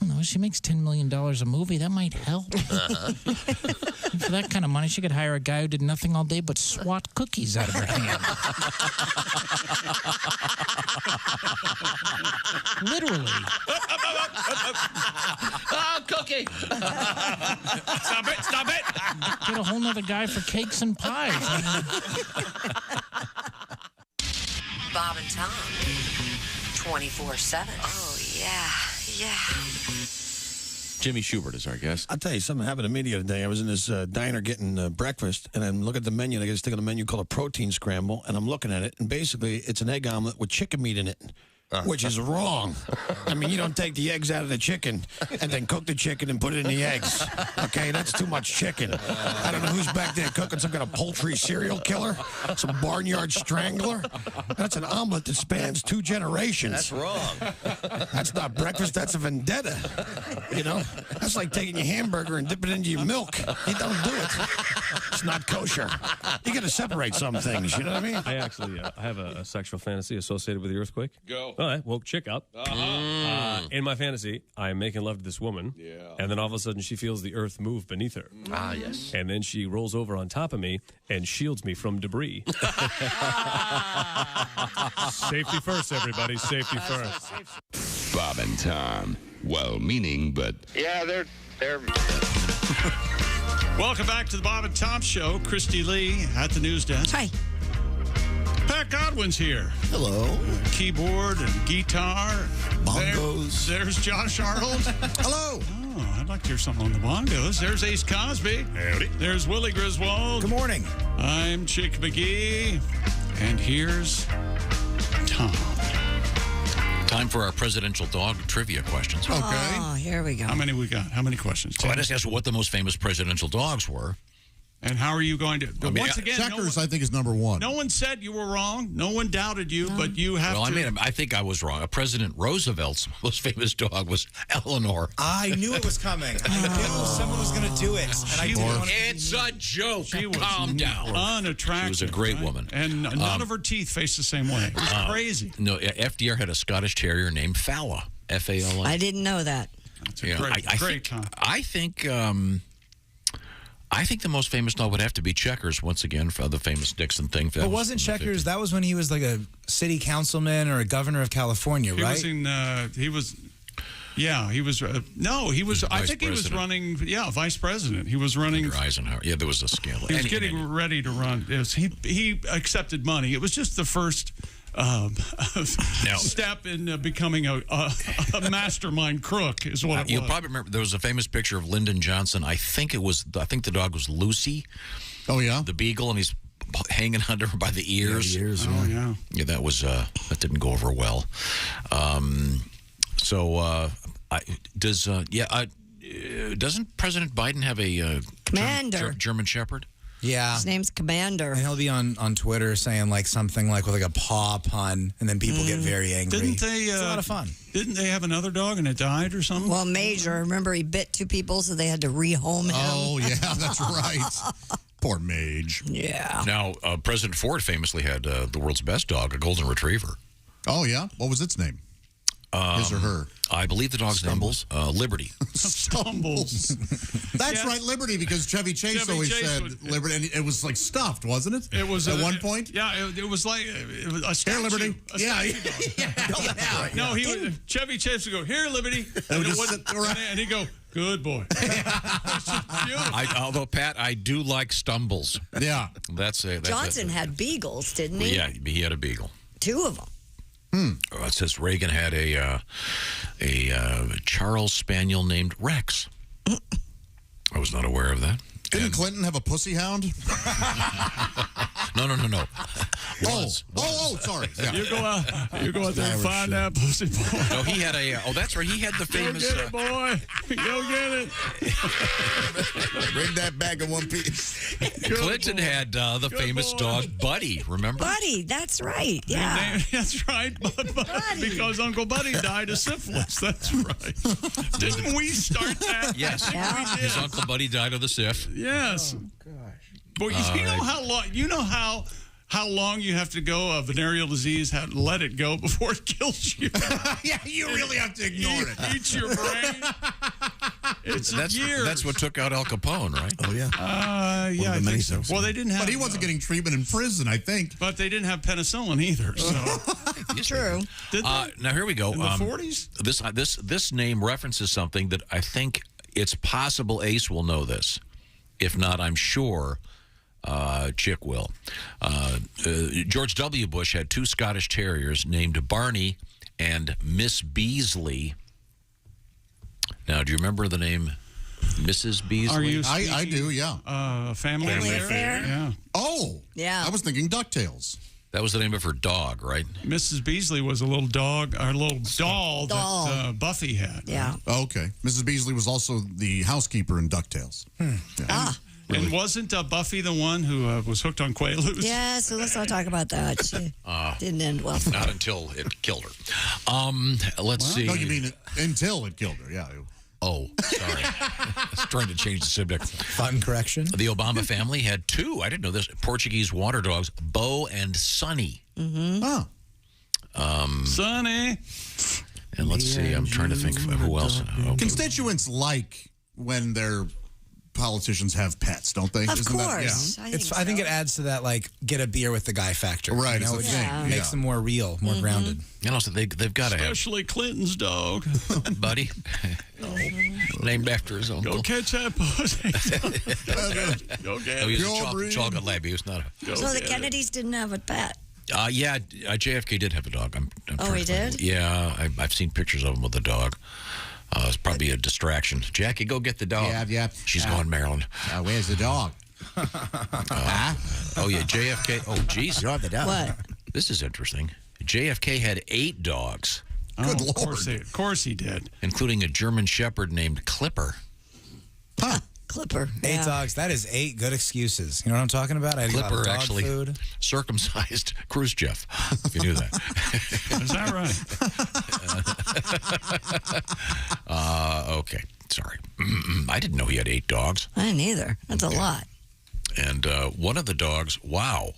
I don't know, she makes $10 million a movie. That might help. For that kind of money, she could hire a guy who did nothing all day but swat cookies out of her hand. Literally. Oh, cookie. Stop it. Stop it. Get a whole nother guy for cakes and pies. Bob and Tom. 24/7. Oh, yeah. Jimmy Schubert is our guest. I'll tell you something happened to me the other day. I was in this diner getting breakfast, and I'm looking at the menu, and I get a stick on the menu called a protein scramble, and I'm looking at it, and basically it's an egg omelet with chicken meat in it. Which is wrong. I mean, you don't take the eggs out of the chicken and then cook the chicken and put it in the eggs. Okay, that's too much chicken. I don't know who's back there cooking some kind of poultry serial killer, some barnyard strangler. That's an omelet that spans 2 generations. That's wrong. That's not breakfast, that's a vendetta. You know? That's like taking your hamburger and dipping it into your milk. You don't do it. It's not kosher. You got to separate some things, you know what I mean? I actually I have a sexual fantasy associated with the earthquake. Go. All right, woke chick up. In my fantasy, I'm making love to this woman, and then all of a sudden she feels the earth move beneath her. Ah, yes. And then she rolls over on top of me and shields me from debris. Safety first, everybody. Safety first. Bob and Tom. Well-meaning, but... Yeah, they're Welcome back to the Bob and Tom Show. Christy Lee at the news desk. Hi. Pat Godwin's here. Hello. Keyboard and guitar. Bongos. There's Josh Arnold. Hello. Oh, I'd like to hear something on the bongos. There's Ace Cosby. Howdy. There's Willie Griswold. Good morning. I'm Chick McGee. And here's Tom. Time for our presidential dog trivia questions. Okay. Oh, here we go. How many we got? How many questions? So I just asked what the most famous presidential dogs were. And how are you going to... I mean, once again, Checkers, I think, is number 1. no one said you were wrong. No one doubted you, but you have Well, to... I mean, I think I was wrong. President Roosevelt's most famous dog was Eleanor. I knew it was coming. I knew someone was going to do it. And I didn't want it to be It's a joke. She was Calm down. unattractive. She was a great right? woman. And none of her teeth faced the same way. It was crazy. No, FDR had a Scottish Terrier named Fala. F-A-L-A. I didn't know that. That's a great time. I think the most famous dog would have to be Checkers, once again, for the famous Dixon thing. But wasn't Checkers, that was when he was like a city councilman or a governor of California, He right? was in, he was, no, he was, I think he was running, vice president. He was running. Under Eisenhower. Yeah, there was a scandal. He was getting ready to run. He accepted money. It was just the first step in becoming a mastermind crook is what it was. You'll probably remember there was a famous picture of Lyndon Johnson. I think the dog was Lucy. Oh yeah, the beagle, and he's hanging under her by the ears. Yeah, that was that didn't go over well. Doesn't President Biden have a Commander German Shepherd? Yeah. His name's Commander. And he'll be on Twitter saying like something like with like a paw pun, and then people get very angry. Didn't they? It's a lot of fun. Didn't they have another dog and it died or something? Well, Major, remember he bit 2 people, so they had to rehome him. Oh yeah, that's right. Poor Mage. Yeah. Now, President Ford famously had the world's best dog, a golden retriever. Oh yeah, what was its name? His or her? I believe the dog's name was Liberty. Stumbles. That's right, Liberty, because Chevy Chase always said Liberty, and it was like stuffed, wasn't it? It was at one point. Yeah, it was like a statue. Here, Liberty. No, Chevy Chase would go, "Here, Liberty," and he'd go, "Good boy." Although Pat, I do like Stumbles. Yeah, Johnson had beagles, didn't he? Yeah, he had a beagle. 2 of them. It says Reagan had a Charles Spaniel named Rex. I was not aware of that. Didn't Clinton have a pussy hound? No. Sorry. Yeah. You go out there and find that pussy boy. No, he had that's right. He had the famous. Go get it, boy. Go get it. Bring that back in one piece. Clinton had the famous dog Buddy. Remember? Buddy, that's right. Yeah. That's right. Because Uncle Buddy died of syphilis. That's right. Didn't we start that? Yes. His Uncle Buddy died of the syph. Yes. Oh, gosh. Boy, you know how long? You know how long you have to go of venereal disease? Let it go before it kills you. Yeah, you really have to ignore it. Eats your brain. That's years. That's what took out Al Capone, right? Oh yeah. Yeah, I think so. Well, they didn't have. But he wasn't getting treatment in prison, I think. But they didn't have penicillin either. So true. Now here we go. In the 40s. This name references something that I think it's possible Ace will know this. If not, I'm sure Chick will. George W. Bush had 2 Scottish Terriers named Barney and Miss Beasley. Now, do you remember the name Mrs. Beasley? Are you I do, yeah. Family Affair? Yeah. Oh. Yeah. I was thinking DuckTales. That was the name of her dog, right? Mrs. Beasley was a little dog, or a little doll, Doll. that Buffy had. Yeah. Okay. Mrs. Beasley was also the housekeeper in DuckTales. Ah. And wasn't Buffy the one who was hooked on Quaaludes? Yeah, so let's not talk about that. She didn't end well. Not until it killed her. Let's see. No, you mean until it killed her, yeah. Oh, sorry. I was trying to change the subject. Fun correction. The Obama family had two, I didn't know this, Portuguese water dogs, Bo and Sonny. Oh. Sonny. And let's see, I'm trying to think of who else. Okay. Constituents like when their politicians have pets, don't they? Of Isn't that- course. yeah. I think it adds to that, like, get a beer with the guy factor. Right, You know, it's a it thing, makes yeah. them more real, more grounded. And also, they've got to have, Especially Clinton's dog. buddy, named after his uncle. Go catch that pussy. Go get Oh, he it. was a chocolate lab. He was not a... So the Kennedys didn't have a pet. Yeah, JFK did have a dog. I'm Oh, trying he to find- did? Yeah, I've seen pictures of him with a dog. It's probably a distraction. Jackie, go get the dog. Yeah. She's gone, Maryland. Where's the dog? Oh, yeah, JFK. Oh, geez. You're the dog. What? This is interesting. JFK had 8 dogs, Good Lord. Of course he did. including a German Shepherd named Clipper. Clipper. 8 Yeah. dogs. That is 8 good excuses. You know what I'm talking about? I had a lot of Clipper dog actually food. circumcised Khrushchev, if you knew that. Is that right? Okay, sorry. I didn't know he had 8 dogs. I didn't either. That's a lot. And one of the dogs, wow,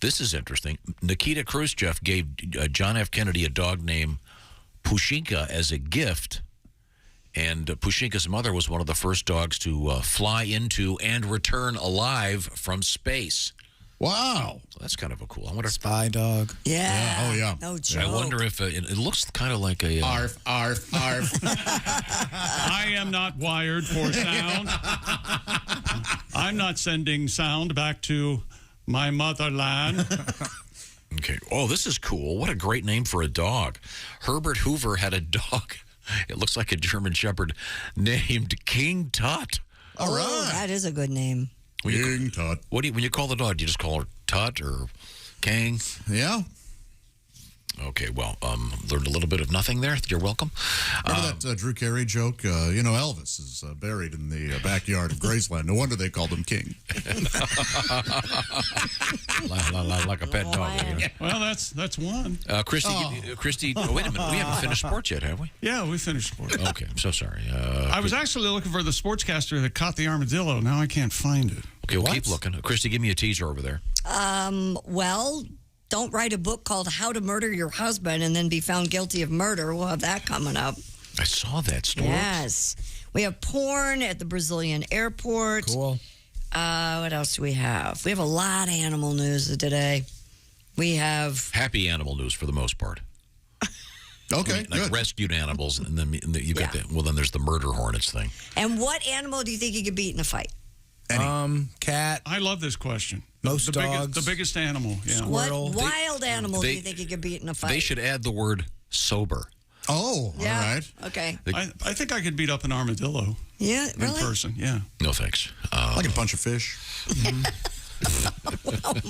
this is interesting. Nikita Khrushchev gave John F. Kennedy a dog named Pushinka as a gift. And Pushinka's mother was one of the first dogs to fly into and return alive from space. Wow. So that's kind of a cool. I wonder. Spy dog. Yeah. Oh, yeah. No joke. I wonder if it looks kind of like a. Arf, arf, arf. I am not wired for sound. I'm not sending sound back to my motherland. Okay. Oh, this is cool. What a great name for a dog. Herbert Hoover had a dog. It looks like a German Shepherd named King Tut. All right. Oh, that is a good name. King Tut. When you call the dog, do you just call her Tut or King? Yeah. Okay, well, learned a little bit of nothing there. You're welcome. Remember that Drew Carey joke? Elvis is buried in the backyard of Graceland. No wonder they called him King. Like a pet dog. You know? Well, that's one. Christy, oh, wait a minute. We haven't finished sports yet, have we? Yeah, we finished sports. Okay, I'm so sorry. I was actually looking for the sportscaster that caught the armadillo. Now I can't find it. Okay, we'll keep looking. Christy, give me a teaser over there. Well, don't write a book called How to Murder Your Husband and then be found guilty of murder. We'll have that coming up. I saw that story. Yes. We have porn at the Brazilian airport. Cool. What else do we have? We have a lot of animal news today. We have... Happy animal news for the most part. Okay, like good. rescued animals, and then you got then there's the murder hornets thing. And what animal do you think you could beat in a fight? Cat. I love this question. Most the dogs. the biggest animal. Yeah. Squirrel. What wild animal do you think you could beat in a fight? They should add the word sober. Oh, Yeah. all right. Okay. I think I could beat up an armadillo. Yeah, really? In person, yeah. No thanks. I can punch a fish.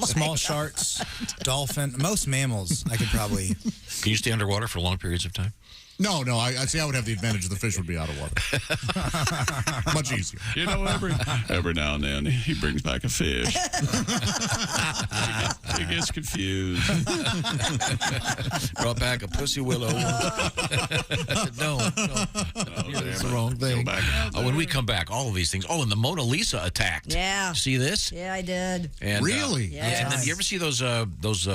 Small sharks, dolphin, most mammals. I could probably. Can you stay underwater for long periods of time? No. I see. I would have the advantage. The fish would be out of water. Much easier. You know, every now and then he brings back a fish. He gets confused. Brought back a pussy willow. No, that's the wrong thing. When we come back, all of these things. Oh, and the Mona Lisa attacked. Yeah. See this? Yeah, I did. And, Really? Yeah. And then you ever see those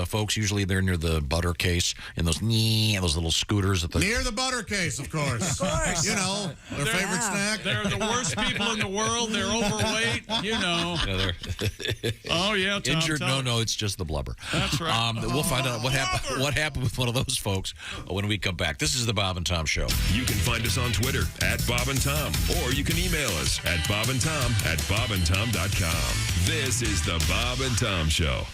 folks? Usually they're near the butter case and those little scooters at the Near the butter case, of course. Of course. You know, their favorite snack. They're the worst people in the world. They're overweight, you know. Oh, yeah, Tom, injured. tell No, it's just the blubber. That's right. We'll find out what happened with one of those folks when we come back. This is the Bob and Tom Show. You can find us on Twitter at Bob and Tom, or you can email us at bobandtom@bobandtom.com. This is the Bob and Tom Show.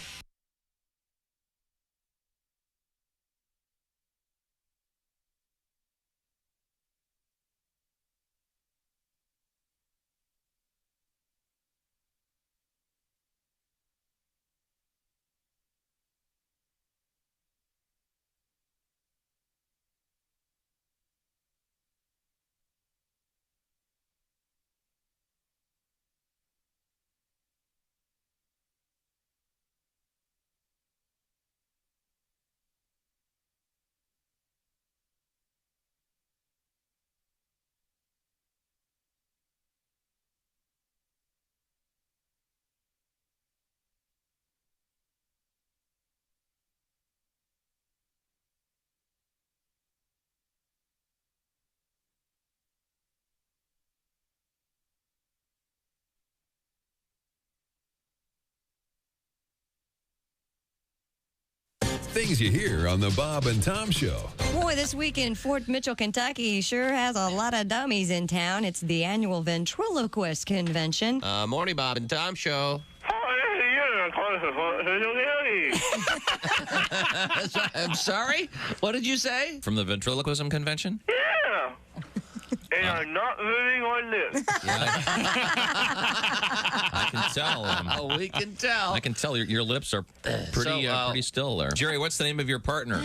Things you hear on the Bob and Tom Show. Boy, this week in Fort Mitchell, Kentucky sure has a lot of dummies in town. It's the annual Ventriloquist convention. Morning, Bob and Tom Show. I'm sorry? What did you say? From the ventriloquism convention? Yeah. And I'm not moving on this. I can tell. We can tell. I can tell your lips are pretty still there. Jerry, what's the name of your partner?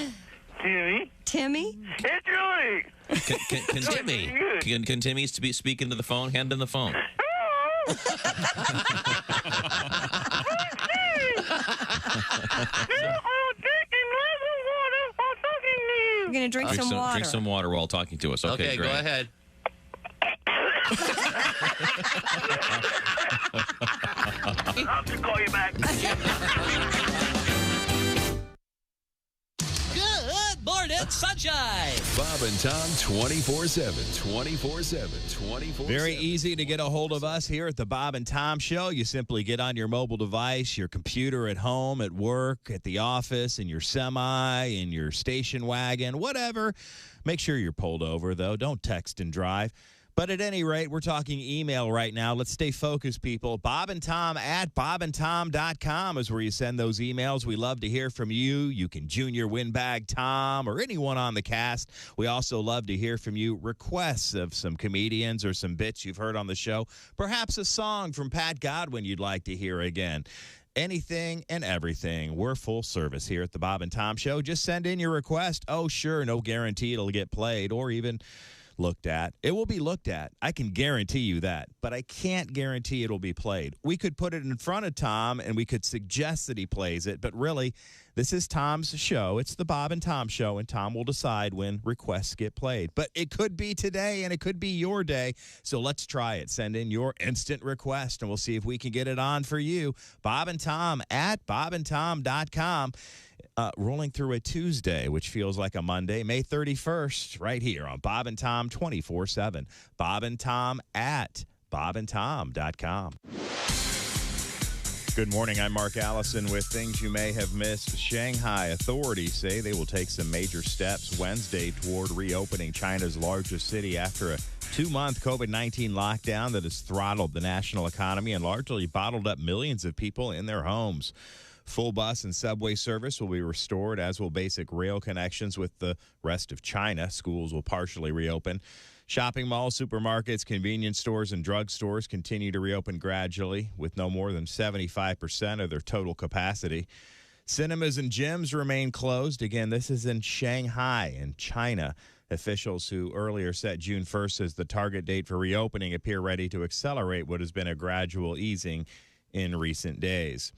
Timmy. Timmy? It's Julie. Can Timmy? Can Timmy speak into the phone? Hand him the phone. You're going to drink some water. Drink some water while talking to us. Okay, great. Go ahead. I'll just call you back. Good morning, sunshine. Bob and Tom 24/7, 24/7, 24/7. Very easy to get a hold of us here at the Bob and Tom Show. You simply get on your mobile device, your computer at home, at work, at the office, in your semi, in your station wagon, whatever. Make sure you're pulled over, though. Don't text and drive. But at any rate, we're talking email right now. Let's stay focused, people. Bob and Tom at bobandtom.com is where you send those emails. We love to hear from you. You can Junior Windbag Tom or anyone on the cast. We also love to hear from you requests of some comedians or some bits you've heard on the show. Perhaps a song from Pat Godwin you'd like to hear again. Anything and everything. We're full service here at the Bob and Tom Show. Just send in your request. Oh, sure, no guarantee it'll get played or even looked at. It will be looked at. I can guarantee you that, but I can't guarantee it'll be played. We could put it in front of Tom and we could suggest that he plays it, but really, this is Tom's show. It's the Bob and Tom Show, and Tom will decide when requests get played. But it could be today, and it could be your day, so let's try it. Send in your instant request, and we'll see if we can get it on for you. Bob and Tom at bobandtom.com. Rolling through a Tuesday, which feels like a Monday, May 31st, right here on Bob and Tom 24/7. Bob and Tom at bobandtom.com. Good morning. I'm Mark Allison with things you may have missed. Shanghai authorities say they will take some major steps Wednesday toward reopening China's largest city after a 2-month COVID-19 lockdown that has throttled the national economy and largely bottled up millions of people in their homes. Full bus and subway service will be restored, as will basic rail connections with the rest of China. Schools will partially reopen. Shopping malls, supermarkets, convenience stores, and drugstores continue to reopen gradually with no more than 75% of their total capacity. Cinemas and gyms remain closed. Again, this is in Shanghai in China. Officials who earlier set June 1st as the target date for reopening appear ready to accelerate what has been a gradual easing in recent days.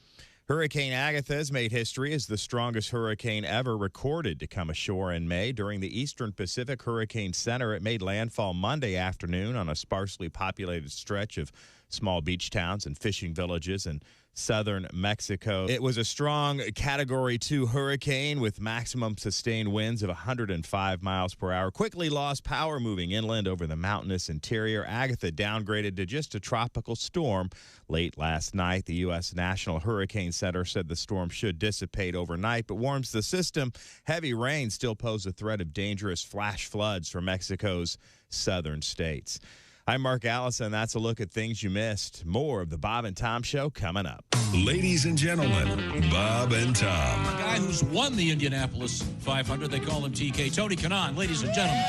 Hurricane Agatha has made history as the strongest hurricane ever recorded to come ashore in May. During the Eastern Pacific Hurricane Center, it made landfall Monday afternoon on a sparsely populated stretch of small beach towns and fishing villages in southern Mexico. It was a strong Category 2 hurricane with maximum sustained winds of 105 miles per hour. Quickly lost power moving inland over the mountainous interior. Agatha downgraded to just a tropical storm late last night. The U.S. National Hurricane Center said the storm should dissipate overnight, but warns the system. Heavy rain still pose a threat of dangerous flash floods for Mexico's southern states. I'm Mark Allison. That's a look at things you missed. More of the Bob and Tom Show coming up. Ladies and gentlemen, Bob and Tom. A guy who's won the Indianapolis 500, they call him TK. Tony Kanaan, ladies and gentlemen.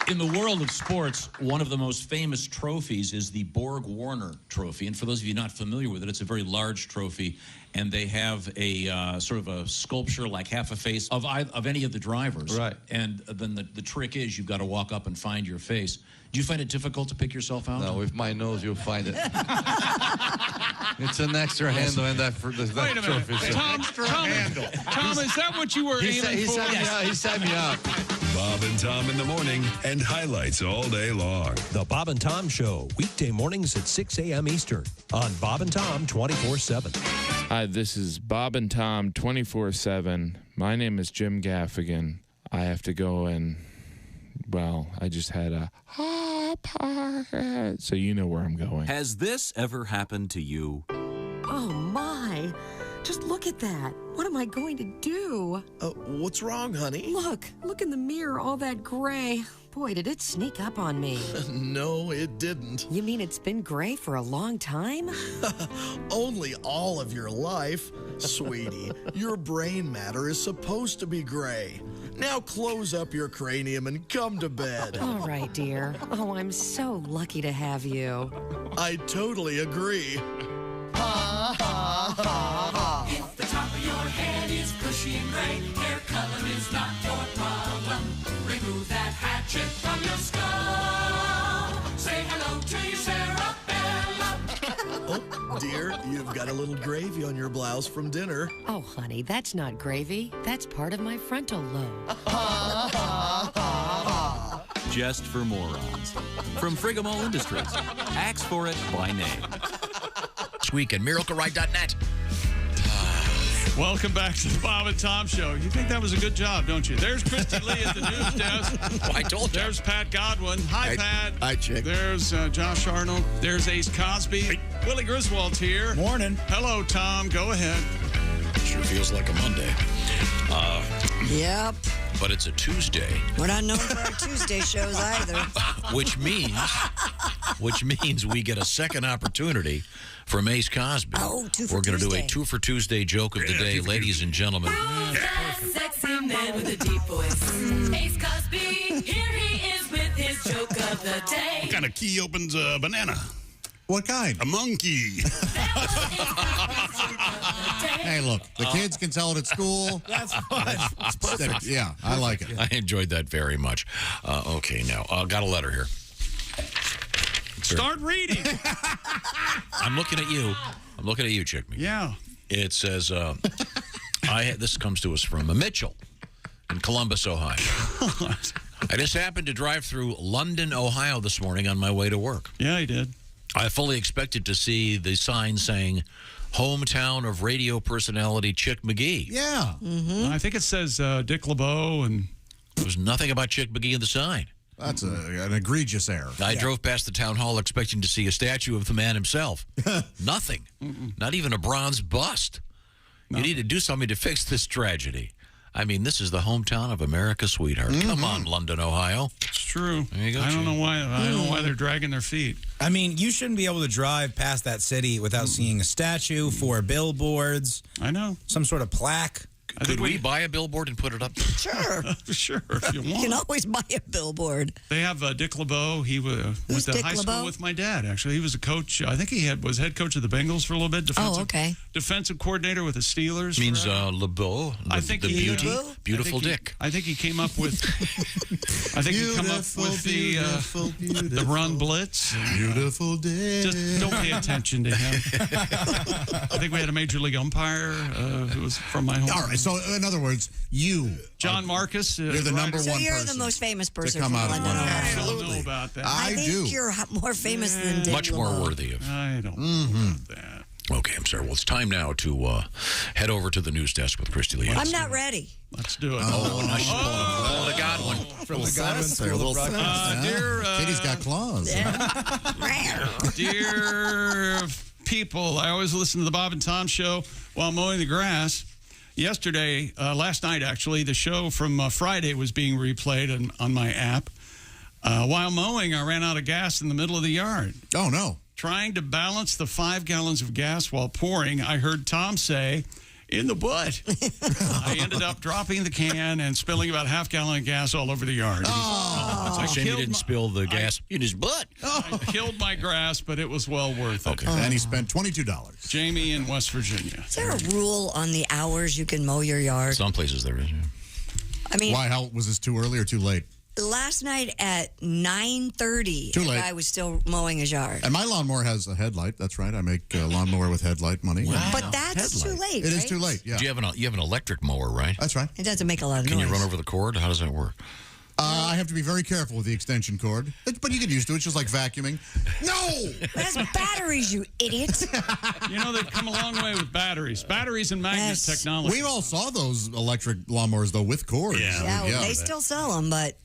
In the world of sports, one of the most famous trophies is the Borg-Warner Trophy. And for those of you not familiar with it, it's a very large trophy. And they have a sort of a sculpture, like half a face, of any of the drivers. Right. And then the trick is you've got to walk up and find your face. Do you find it difficult to pick yourself out? No, with my nose, you'll find it. It's an extra handle in that Wait a minute. trophy. So. Tom, is that what you were aiming for? He set me up. Bob and Tom in the morning and highlights all day long. The Bob and Tom Show, weekday mornings at 6 a.m. Eastern on Bob and Tom 24/7. Hi, this is Bob and Tom 24/7. My name is Jim Gaffigan. I have to go and, well, I just had a hot pocket, so you know where I'm going. Has this ever happened to you? Oh, my. Just look at that. What am I going to do? What's wrong, honey? Look in the mirror, all that gray. Boy, did it sneak up on me. No, it didn't. You mean it's been gray for a long time? Only all of your life. Sweetie, your brain matter is supposed to be gray. Now close up your cranium and come to bed. All right, dear. Oh, I'm so lucky to have you. I totally agree. Ha, ha, ha, ha. If the top of your head is bushy and gray, hair color is not your problem. Remove that hatchet from your skull. Say hello to your Sarah Bella. Oh, dear, you've got a little gravy on your blouse from dinner. Oh, honey, that's not gravy. That's part of my frontal lobe. Ha, ha, ha, ha. Just for morons. From Frigamo Industries. Ask for it by name. This week at miracleride.net. Welcome back to the Bob and Tom Show. You think that was a good job, don't you? There's Christy Lee at the news desk. I told you. There's Pat Godwin. Hi, Pat. Hi, Chick. There's Josh Arnold. There's Ace Cosby. Hey. Willie Griswold's here. Morning. Hello, Tom. Go ahead. Sure feels like a Monday. Yep. But it's a Tuesday. We're not known for our Tuesday shows either. Which means we get a second opportunity from Ace Cosby. Oh, two for We're going to do Tuesday. a 2 for Tuesday joke of the day, ladies and gentlemen. Sexy man with a deep voice. Ace Cosby, here he is with his joke of the day. What kind of key opens a banana? What kind? A monkey. Hey, look, the kids can tell it at school. That's fun. It's perfect. Yeah, I like it. I enjoyed that very much. Okay, now, got a letter here. Start reading. I'm looking at you. I'm looking at you, Chick. Yeah. It says, this comes to us from Mitchell in Columbus, Ohio. I just happened to drive through London, Ohio this morning on my way to work. Yeah, he did. I fully expected to see the sign saying, hometown of radio personality Chick McGee. Yeah. Mm-hmm. I think it says Dick LeBeau, and there was nothing about Chick McGee in the sign. That's an egregious error. I drove past the town hall expecting to see a statue of the man himself. Nothing. Not even a bronze bust. No. You need to do something to fix this tragedy. I mean, this is the hometown of America's sweetheart. Mm-hmm. Come on, London, Ohio. It's true. There you go, I don't know why they're dragging their feet. I mean, you shouldn't be able to drive past that city without seeing a statue, 4 billboards. I know. Some sort of plaque. Could we buy a billboard and put it up? Sure. Sure, if you want. You can always buy a billboard. They have Dick LeBeau. He went to high school with my dad, actually. He was a coach. I think he was head coach of the Bengals for a little bit. Defensive coordinator with the Steelers. Means LeBeau. I think the beautiful Dick. I think he came up with. I think he came up with the run blitz. Beautiful Dick. Just don't pay attention to him. I think we had a major league umpire who was from my home. All right. So, in other words, John Marcus, you're the number one person. So you're the most famous person come from out London, Ohio. I don't know about that. I think you're more famous than Dick Much more LeBeau. worthy of. I don't know about that. Okay, I'm sorry. Well, it's time now to head over to the news desk with Christy Lee. I'm not ready. Let's do it. Now she's pulling the Godwin. From the Godwin School of Broadcasting. Dear, Kitty's got claws. Dear people, I always listen to the Bob and Tom Show while mowing the grass. Yesterday, last night actually, the show from Friday was being replayed on my app. While mowing, I ran out of gas in the middle of the yard. Oh, no. Trying to balance the 5 gallons of gas while pouring, I heard Tom say, in the butt. I ended up dropping the can and spilling about half gallon of gas all over the yard. It's a shame you didn't spill the gas in his butt. I killed my grass, but it was well worth it. Okay. And he spent $22. Jamie in West Virginia. Is there a rule on the hours you can mow your yard? Some places there is. Yeah. I mean, Why? How was this too early or too late? Last night at 9:30, Too late. the guy was still mowing his yard. And my lawnmower has a headlight. That's right. I make lawnmower with headlight money. Wow. But that's too late, It is right? too late, yeah. Do you have an electric mower, right? That's right. It doesn't make a lot of Can noise. you run over the cord? How does that work? I have to be very careful with the extension cord. But you get used to it. It's just like vacuuming. No! That's batteries, you idiot. You know, they've come a long way with batteries. Batteries and magnet technology. We all saw those electric lawnmowers, though, with cords. Yeah, well, they still sell them, but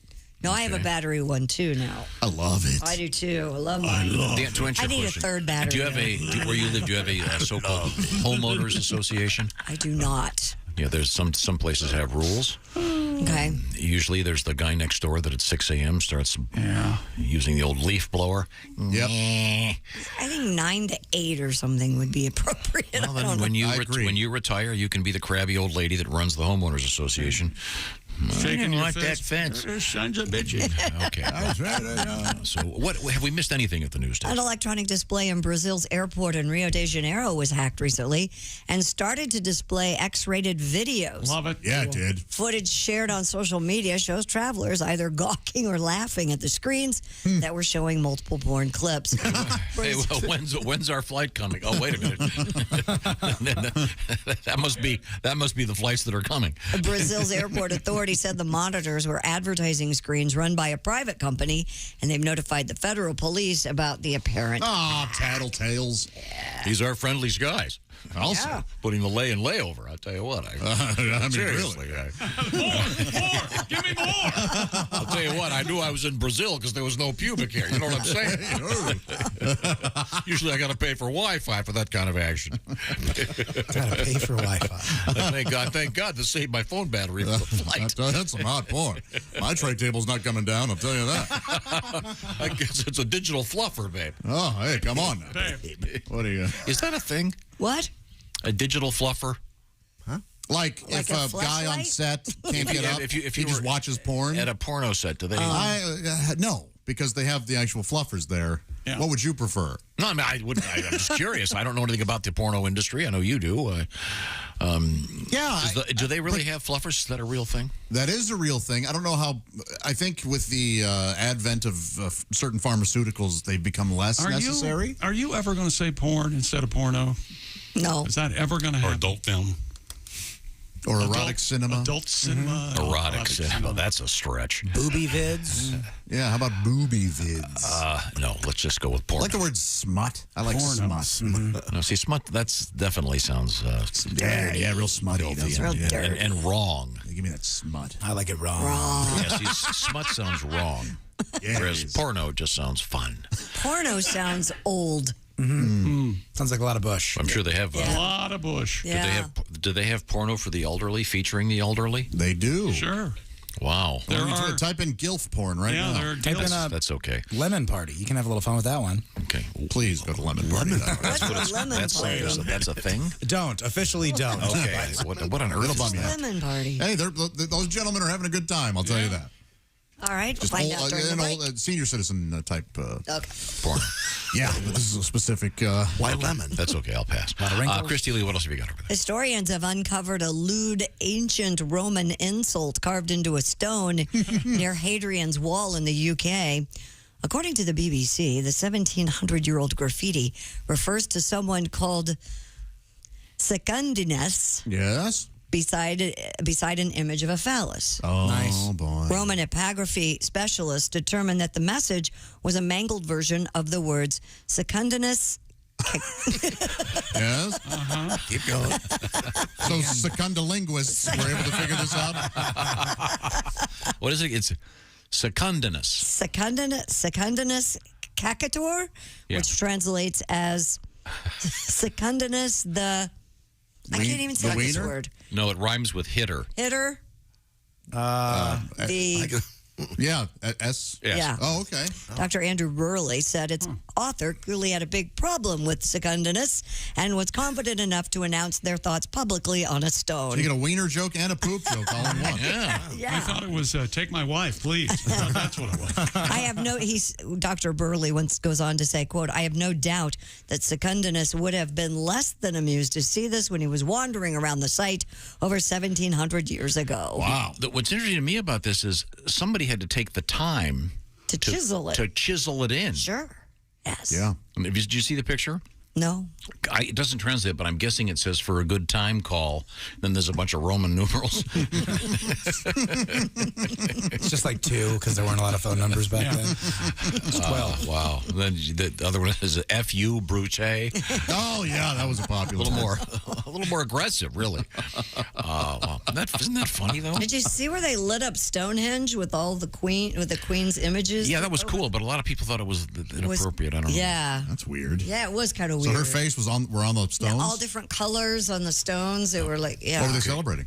No, I have a battery one too now. I love it. I do too. I love mine. I need a third battery. Do you have where you live? Do you have a so-called homeowners association? I do not. Yeah, there's some places have rules. Okay. Usually, there's the guy next door that at 6 a.m. starts using the old leaf blower. Yep. I think 9 to 8 or something would be appropriate. Well, then when you retire, you can be the crabby old lady that runs the homeowners association. Shaking your like fist. that fence. Sons of bitches. Okay. So what have we missed anything at the news An station? electronic display in Brazil's airport in Rio de Janeiro was hacked recently and started to display X-rated videos. Love it. Yeah, it did. Footage shared on social media shows travelers either gawking or laughing at the screens that were showing multiple porn clips. Hey, well, when's our flight coming? Oh, wait a minute. that must be the flights that are coming. Brazil's airport authority said the monitors were advertising screens run by a private company, and they've notified the federal police about the apparent. Oh, tattletales. These are friendly skies. Also, putting the layover. I'll tell you what. I mean, seriously. really. More. Give me more. I'll tell you what. I knew I was in Brazil because there was no pubic hair. You know what I'm saying? Usually I got to pay for Wi-Fi for that kind of action. Gotta pay for Wi-Fi. Thank God to save my phone battery for the flight. That's some hot porn. My tray table's not coming down, I'll tell you that. I guess it's a digital fluffer, babe. Oh, hey, come on now. Babe. What are you? Is that a thing? What? A digital fluffer? Like if a guy on set can't get up, if you he just watches porn? At a porno set, do they? No, because they have the actual fluffers there. Yeah. What would you prefer? No, I mean, I'm just curious. I don't know anything about the porno industry. I know you do. Do they really have fluffers? Is that a real thing? That is a real thing. I don't know how. I think with the advent of certain pharmaceuticals, they've become less necessary. Are you ever going to say porn instead of porno? No. Is that ever going to happen? Or adult film? Or erotic cinema? Adult cinema. Erotic cinema. That's a stretch. Booby vids? Yeah, how about booby vids? No, let's just go with porn. I like the word smut. I like Porno. smut. No, see, smut, that's definitely sounds... yeah, real smutty. And wrong. Give me that smut. I like it wrong. Yeah, see, smut sounds wrong. Yeah, whereas porno just sounds fun. Porno sounds old. Sounds like a lot of bush. I'm sure they have... A lot of bush. Yeah. Do they have porno for the elderly, featuring the elderly? They do. Sure. Wow. Type in GILF porn right now. There are Type in that's okay. Lemon Party. You can have a little fun with that one. Okay. Please go to Lemon Party. What's a lemon party? That's a thing? Don't. Officially don't. Okay. What on earth is that? Lemon party. Hey, those gentlemen are having a good time, I'll tell you that. All right, we'll find out during the break. Senior citizen type Okay. Porn. Yeah, but this is a specific... Why lemon? That's okay, I'll pass. Christy Lee, what else have you got over there? Historians have uncovered a lewd ancient Roman insult carved into a stone near Hadrian's Wall in the UK. According to the BBC, the 1,700-year-old graffiti refers to someone called Secundinus. Yes? Beside an image of a phallus. Oh, nice. Boy. Roman epigraphy specialists determined that the message was a mangled version of the words Secundinus. Yes? Keep going. So secundalinguists were able to figure this out? What is it? It's Secundinus. Secundinus cacator, which translates as Secundinus the... I can't even say this word. No, it rhymes with hitter. Hitter? Yeah, S? Yes. Yeah. Oh, okay. Dr. Andrew Burley said its author clearly had a big problem with Secundinus and was confident enough to announce their thoughts publicly on a stone. So you get a wiener joke and a poop joke all in one. I thought it was take my wife, please. That's what it was. Dr. Burley once goes on to say, quote, I have no doubt that Secundinus would have been less than amused to see this when he was wandering around the site over 1,700 years ago. Wow. What's interesting to me about this is somebody had to take the time to chisel it. To chisel it in. Sure. Yes. Yeah. Did you see the picture? No. It doesn't translate, but I'm guessing it says for a good time call. Then there's a bunch of Roman numerals. It's just like 2 because there weren't a lot of phone numbers back then. It's 12. Wow. Then the other one is F.U. Brute. Oh, yeah, that was a popular a little more aggressive, really. Wow. Isn't that funny, though? Did you see where they lit up Stonehenge with all the Queen's images? Yeah, that was cool, but a lot of people thought it was inappropriate. I don't know. Yeah. That's weird. Yeah, it was kind of So weird. her face were on the stones? Yeah, all different colors on the stones. They were like, yeah. What were they celebrating?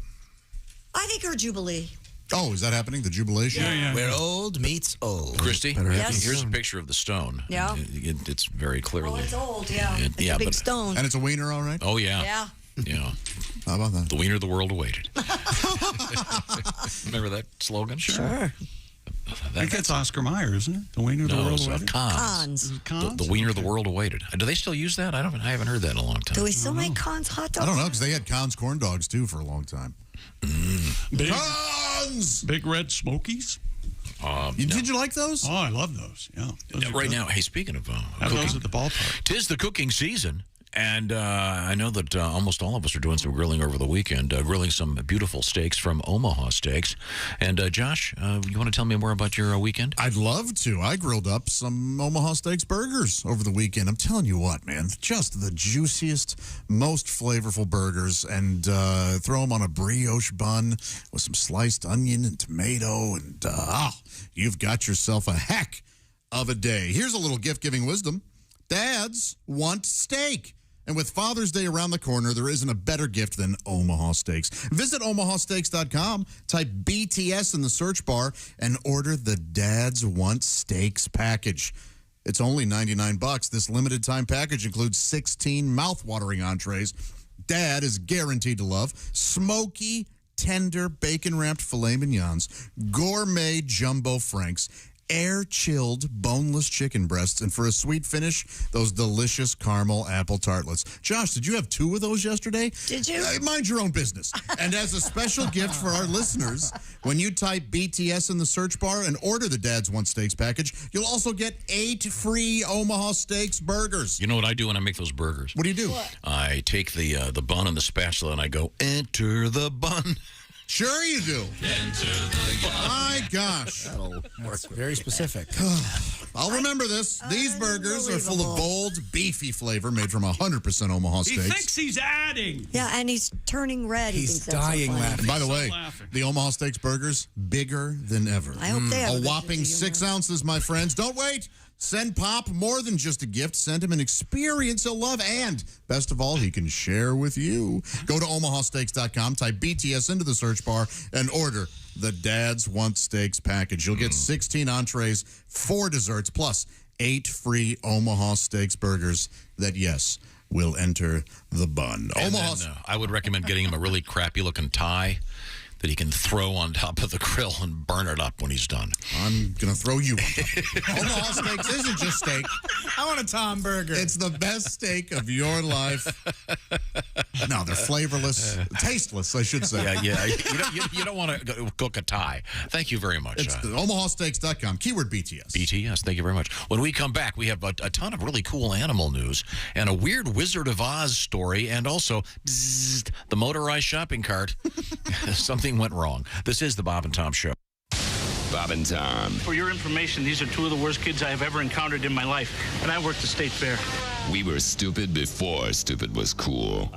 I think her Jubilee. Oh, is that happening? The jubilation? Yeah. Where old meets old. Christy, Yes. here's a picture of the stone. Yeah. It's very clearly. Oh, it's old, yeah. It's a big stone. And it's a wiener, all right? Oh, yeah. Yeah. Yeah. How about that? The wiener the world awaited. Remember that slogan? Sure. I think it's Oscar Mayer, isn't it? The wiener the world awaited. Cons. Cons. The wiener the world awaited. Do they still use that? I haven't heard that in a long time. Do we still make Cons hot dogs? I don't know, because they had Cons corn dogs, too, for a long time. Big, Cons! Big Red Smokies. Did you like those? Oh, I love those. Yeah. Those are Right good. now, hey, speaking of Have cooking, those at the ballpark. 'tis the cooking season. And I know that almost all of us are doing some grilling over the weekend, grilling some beautiful steaks from Omaha Steaks. And Josh, you want to tell me more about your weekend? I'd love to. I grilled up some Omaha Steaks burgers over the weekend. I'm telling you what, man, just the juiciest, most flavorful burgers. And throw them on a brioche bun with some sliced onion and tomato. And you've got yourself a heck of a day. Here's a little gift-giving wisdom. Dads want steak. And with Father's Day around the corner, there isn't a better gift than Omaha Steaks. Visit omahasteaks.com, type BTS in the search bar, and order the Dads Want Steaks package. It's only $99. This limited time package includes 16 mouth-watering entrees. Dad is guaranteed to love smoky, tender, bacon-wrapped filet mignons, gourmet jumbo franks, air-chilled boneless chicken breasts, and for a sweet finish, those delicious caramel apple tartlets. Josh, did you have 2 of those yesterday? Did you? Mind your own business. And as a special gift for our listeners, when you type BTS in the search bar and order the Dad's Want Steaks package, you'll also get 8 free Omaha Steaks burgers. You know what I do when I make those burgers? What do you do? I take the bun and the spatula and I go, enter the bun. Sure you do. My gosh. That's very specific. I'll remember this. These burgers are full of bold, beefy flavor made from 100% Omaha He steaks. thinks he's adding. Yeah, and he's turning red. He He's thinks that's so dying funny. laughing. By the way, laughing. the Omaha Steaks burgers, bigger than ever. I hope they have A good whopping sense of 6 ounces, my friends. Don't wait. Send Pop more than just a gift. Send him an experience he'll love, and best of all, he can share with you. Go to omahasteaks.com, type BTS into the search bar, and order the Dad's Want Steaks package. You'll get 16 entrees, 4 desserts, plus 8 free Omaha Steaks burgers that, yes, will enter the bun. And Omaha. then, I would recommend getting him a really crappy-looking tie that he can throw on top of the grill and burn it up when he's done. I'm going to throw you one. Omaha Steaks isn't just steak. I want a Tom burger. It's the best steak of your life. No, they're flavorless. Tasteless, I should say. Yeah. You don't want to cook a tie. Thank you very much. It's omahasteaks.com. Keyword BTS. BTS, thank you very much. When we come back, we have a ton of really cool animal news and a weird Wizard of Oz story, and also bzzzt, the motorized shopping cart. Something went wrong. This is the Bob and Tom Show. Bob and Tom. For your information, these are 2 of the worst kids I have ever encountered in my life, and I worked the state fair. We were stupid before stupid was cool.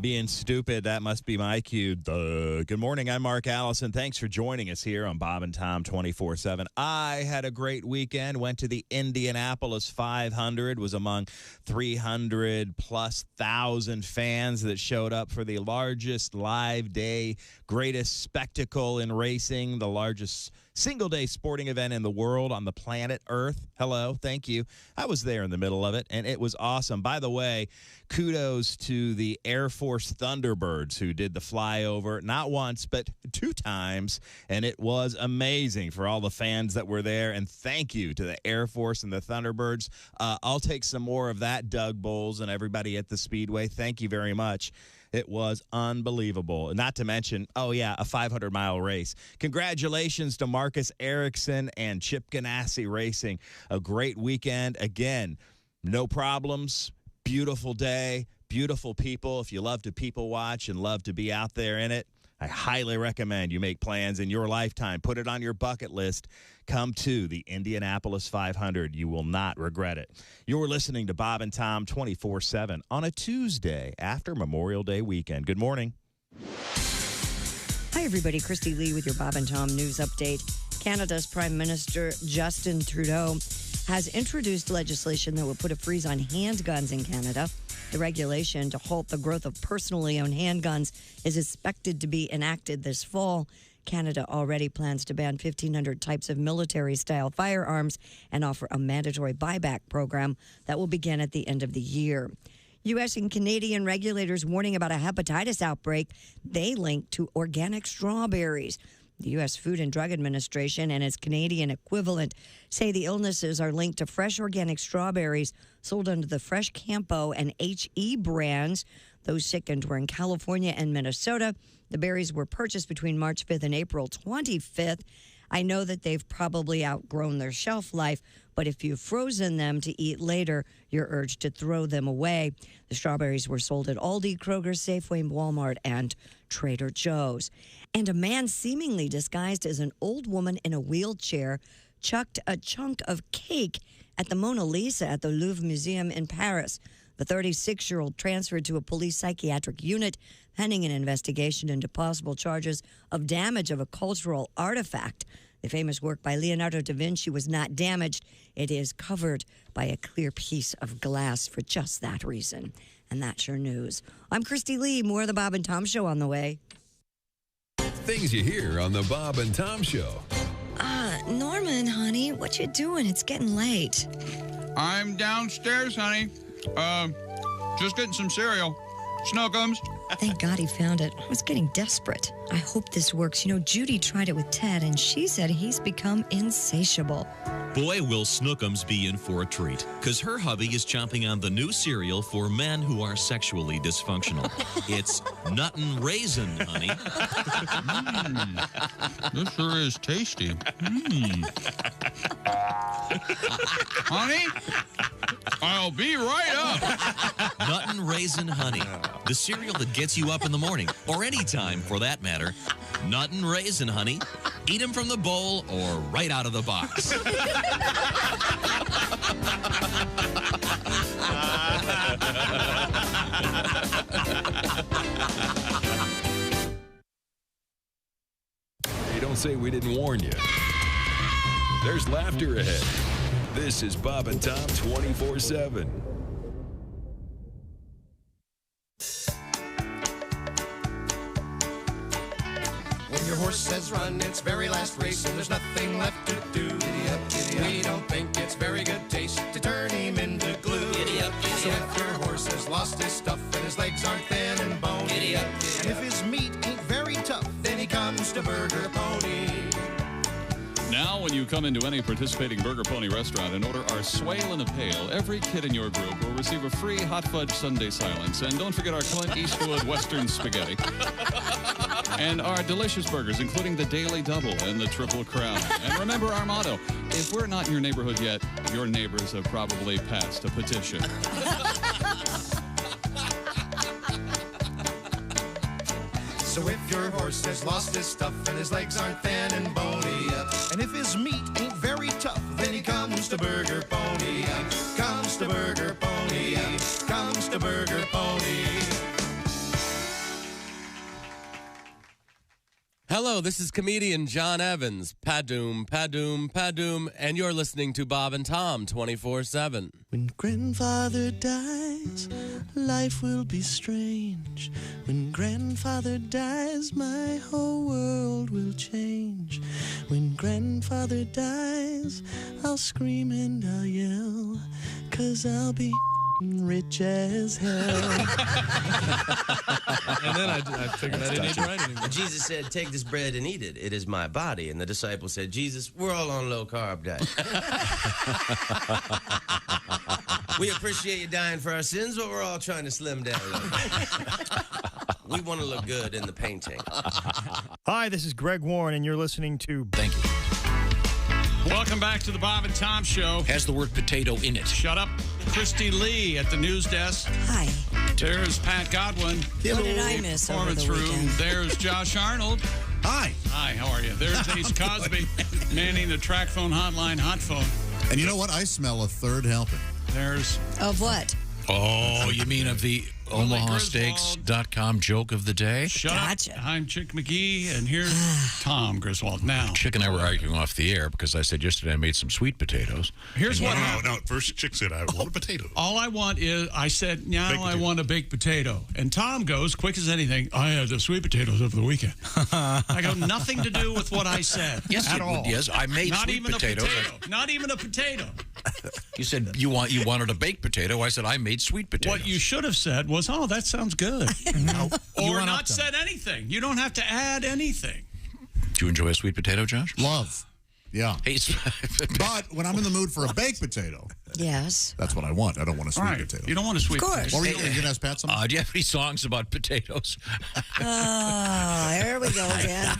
Being stupid, that must be my cue. Duh. Good morning, I'm Mark Allison. Thanks for joining us here on Bob and Tom 24/7. I had a great weekend, went to the Indianapolis 500, was among 300+ thousand fans that showed up for the largest live day, greatest spectacle in racing, the largest single-day sporting event in the world on the planet Earth. Hello, thank you. I was there in the middle of it, and it was awesome. By the way, kudos to the Air Force Thunderbirds who did the flyover, not once, but 2 times, and it was amazing for all the fans that were there, and thank you to the Air Force and the Thunderbirds. I'll take some more of that, Doug Bowles and everybody at the Speedway. Thank you very much. It was unbelievable. Not to mention, a 500-mile race. Congratulations to Marcus Ericsson and Chip Ganassi Racing. A great weekend. Again, no problems. beautiful day, beautiful people. If you love to people watch and love to be out there in it, I highly recommend you make plans in your lifetime. Put it on your bucket list. Come to the Indianapolis 500. You will not regret it. You're listening to Bob and Tom 24/7 on a Tuesday after Memorial Day weekend. Good morning. Hi, everybody. Christy Lee with your Bob and Tom News Update. Canada's Prime Minister Justin Trudeau has introduced legislation that will put a freeze on handguns in Canada. The regulation to halt the growth of personally owned handguns is expected to be enacted this fall. Canada already plans to ban 1,500 types of military-style firearms and offer a mandatory buyback program that will begin at the end of the year. U.S. and Canadian regulators warning about a hepatitis outbreak they link to organic strawberries. The U.S. Food and Drug Administration and its Canadian equivalent say the illnesses are linked to fresh organic strawberries sold under the Fresh Campo and HE brands. Those sickened were in California and Minnesota. The berries were purchased between March 5th and April 25th. I know that they've probably outgrown their shelf life, but if you've frozen them to eat later, you're urged to throw them away. The strawberries were sold at Aldi, Kroger, Safeway, Walmart, and Trader Joe's. And a man seemingly disguised as an old woman in a wheelchair chucked a chunk of cake at the Mona Lisa at the Louvre Museum in Paris. The 36-year-old transferred to a police psychiatric unit pending an investigation into possible charges of damage of a cultural artifact. The famous work by Leonardo da Vinci was not damaged. It is covered by a clear piece of glass for just that reason. And that's your news. I'm Christy Lee. More of the Bob and Tom Show on the way. Things you hear on the Bob and Tom Show. Norman, honey, what you doing? It's getting late. I'm downstairs, honey. Just getting some cereal. Snookums. Thank God he found it. I was getting desperate. I hope this works. You know, Judy tried it with Ted, and she said he's become insatiable. Boy, will Snookums be in for a treat, because her hubby is chomping on the new cereal for men who are sexually dysfunctional. It's Nuttin' Raisin, honey. This sure is tasty. Honey, I'll be right up. Nuttin' Raisin Honey, the cereal that gets you up in the morning, or any time for that matter. Nuttin' Raisin Honey. Eat them from the bowl or right out of the box. Hey, don't say we didn't warn you. There's laughter ahead. This is Bob and Tom 24/7. When your horse says run its very last race and there's nothing left to do, giddy up, giddy up. We don't think it's very good taste to turn him into glue. Giddy up, giddy so up. If your horse has lost his stuff and his legs aren't thin and bony, giddy up, giddy and if his meat ain't very tough, then he comes to Burger Pony. Now, when you come into any participating Burger Pony restaurant and order our Swale in a Pail, every kid in your group will receive a free Hot Fudge Sunday Silence. And don't forget our Clint Eastwood Western Spaghetti. And our delicious burgers, including the Daily Double and the Triple Crown. And remember our motto, if we're not in your neighborhood yet, your neighbors have probably passed a petition. So if your horse has lost his stuff and his legs aren't thin and bony, and if his meat ain't very tough, then he comes to Burger Pony. Comes to Burger Pony. Comes to Burger Pony. Hello, this is comedian John Evans. Padoom, padoom, padoom, and you're listening to Bob and Tom 24/7. When grandfather dies, life will be strange. When grandfather dies, my whole world will change. When grandfather dies, I'll scream and I'll yell, 'cause I'll be rich as hell. And then I figured I didn't need to write anymore. Jesus said, take this bread and eat it. It is my body. And the disciples said, Jesus, we're all on low-carb diet. We appreciate you dying for our sins, but we're all trying to slim down a little bit. We want to look good in the painting. Hi, this is Greg Warren, and you're listening to... Thank you. Welcome back to the Bob and Tom Show. Has the word potato in it. Shut up. Christy Lee at the news desk. Hi. There's Pat Godwin. What did I miss over Performance the room. weekend? There's Josh Arnold. Hi. Hi, how are you? There's Ace Cosby manning the track phone hotline hot phone. And you know what? I smell a third helping. There's Of what? Oh, you mean of the OmahaSteaks.com joke of the day? Shut Gotcha. up. I'm Chick McGee, and here's Tom Griswold. Now, Chick and I were arguing off the air because I said yesterday I made some sweet potatoes. here's what happened. No, first Chick said, I want a potato. All I want is, I said, now Baked I potato. want a baked potato. And Tom goes, quick as anything, I had the sweet potatoes over the weekend. I go, nothing to do with what I said Yes, at it all. would- yes, I made Not sweet even potatoes. A potato. Not even a potato. You said you wanted a baked potato. I said I made sweet potatoes. What you should have said was, oh, that sounds good. You Or went not up to said anything. You don't have to add anything. Do you enjoy a sweet potato, Josh? Love. Yeah. Hey, But when I'm in the mood for a baked potato, Yes. that's what I want. I don't want a sweet Right. potato. You don't want a sweet Of course. potato. What were you going to ask Pat something? do you have any songs about potatoes? Here we go again.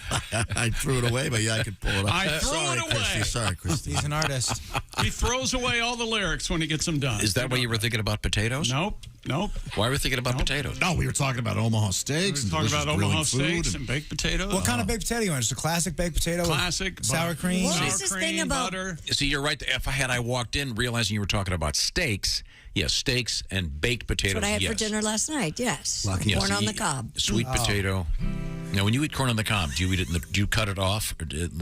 I threw it away, but yeah, I could pull it up. I threw Sorry, it away. Christy. Sorry, Christy. He's an artist. He throws away all the lyrics when he gets them done. Is that why you were thinking about potatoes? Nope. Why were you thinking about potatoes? No, we were talking about Omaha steaks. We're talking delicious about grilling Omaha food steaks and baked potatoes. What kind of baked potato you want? Just a classic baked potato? Classic. With sour cream? What Sour is this cream, thing about- butter. See, you're right. If I walked in realizing you were talking about steaks, yes, steaks and baked potatoes. That's what I had yes. for dinner last night. Yes. Yes, Corn on you the cob. Sweet potato. Now, when you eat corn on the cob, do you eat it? Do you cut it off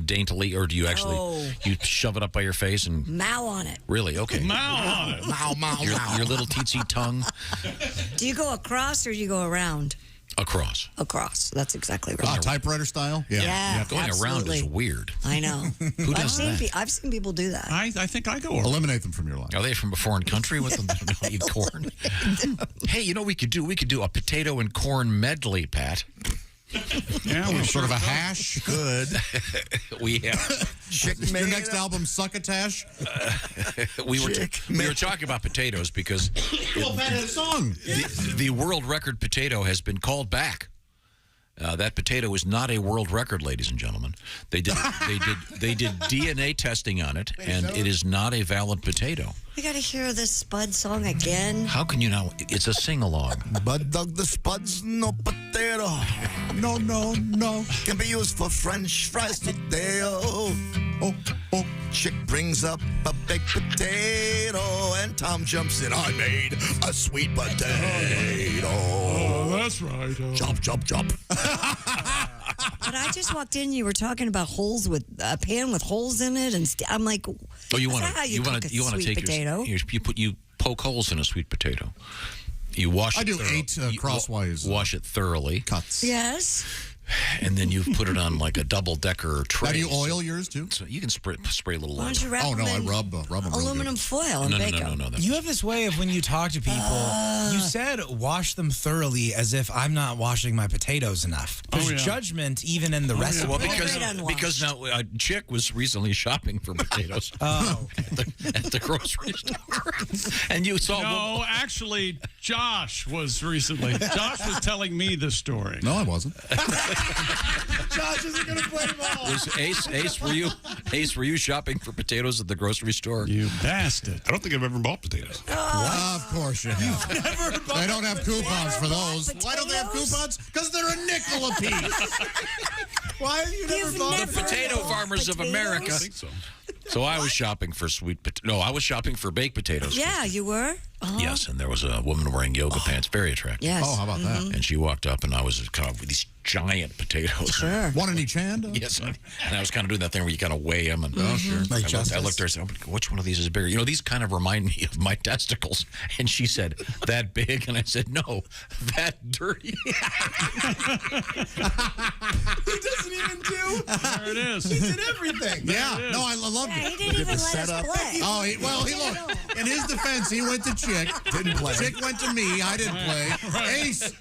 daintily, or do you actually No. you shove it up by your face and Mow on it. really? Okay. Mow on it. Your little teensy tongue Do you go across or do you go around? across. Across. That's exactly right. Typewriter style? Yeah. Yeah, Going around absolutely. is weird. I know. Who does that? I've seen people do that. I think I go over. Eliminate them from your life. Are they from a foreign country with them? They don't eat corn. Hey, you know what we could do? We could do a potato and corn medley, Pat. Yeah, we Sort of a hash. Good. We have. Your next album, Succotash? We were talking about potatoes because Well, Pat had a song. the world record potato has been called back. That potato is not a world record, ladies and gentlemen. They did DNA testing on it, and it is not a valid potato. We got to hear this Spud song again. How can you not? It's a sing-along. Bud Dog the Spuds, no potato. No, no, no. Can be used for French fries today. Oh, Chick brings up a baked potato, and Tom jumps in. I made a sweet potato. Oh, that's right. Chop, chop, chop. But I just walked in. You were talking about holes with a pan with holes in it, and I'm like, Oh, you is want that how to you cook a sweet take potato? you poke holes in a sweet potato. You wash. I it do thorough- 8 crosswise Wash it thoroughly. cuts. Yes. And then you put it on like a double-decker tray. Now, do you oil yours too? So you can spray a little Why oil. don't you wrap Oh, no, them I in rub them real good. aluminum foil and No, bake them? no. You have this way of when you talk to people, you said wash them thoroughly as if I'm not washing my potatoes enough. There's yeah. judgment even in the recipe. Well, Great unwashed. because now Chick was recently shopping for potatoes at the grocery store, and you saw. No, actually, Josh was recently. Josh was telling me the story. No, I wasn't. Josh isn't going to play ball. Was Ace, were you shopping for potatoes at the grocery store? You bastard. I don't think I've ever bought potatoes. Of course you have. They don't have coupons for those. potatoes? Why don't they have coupons? Because they're a nickel a piece. Why have you never You've bought never The potato bought farmers of potatoes? America. I think so. So I was shopping for I was shopping for baked potatoes. Yeah, you were. Uh-huh. Yes, and there was a woman wearing yoga pants, very attractive. Yes. Oh, how about that? And she walked up, and I was kind of with these giant potatoes. Sure. One in each hand? Yes, and I was kind of doing that thing where you kind of weigh them. And Oh, sure. I looked at her and said, "Oh, which one of these is bigger?" You know, these kind of remind me of my testicles. And she said, "That big?" And I said, "No, that dirty." He doesn't even do. There it is. He did everything. Yeah. No, I loved Yeah, it. he didn't even let us play. Oh, he looked. In his defense, he went to Chick. Didn't play. Chick went to me. I didn't play. Ace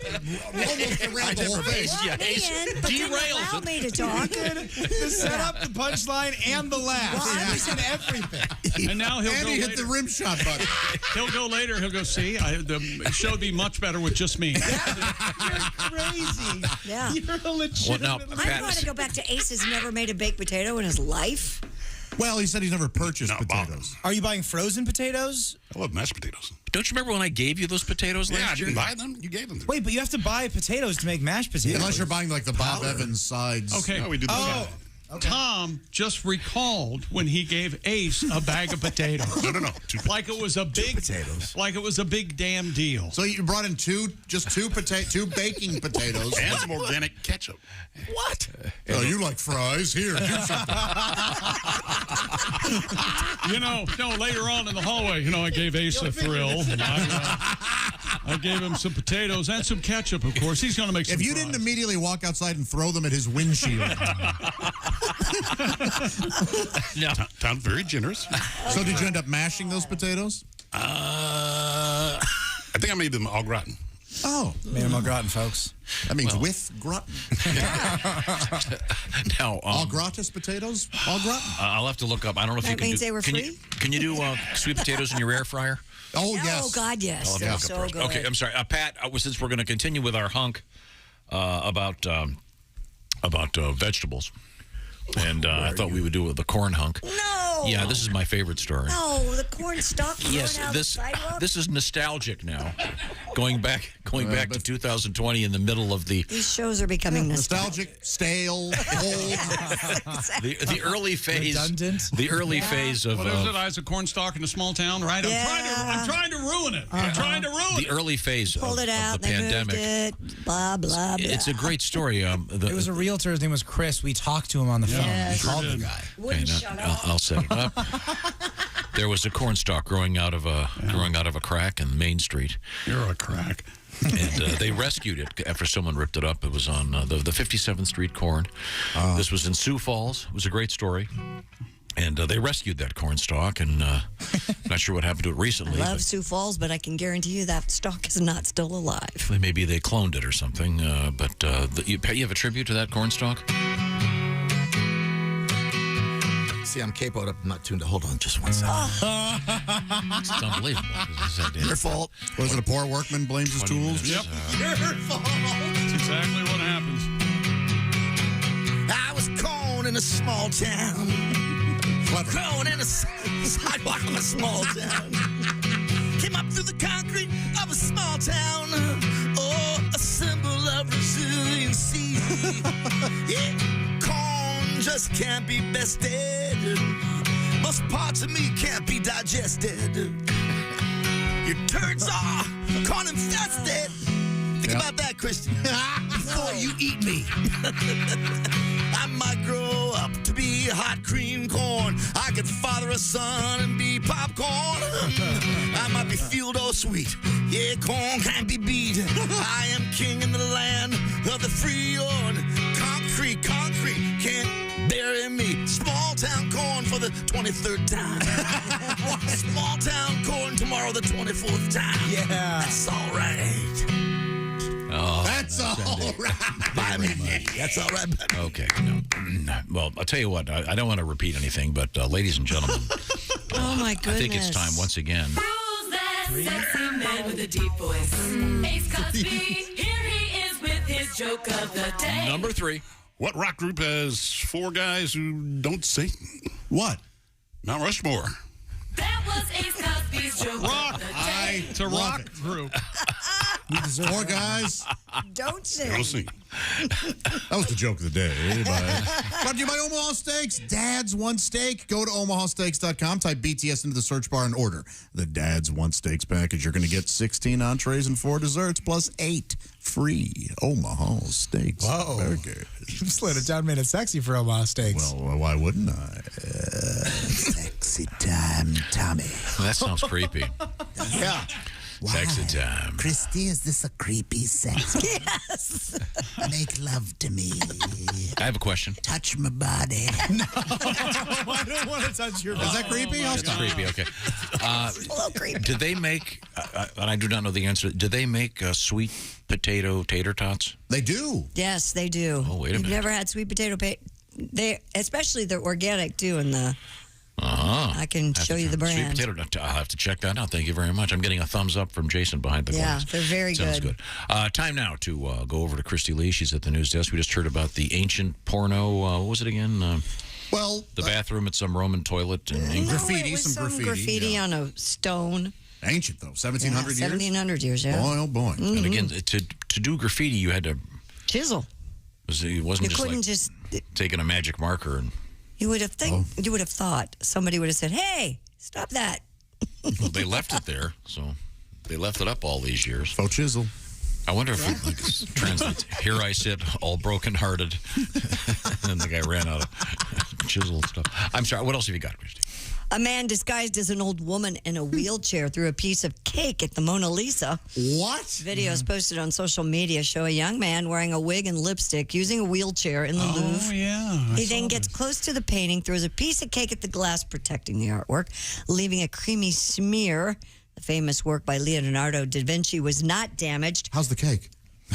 almost around the whole face. Yeah, Me Ace in, but didn't derails allow it. me to talk. The setup, the punchline, and the laugh. Well, I He did everything. And now he'll And go he later. hit the rim shot button. He'll go later. He'll go, see, the show would be much better with just me. Crazy. Yeah. You're a legitimate. Well, now, I'm going to go back to Ace has never made a baked potato in his life. Well, he said he's never purchased potatoes. Are you buying frozen potatoes? I love mashed potatoes. Don't you remember when I gave you those potatoes Yeah, I last year? didn't buy them. You gave them to me. Wait, but you have to buy potatoes to make mashed potatoes. Unless you're buying like the Bob Evans sides. Okay. No, we do the Oh, Tom just recalled when he gave Ace a bag of potatoes. No. Like it was a big potatoes. Like it was a big damn deal. So you brought in two baking potatoes. And some organic ketchup. What? Oh, you like fries? Here, do something. Later on in the hallway, I gave Ace a thrill. I gave him some potatoes and some ketchup, of course. He's going to make some If you fries. didn't immediately walk outside and throw them at his windshield. No. Tom's very generous. So did you end up mashing those potatoes? I think I made them au gratin. Oh. Made them au gratin, folks. That means with gratin. Now, au gratis potatoes? Au gratin? I'll have to look up. I don't know if That you can means do. they were can free? You do sweet potatoes in your air fryer? Oh, yes. Oh, God, yes. I'll They're have to so look up good. first. Okay, I'm sorry. Pat, since we're going to continue with our hunk about vegetables, and I thought we would do the corn hunk. No. Yeah, this is my favorite story. No, the corn stalk. Yes, out this the sidewalk? this is nostalgic now. Going back to 2020 in the middle of the These shows are becoming nostalgic, stale, old. the early phase. Redundant. The early phase of What is it? I was a corn stalk in a small town, right? I'm trying to ruin it. I'm trying to ruin the early phase Pulled of it out. the They pandemic. moved it. Blah blah blah. It's a great story. It was a realtor. His name was Chris. We talked to him on the phone. Yes. We called the guy. Wouldn't shut up. I'll set it up. There was a corn stalk growing out of a crack in Main Street. You're a crack. And they rescued it after someone ripped it up. It was on the 57th Street corn. This was in Sioux Falls. It was a great story. And they rescued that corn stalk, and not sure what happened to it recently. I love Sioux Falls, but I can guarantee you that stalk is not still alive. Maybe they cloned it or something. You have a tribute to that corn stalk? See, I'm capoed up. I'm not tuned to. Hold on just one second. It's unbelievable. Your fault. Was it a poor workman blames his tools? Yep. Your fault. That's exactly what happens. I was corn in a small town. Corn in a sidewalk of a small town. Came up through the concrete of a small town. Oh, a symbol of resiliency. Yeah, corn just can't be bested. Most parts of me can't be digested. Your turds are corn infested. Think about that, Christian. Before you eat me. I might grow up to be hot cream corn. I could father a son and be popcorn. I might be fueled or sweet. Yeah, corn can't be beat. I am king in the land of the free on concrete can't bury me. Small town corn for the 23rd time. Small town corn tomorrow the 24th time. Yeah. That's all right. Oh, That's all right. Buy me. That's all right. Okay. No. Well, I'll tell you what. I don't want to repeat anything, but ladies and gentlemen, Oh my I goodness. think it's time once again. Who's that sexy man with a deep voice? Ace Cosby. Here he is with his joke of the day. Number 3. What rock group has 4 guys who don't sing? What? Mount Rushmore. That was Ace Cosby's joke Rock. of the day. It's a rock group. 4 guys. Don't sing. Don't sing. That was the joke of the day. Brought to you by Omaha Steaks. Dad's Want Steak. Go to omahasteaks.com, type BTS into the search bar and order the Dad's Want Steaks package. You're going to get 16 entrees and 4 desserts plus 8 free Omaha Steaks burgers. You slowed it down, made it sexy for Omaha Steaks. Well, why wouldn't I? Sexy time, Tommy. That sounds creepy. Yeah. Sexy time. Christy, is this a creepy sex? Yes. Make love to me. I have a question. Touch my body. No, I don't want to touch your body. Is that creepy? That's creepy. Okay. A little creepy. Did they make? And I do not know the answer. Did they make sweet potato tater tots? They do. Yes, they do. Oh, wait a You've minute. never had sweet potato they especially the organic too, and the I can show you the brand. Sweet potato. I'll have to check that out. Thank you very much. I'm getting a thumbs up from Jason behind the glass. Yeah, they're very Sounds good. Time now to go over to Christy Lee. She's at the news desk. We just heard about the ancient porno. What was it again? Well, the bathroom at some Roman toilet and graffiti, it was some graffiti, on a stone. Ancient though, 1700 years. 1700 years, yeah. Boy, oh boy. And again, to do graffiti, you had to chisel. It wasn't You just couldn't like just. taking a magic marker and. You would have thought somebody would have said, "Hey, stop that." Well, they left it there, so they left it up all these years. Faux chisel. I wonder if it translates. Here I sit, all broken-hearted, and the guy ran out of chisel and stuff. I'm sorry. What else have you got, Christy? A man disguised as an old woman in a wheelchair threw a piece of cake at the Mona Lisa. What? Videos posted on social media show a young man wearing a wig and lipstick using a wheelchair in the Louvre. Oh, yeah. He then gets close to the painting, throws a piece of cake at the glass protecting the artwork, leaving a creamy smear. The famous work by Leonardo da Vinci was not damaged. How's the cake?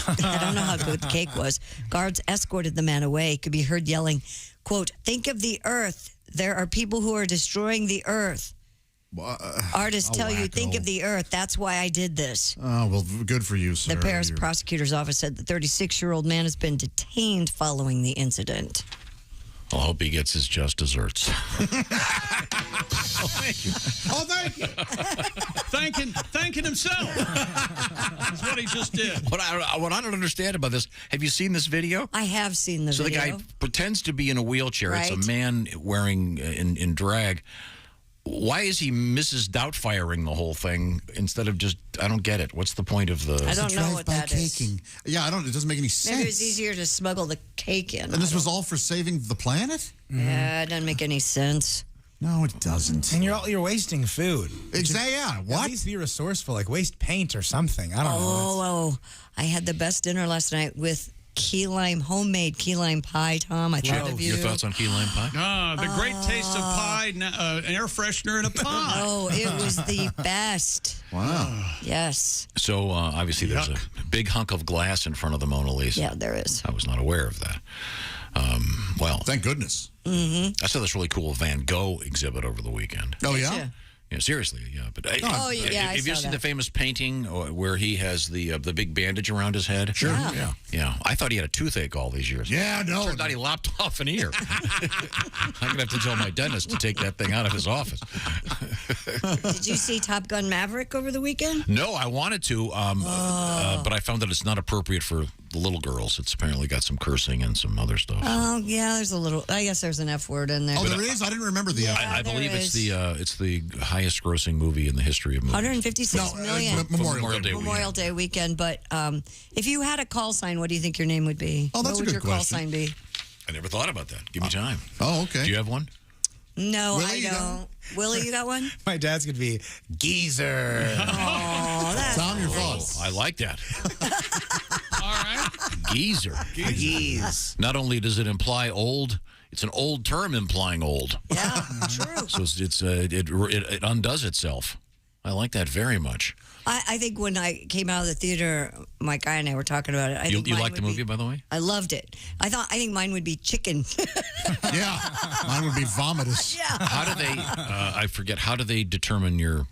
I don't know how good the cake was. Guards escorted the man away. Could be heard yelling, quote, "Think of the earth. There are people who are destroying the earth." Artists tell you, think of the earth. That's why I did this. Oh, well, good for you, sir. The Paris prosecutor's office said the 36-year-old man has been detained following the incident. I hope he gets his just desserts. Oh, thank you. Oh, thank you. Thanking himself. That's what he just did. What I don't understand about this, have you seen this video? I have seen the video. So the guy pretends to be in a wheelchair. Right. It's a man wearing in drag. Why is he Mrs. Doubtfiring the whole thing instead of just, I don't get it. What's the point of the... I don't know what that is. Yeah, it doesn't make any sense. Maybe it was easier to smuggle the cake in. And this was all for saving the planet? Yeah, it doesn't make any sense. No, it doesn't. And you're wasting food. Exactly. Yeah. What? At least be resourceful. Like waste paint or something. I don't know. Oh, I had the best dinner last night with homemade key lime pie, Tom. I thought of you. Your thoughts on key lime pie? Ah, the great taste of pie, an air freshener in a pie. Oh, it was the best. Wow. Yes. So obviously there's a big hunk of glass in front of the Mona Lisa. Yeah, there is. I was not aware of that. Well, thank goodness. Mm-hmm. I saw this really cool Van Gogh exhibit over the weekend. Oh, yeah? Yeah, seriously, yeah. But yeah, I have you saw seen that. the famous painting where he has the big bandage around his head? Sure. Yeah. I thought he had a toothache all these years. Yeah, no. Turned out he lopped off an ear. I'm gonna have to tell my dentist to take that thing out of his office. Did you see Top Gun Maverick over the weekend? No, I wanted to, but I found that it's not appropriate for the little girls. It's apparently got some cursing and some other stuff. Oh, yeah, there's a little. I guess there's an F word in there. Oh, there is? I didn't remember the F word. I believe it's the highest grossing movie in the history of movies. 156 million. Memorial Day weekend. But if you had a call sign, what do you think your name would be? Oh, that's what a would good your call question. sign be? I never thought about that. Give me time. Oh, okay. Do you have one? No, Willie, I you don't. Willie, you got one? My dad's going to be Geezer. Oh, that's Tom, your nice. thoughts. I like that. All right. Geezer. Geez. Not only does it imply old, it's an old term implying old. Yeah, true. So it undoes itself. I like that very much. I think when I came out of the theater, my guy and I were talking about it. You liked the movie, by the way? I loved it. I think mine would be chicken. Yeah, mine would be vomitous. Yeah. How do they? I forget. How do they determine your?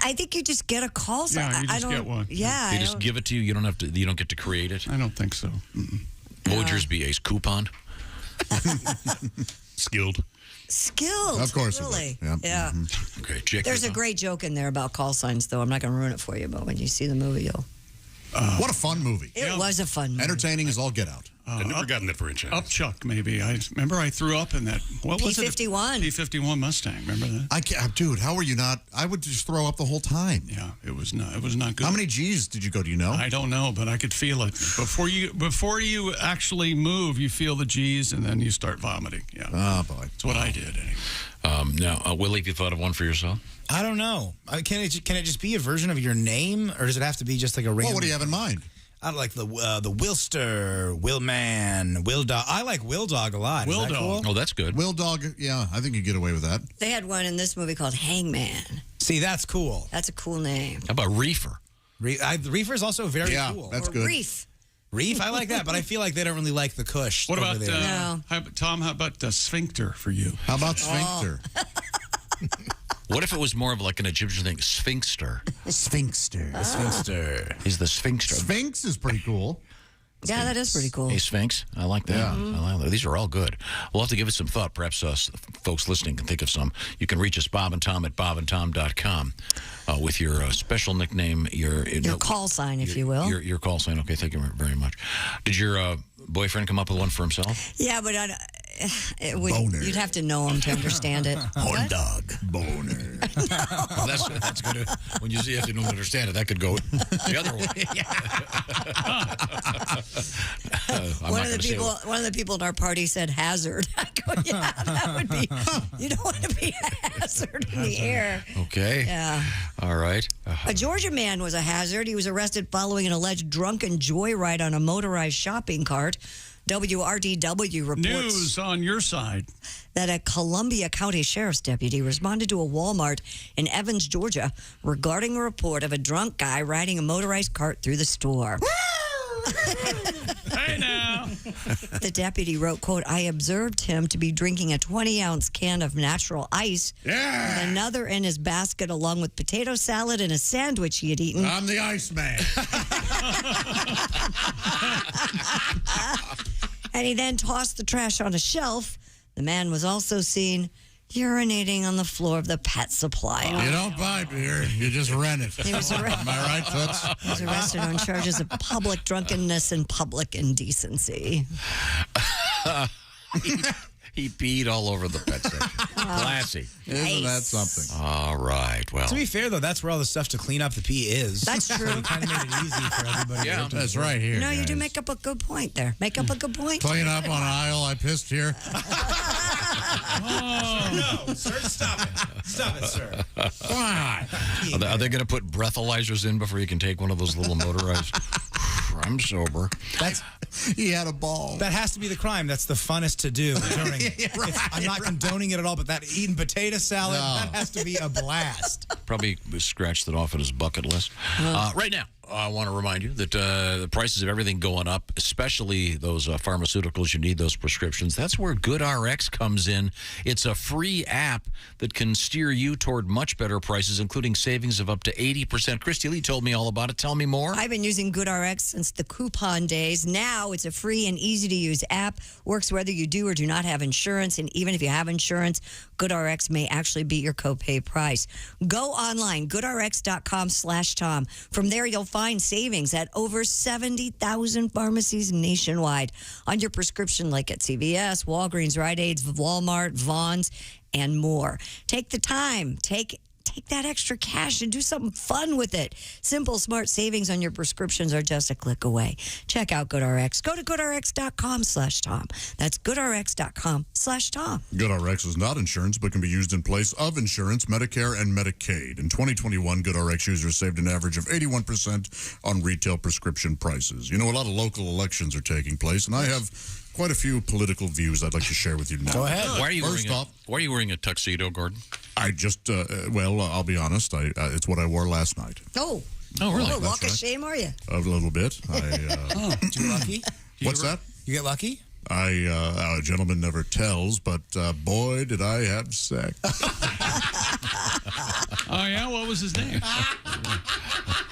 I think you just get a call sign. Yeah, you just I don't, get one. Yeah. They just give it to you. You don't have to. You don't get to create it. I don't think so. What would yours be? A coupon? Skilled. Skilled. Of course it Really. would. Yeah. Okay, check. There's a great joke in there about call signs, though. I'm not going to ruin it for you, but when you see the movie, you'll. What a fun movie. It was a fun movie. Entertaining as all get out. I've never gotten that franchise. Upchuck, maybe. I remember I threw up in that. What was it? P-51. P-51 Mustang. Remember that? I can't, dude, how were you not? I would just throw up the whole time. Yeah, it was not good. How many G's did you go? Do you know? I don't know, but I could feel it before you actually move. You feel the G's, and then you start vomiting. Yeah. Oh boy, that's what I did anyway. Now, Willie, have you thought of one for yourself? I don't know. Can it just be a version of your name, or does it have to be just like a random? Well, what do you have in mind? I like the Wilster, Willman, Will Dog. I like Will Dog a lot. Will Is that Dog. cool? Oh, that's good. Will Dog, yeah, I think you get away with that. They had one in this movie called Hangman. See, that's cool. That's a cool name. How about Reefer? Reefer is also very cool. That's Or good. Reef. Reef, I like that, but I feel like they don't really like the Kush. What over about there. Tom? How about Sphincter for you? How about Sphincter? What if it was more of like an Egyptian thing? Sphinxter. Sphinxter. Sphinxter. He's the Sphinxter. Sphinx is pretty cool. Yeah, that is pretty cool. A Sphinx. I like that. Yeah. I like that. These are all good. We'll have to give it some thought. Perhaps folks listening can think of some. You can reach us, Bob and Tom, at bobandtom.com with your special nickname, your call sign, if you will. Your call sign. Okay, thank you very much. Did your boyfriend come up with one for himself? Yeah, but you'd have to know him to understand it. Horn dog. Boner. Well, that's good. When you have to know to understand it, that could go the other way. One of the people at our party said hazard. I go, yeah, that would be. You don't want to be a hazard in the air. Okay. Yeah. All right. A Georgia man was a hazard. He was arrested following an alleged drunken joyride on a motorized shopping cart. WRDW reports News on your side that a Columbia County Sheriff's deputy responded to a Walmart in Evans, Georgia, regarding a report of a drunk guy riding a motorized cart through the store. Hey now. The deputy wrote, quote, I observed him to be drinking a 20-ounce can of natural ice with another in his basket along with potato salad and a sandwich he had eaten. I'm the Iceman. And he then tossed the trash on a shelf. The man was also seen urinating on the floor of the pet supply. You don't buy beer, you just rent it. He was arrested. Am I right, Toots? He was arrested on charges of public drunkenness and public indecency. He peed all over the pet section. Classy. Isn't that something? All right. Well, To be fair, though, that's where all the stuff to clean up the pee is. That's true. So you kind of made it easy for everybody. Yeah, that's right here. No, you do guys. make up a good point there. Make up a good point. Clean up on an aisle. I pissed here. No, sir, stop it. Stop it, sir. Why? Are they going to put breathalyzers in before you can take one of those little motorized? I'm sober. He had a ball. That has to be the crime. That's the funnest to do. I'm not condoning it at all, but that eating potato salad, that has to be a blast. Probably scratched it off on his bucket list. Right now, I want to remind you that the prices of everything going up, especially those pharmaceuticals. You need those prescriptions. That's where GoodRx comes in. It's a free app that can steer you toward much better prices, including savings of up to 80%. Christy Lee told me all about it. Tell me more. I've been using GoodRx since the coupon days. Now it's a free and easy-to-use app. Works whether you do or do not have insurance. And even if you have insurance, GoodRx may actually beat your copay price. Go online, goodrx.com/Tom. From there, you'll find savings at over 70,000 pharmacies nationwide on your prescription, like at CVS, Walgreens, Rite Aids, Walmart, Vons, and more. Take the time. Take that extra cash and do something fun with it. Simple, smart savings on your prescriptions are just a click away. Check out GoodRx. Go to goodrx.com/Tom. That's goodrx.com/Tom. GoodRx is not insurance, but can be used in place of insurance, Medicare, and Medicaid. In 2021, GoodRx users saved an average of 81% on retail prescription prices. You know, a lot of local elections are taking place, and I have quite a few political views I'd like to share with you now. Go ahead. Why are you wearing a tuxedo, Gordon? I just, I'll be honest. It's what I wore last night. Oh, really? Oh, walk of shame, are you? A little bit. Too lucky? What's that? You get lucky? A gentleman never tells, but boy, did I have sex. Oh, yeah? What was his name?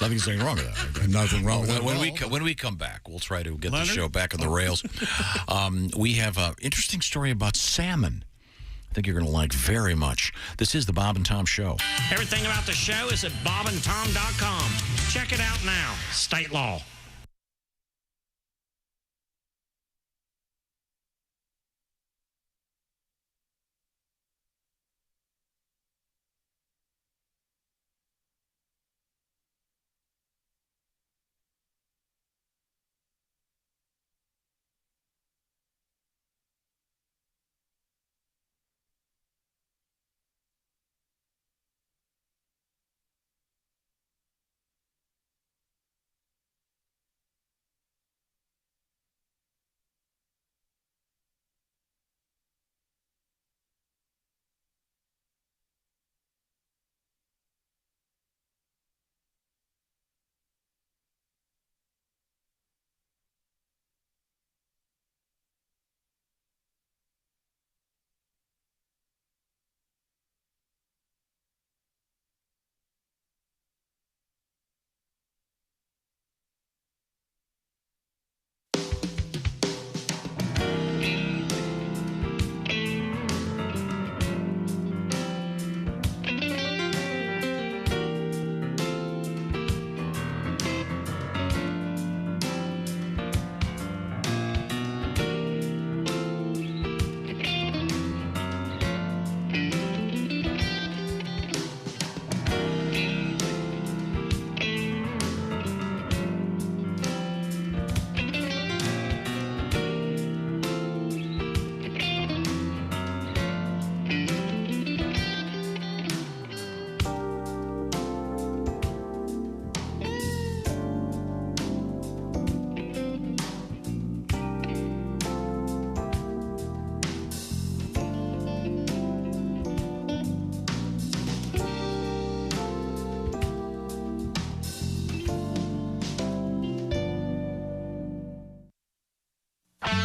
Nothing's wrong with that. Nothing wrong with that. When we come back, we'll try to get Leonard? the show back on the rails. We have an interesting story about salmon. I think you're going to like very much. This is the Bob and Tom Show. Everything about the show is at bobandtom.com. Check it out now. State law.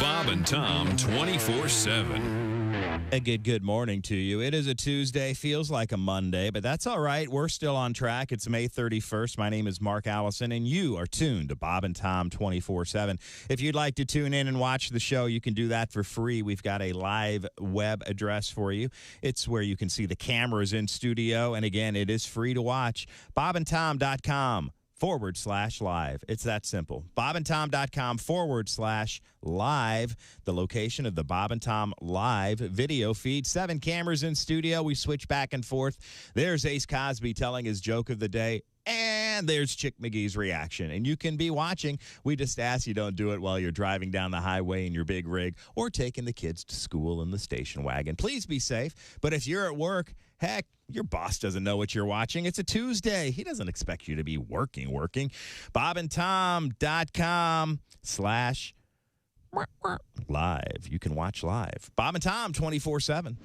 Bob and Tom 24/7. A good morning to you. It is a Tuesday, feels like a Monday, but that's all right. We're still on track. It's May 31st. My name is Mark Allison, and you are tuned to Bob and Tom 24/7. If you'd like to tune in and watch the show, you can do that for free. We've got a live web address for you. It's where you can see the cameras in studio, and again, it is free to watch. bobandtom.com/live. It's that simple. bobandtom.com/live. The location of the Bob and Tom live video feed. 7 cameras in studio. We switch back and forth. There's Ace Cosby telling his joke of the day. And there's Chick McGee's reaction. And you can be watching. We just ask you don't do it while you're driving down the highway in your big rig or taking the kids to school in the station wagon. Please be safe. But if you're at work, heck, your boss doesn't know what you're watching. It's a Tuesday. He doesn't expect you to be working. bobandtom.com/live. You can watch live. Bob and Tom 24/7.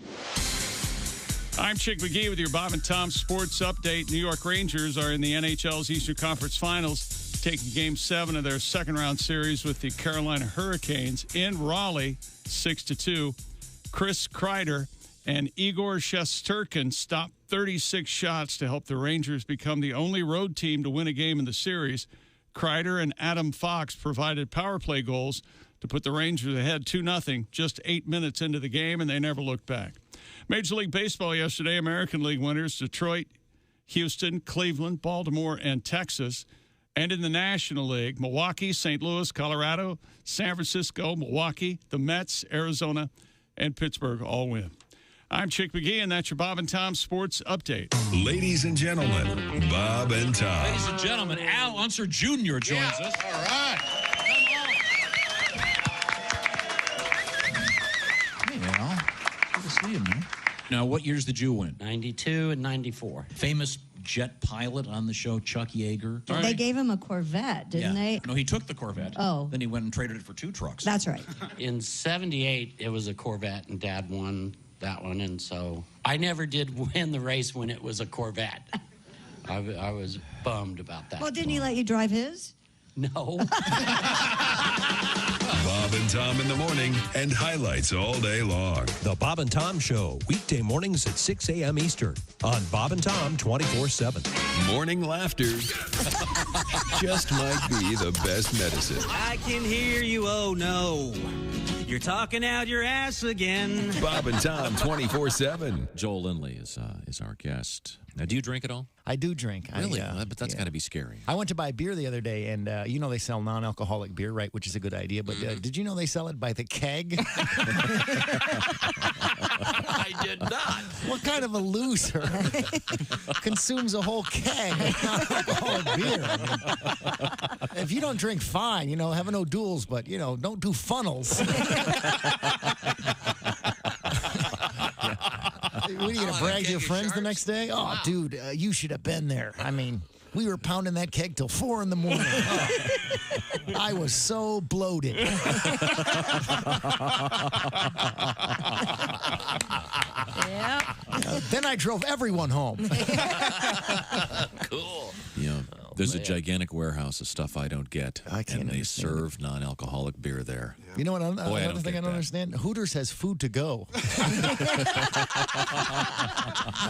I'm Chick McGee with your Bob and Tom Sports Update. New York Rangers are in the NHL's Eastern Conference Finals, taking Game 7 of their second-round series with the Carolina Hurricanes in Raleigh, 6-2. Chris Kreider and Igor Shesterkin stopped 36 shots to help the Rangers become the only road team to win a game in the series. Kreider and Adam Fox provided power play goals to put the Rangers ahead 2-0 just 8 minutes into the game, and they never looked back. Major League Baseball yesterday, American League winners Detroit, Houston, Cleveland, Baltimore, and Texas. And in the National League, Milwaukee, St. Louis, Colorado, San Francisco, Milwaukee, the Mets, Arizona, and Pittsburgh all win. I'm Chick McGee, and that's your Bob and Tom Sports Update. Ladies and gentlemen, Bob and Tom. Ladies and gentlemen, Al Unser Jr. joins us. All right. Hey, Al. Good to see you, man. Now, what years did you win? 92 and 94. Famous jet pilot on the show, Chuck Yeager. They gave him a Corvette, didn't they? No, he took the Corvette. Oh. Then he went and traded it for 2 trucks. That's right. In 78, it was a Corvette, and Dad won that one, and so I never did win the race when it was a Corvette. I was bummed about that. Well, didn't he let you drive his? No. Bob and Tom in the morning and highlights all day long. The Bob and Tom Show, weekday mornings at 6 a.m. Eastern on Bob and Tom 24/7. Morning laughter just might be the best medicine. I can hear you, oh no. You're talking out your ass again. Bob and Tom 24/7. Joel Lindley is our guest. Now, do you drink at all? I do drink. Really? But that's got to be scary. I went to buy beer the other day, and you know they sell non-alcoholic beer, right? Which is a good idea. But did you know they sell it by the keg? I did not. What kind of a loser consumes a whole keg of non-alcoholic beer? I mean, if you don't drink, fine. You know, have no duels, but you know, don't do funnels. What are you going to brag to your friends the next day? Oh, wow. Dude, you should have been there. I mean, we were pounding that keg till 4 in the morning. I was so bloated. Then I drove everyone home. Cool. Yeah. There's a gigantic warehouse of stuff I don't get. And they serve non-alcoholic beer there. You know what? Another thing I don't understand? Hooters has food to go.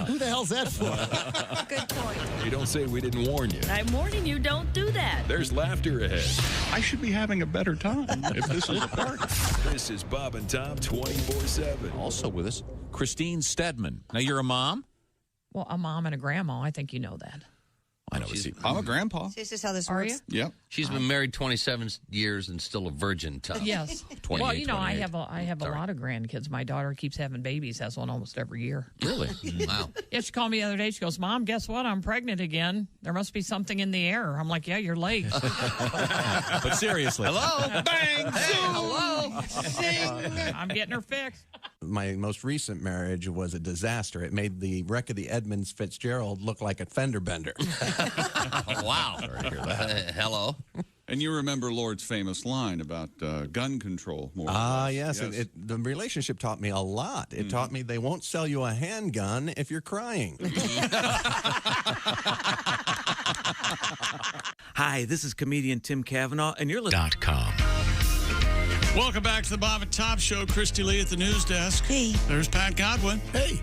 Who the hell's that for? Good point. You don't say we didn't warn you. I'm warning you, don't do that. There's laughter ahead. I should be having a better time if this is a party. This is Bob and Tom 24/7. Also with us, Christine Stedman. Now, you're a mom? Well, a mom and a grandma. I think you know that. I know. I'm a grandpa. Is this how this Are works? you? Yep. She's been married 27 years and still a virgin, Tom. Yes. 28, well, you know, 28. I have a lot of grandkids. My daughter keeps having babies, has one almost every year. Really? Wow. Yeah, she called me the other day. She goes, Mom, guess what? I'm pregnant again. There must be something in the air. I'm like, yeah, you're late. But seriously. Hello? Bang! Hey, hello? Zing! I'm getting her fixed. My most recent marriage was a disaster. It made the wreck of the Edmunds Fitzgerald look like a fender bender. Wow. Hello. And you remember Lord's famous line about gun control more. Yes. The relationship taught me a lot. It taught me they won't sell you a handgun if you're crying. Hi, this is comedian Tim Cavanaugh, and you're listening. .com. Welcome back to the Bob and Tom Show. Christy Lee at the news desk. Hey. There's Pat Godwin. Hey.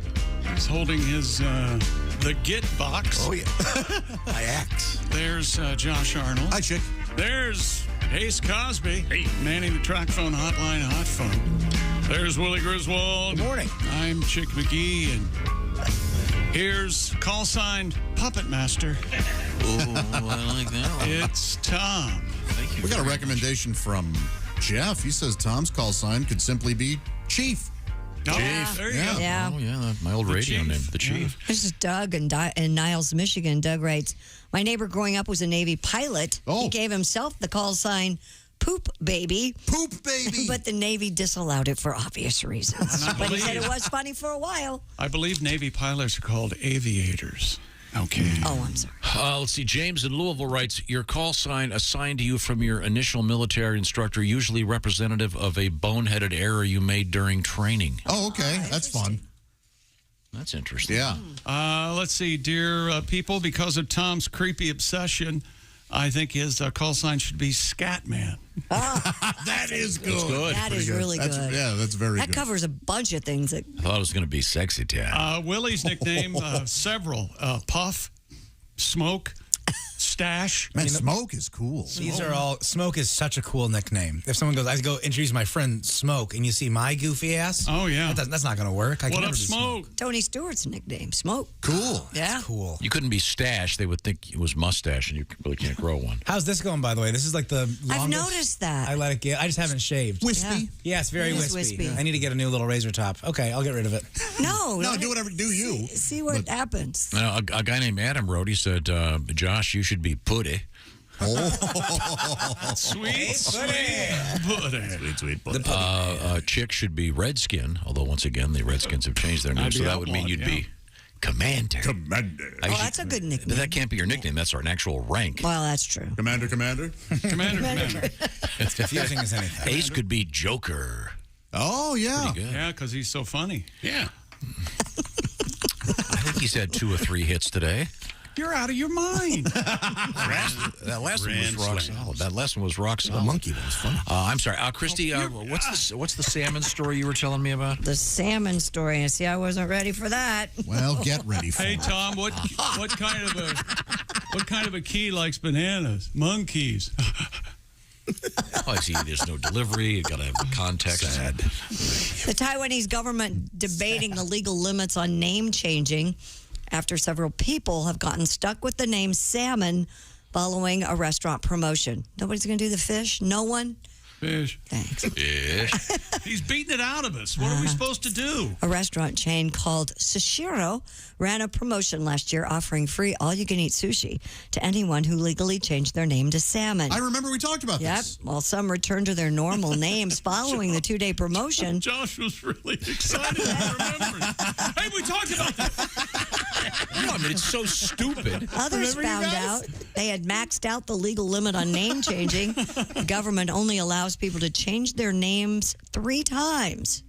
He's holding his the Git box. Oh, yeah. My axe. There's Josh Arnold. Hi, Chick. There's Ace Cosby. Hey. Manning the track phone hotline, hot phone. There's Willie Griswold. Good morning. I'm Chick McGee, and here's call signed Puppet Master. Oh, I like that one. It's Tom. Thank you. We got a recommendation from Jeff. He says Tom's call sign could simply be Chief. Oh, Yeah. there you go. Yeah. Oh, yeah, my old The radio Chief. name, the Chief. This is Doug in Niles, Michigan. Doug writes, my neighbor growing up was a Navy pilot. Oh. He gave himself the call sign Poop Baby. Poop Baby. But the Navy disallowed it for obvious reasons. And I But he said it believe- was funny for a while. I believe Navy pilots are called aviators. Okay. Oh, I'm sorry. Let's see. James in Louisville writes, your call sign assigned to you from your initial military instructor, usually representative of a boneheaded error you made during training. Oh, okay. That's fun. That's interesting. Yeah. Let's see. Dear people, because of Tom's creepy obsession, I think his call sign should be Scatman. That is good. That's good. That is really That's, good. yeah, that's very That good. covers a bunch of things. That, I thought it was going to be Sexy Dad. Willie's nickname, several. Puff, Smoke, Stash. Man, Smoke is cool. These are all. Smoke is such a cool nickname. If someone goes, I go introduce my friend Smoke, and you see my goofy ass. Oh, yeah. That's not going to work. I What can up, never do Smoke? Tony Stewart's nickname, Smoke. Cool. Yeah. Cool. You couldn't be Stash. They would think it was mustache, and you really can't grow one. How's this going, by the way? This is like the longest. I've noticed that. I let it get. I just haven't shaved. Wispy. Yeah, it's very It is wispy. wispy. I need to get a new little razor top. Okay, I'll get rid of it. No. No, do whatever. Do you. See what happens. Now, a guy named Adam wrote, he said, Josh, you should be Putty. Sweet, sweet pudding. Chick should be Redskin, although once again the Redskins have changed their name, I'd so be that would mean outlawed, you'd yeah. be Commander. Commander. Oh, that's a good nickname. That can't be your nickname. That's an actual rank. Well, that's true. Commander. Commander. It's confusing as anything. Ace could be Joker. Oh, yeah. Pretty good. Yeah, because he's so funny. Yeah. I think he's had 2 or 3 hits today. You're out of your mind. That last one was rock solid. That last one was rock solid. The monkey one was funny. I'm sorry, Christy. What's the salmon story you were telling me about? The salmon story. I see I wasn't ready for that. Well, get ready for Hey it. Tom, what kind of a key likes bananas? Monkeys. Oh, I see. There's no delivery. You got to have the context. Sad. The Taiwanese government debating the legal limits on name changing after several people have gotten stuck with the name salmon following a restaurant promotion. Nobody's going to do the fish? No one? Fish. Thanks. Fish. He's beating it out of us. What are we supposed to do? A restaurant chain called Sushiro ran a promotion last year offering free all-you-can-eat sushi to anyone who legally changed their name to salmon. I remember we talked about Yep. this. Well, some returned to their normal names following the 2-day promotion. Josh was really excited. I remember. Hey, we talked about that. No, I mean, it's so stupid. Others found out they had maxed out the legal limit on name changing. The government only allows people to change their names 3 times.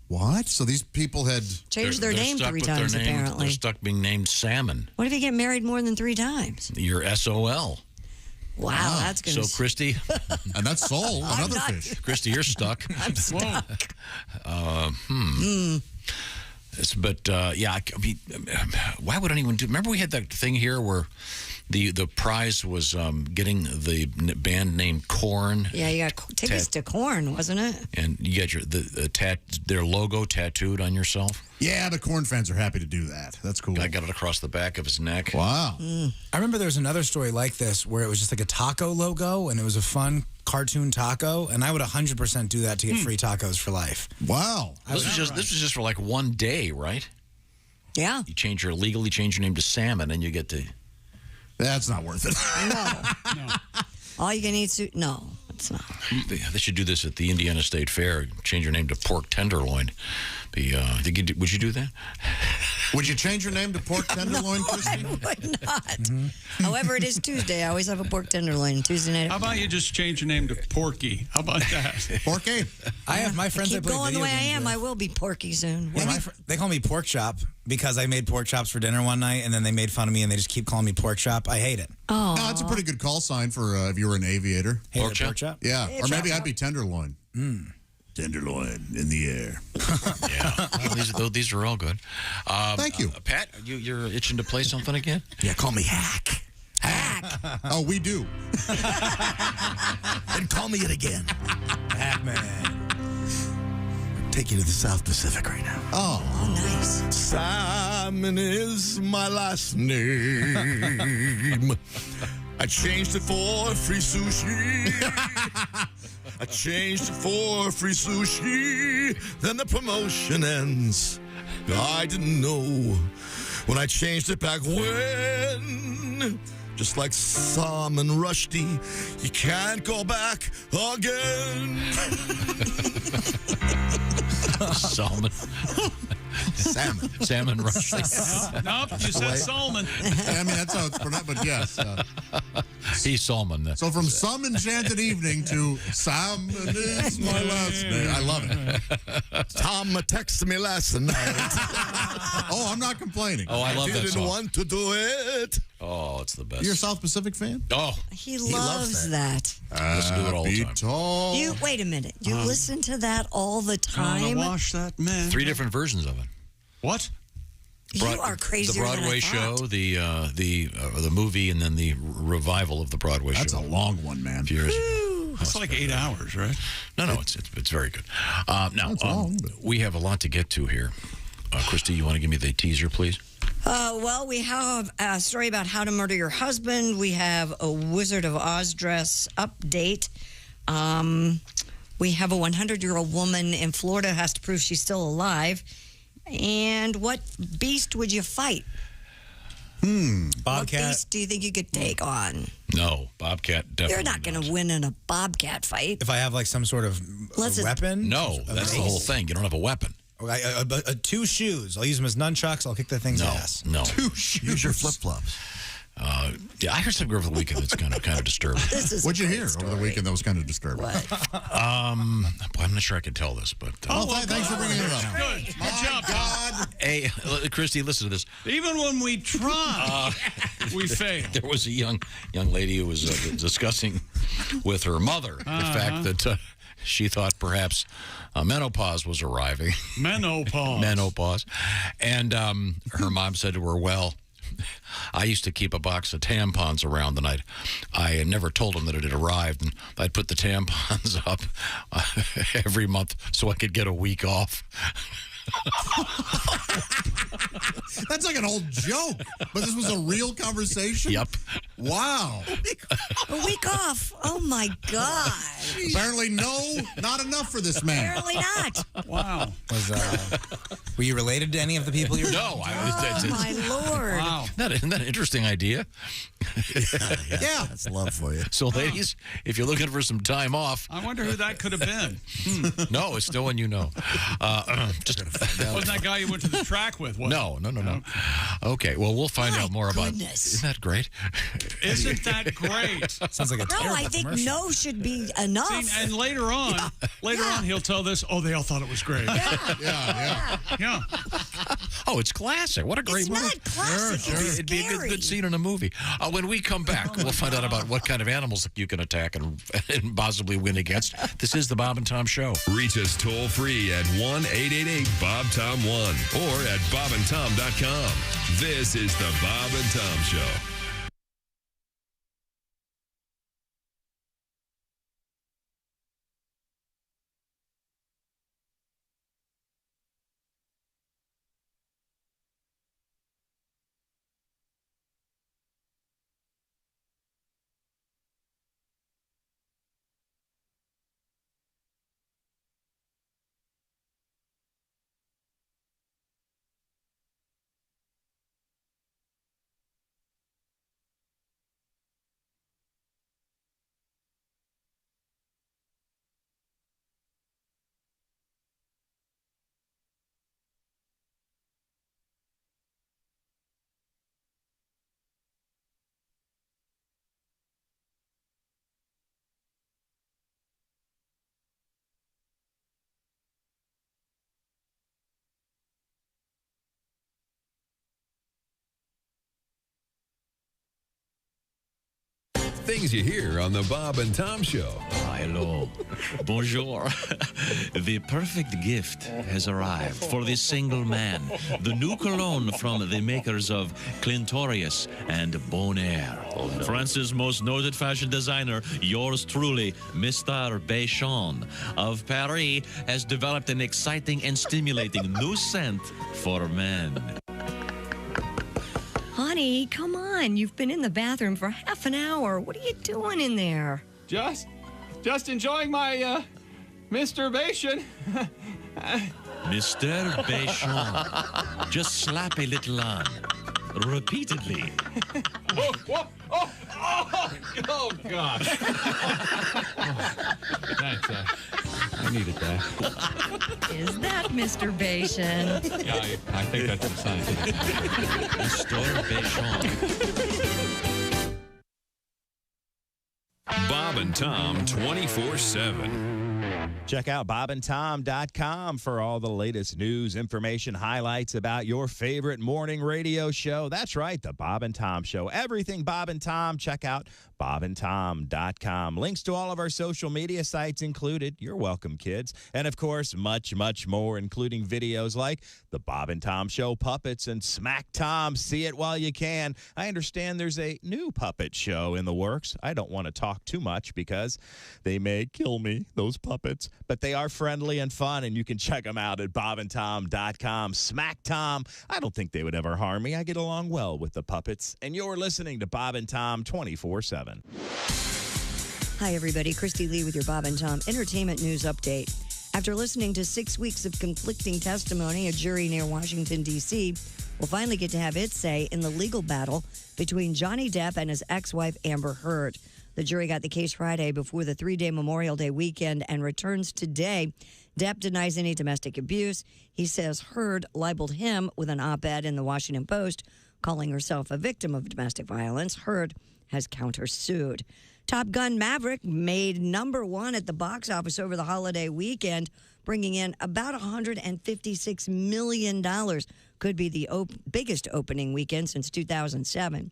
What? So these people had Changed their name stuck 3 with their times, name. apparently. They're stuck being named Salmon. What if you get married more than 3 times? You're SOL. Wow, that's going to... So, Christy. And that's Sol, another fish. Christy, you're stuck. I'm stuck. But, yeah, I mean, why would anyone do... Remember we had that thing here where the prize was getting the band name Korn. Yeah, you got tickets to Korn, wasn't it? And you got their logo tattooed on yourself. Yeah, the Korn fans are happy to do that. That's cool. Guy got it across the back of his neck. Wow. I remember there was another story like this where it was just like a taco logo and it was a fun cartoon taco, and I would 100% do that to get free tacos for life. Wow. This was just for like one day, right? Yeah. You legally change your name to Salmon, and you get to... That's not worth it. No. All you can eat no, it's not. They should do this at the Indiana State Fair. Change your name to Pork Tenderloin. Would you do that? Would you change your name to Pork Tenderloin, Christy? I would not. However, it is Tuesday. I always have a pork tenderloin Tuesday night. How about you just change your name to Porky? How about that? Porky? I have my friends I Keep play going the video way I games am. with. I will be Porky soon. Yeah, they call me Pork Chop because I made pork chops for dinner one night, and then they made fun of me, and they just keep calling me Pork Chop. I hate it. Oh, No, that's a pretty good call sign for if you were an aviator. Pork chop? Yeah, or maybe I'd be Tenderloin. Tenderloin in the air. Yeah, well, these are all good. Thank you. Pat, you're itching to play something again? Yeah, call me Hack. Oh, we do. And call me it again. Pac-Man. Take you to the South Pacific right now. Oh, nice. Simon is my last name. I changed it for free sushi. I changed it for free sushi. Then the promotion ends. I didn't know when I changed it back when. Just like Salman Rushdie, you can't go back again. Salmon. Salmon Rushdie. Nope, you said Salmon. I mean, that's how it's pronounced, but yes. He's Salmon. So from some enchanted evening to Salmon is my last name. I love it. Tom texted me last night. Oh, I'm not complaining. Oh, I love that song. Didn't want to do it. Oh, it's the best. You're a South Pacific fan? Oh. He loves that. Listen to it all the time. Tall. You wait a minute. You listen to that all the time. Wash that man. 3 different versions of it. What? You are crazier The Broadway than I show, thought. the movie, and then the revival of the Broadway That's show. a long one, man. A few years ago. It's like 8 hours, right? No, it's very good. Now, we have a lot to get to here. Christy, you want to give me the teaser, please? Well, we have a story about how to murder your husband. We have a Wizard of Oz dress update. We have a 100-year-old woman in Florida who has to prove she's still alive. And what beast would you fight? Bobcat. What beast do you think you could take on? No, Bobcat definitely. You're not going to win in a bobcat fight. If I have like some sort of weapon? No, that's the whole thing. You don't have a weapon. 2 shoes. I'll use them as nunchucks. I'll kick that thing's ass. No. 2 shoes. Use your flip-flops. Yeah, I heard something over the weekend that's kind of disturbing. What'd you hear over the weekend that was kind of disturbing? I'm not sure I can tell this, but thanks for bringing it up. Good job, God. Hey, Christy, listen to this. Even when we try, we fail. There was a young lady who was discussing with her mother the fact that she thought perhaps menopause was arriving. Menopause. And her mom said to her, well, I used to keep a box of tampons around, and I had never told them that it had arrived, and I'd put the tampons up every month so I could get a week off. That's like an old joke, but this was a real conversation? Yep. Wow. A week off. Oh, my God. Apparently, not enough for this man. Apparently not. Wow. Were you related to any of the people you were No. My Lord. Wow. Isn't that an interesting idea? Yeah. That's love for you. So, ladies, if you're looking for some time off. I wonder who that could have been. No, it's no one you know. Wasn't that guy you went to the track with? No. Okay, well, we'll find out more about it. Isn't that great? Isn't that great? Sounds like a No, I think no should be enough. See, and later on, he'll tell this, they all thought it was great. Yeah. Oh, it's classic. What a great movie. It's not classic. Sure. It's It'd be a scary. good scene in a movie. When we come back, we'll find out about what kind of animals you can attack and possibly win against. This is the Bob and Tom Show. Reach us toll free at 1-888-BOB-TOM-1 or at bobandtom.com. This is the Bob and Tom Show. Things you hear on the Bob and Tom Show. Hello. Bonjour. The perfect gift has arrived for the single man. The new cologne from the makers of Clintorius and Bon Air. Oh, no. France's most noted fashion designer, yours truly, Mr. Béchon of Paris, has developed an exciting and stimulating new scent for men. Honey, come on. You've been in the bathroom for half an hour. What are you doing in there? Just enjoying my masturbation. Mr. Béchon, just slap a little on, repeatedly. Oh, God. Thanks, I needed that. Is that masturbation? Yeah, I think that's the sign. Mr. Béchon. Bob and Tom 24/7. Check out bobandtom.com for all the latest news, information, highlights about your favorite morning radio show. That's right, the Bob and Tom Show. Everything Bob and Tom. Check out bobandtom.com. Links to all of our social media sites included. You're welcome, kids. And, of course, much, much more, including videos like the Bob and Tom Show puppets and Smack Tom. See it while you can. I understand there's a new puppet show in the works. I don't want to talk too much because they may kill me, those puppets. But they are friendly and fun, and you can check them out at bobandtom.com. Smack Tom. I don't think they would ever harm me. I get along well with the puppets. And you're listening to Bob and Tom 24/7. Hi, everybody. Christy Lee with your Bob and Tom Entertainment News Update. After listening to 6 weeks of conflicting testimony, a jury near Washington, D.C. will finally get to have its say in the legal battle between Johnny Depp and his ex-wife, Amber Heard. The jury got the case Friday before the 3-day Memorial Day weekend and returns today. Depp denies any domestic abuse. He says Heard libeled him with an op-ed in the Washington Post, calling herself a victim of domestic violence. Heard has countersued. Top Gun Maverick made #1 at the box office over the holiday weekend, bringing in about $156 million. Could be the biggest opening weekend since 2007.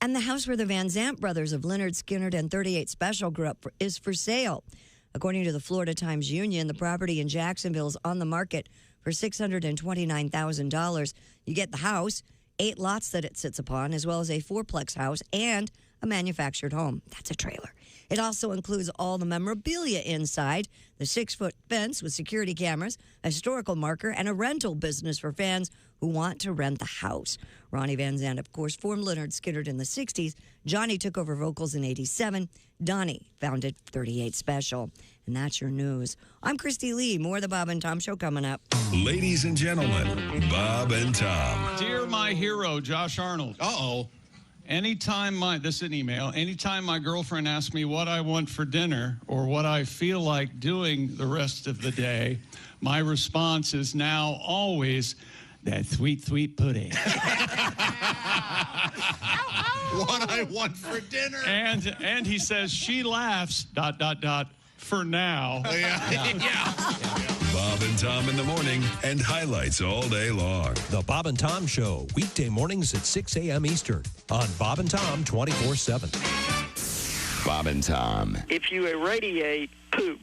And the house where the Van Zandt brothers of Leonard Skinner and 38 Special grew up is for sale. According to the Florida Times-Union, the property in Jacksonville is on the market for $629,000. You get the house, 8 lots that it sits upon, as well as a 4-plex house and a manufactured home. That's a trailer. It also includes all the memorabilia inside, the 6-foot fence with security cameras, a historical marker, and a rental business for fans who want to rent the house. Ronnie Van Zandt, of course, formed Leonard Skinner in the 60s. Johnny took over vocals in 87. Donnie founded 38 Special. And that's your news. I'm Christy Lee. More of the Bob and Tom Show coming up. Ladies and gentlemen, Bob and Tom. Dear my hero, Josh Arnold. Uh-oh. This is an email. Anytime my girlfriend asks me what I want for dinner or what I feel like doing the rest of the day, my response is now always that sweet, sweet pudding. What I want for dinner. And he says she laughs, ... for now. Yeah. Bob and Tom in the morning and highlights all day long. The Bob and Tom Show, weekday mornings at 6 a.m. Eastern on Bob and Tom 24/7. Bob and Tom. If you irradiate poop,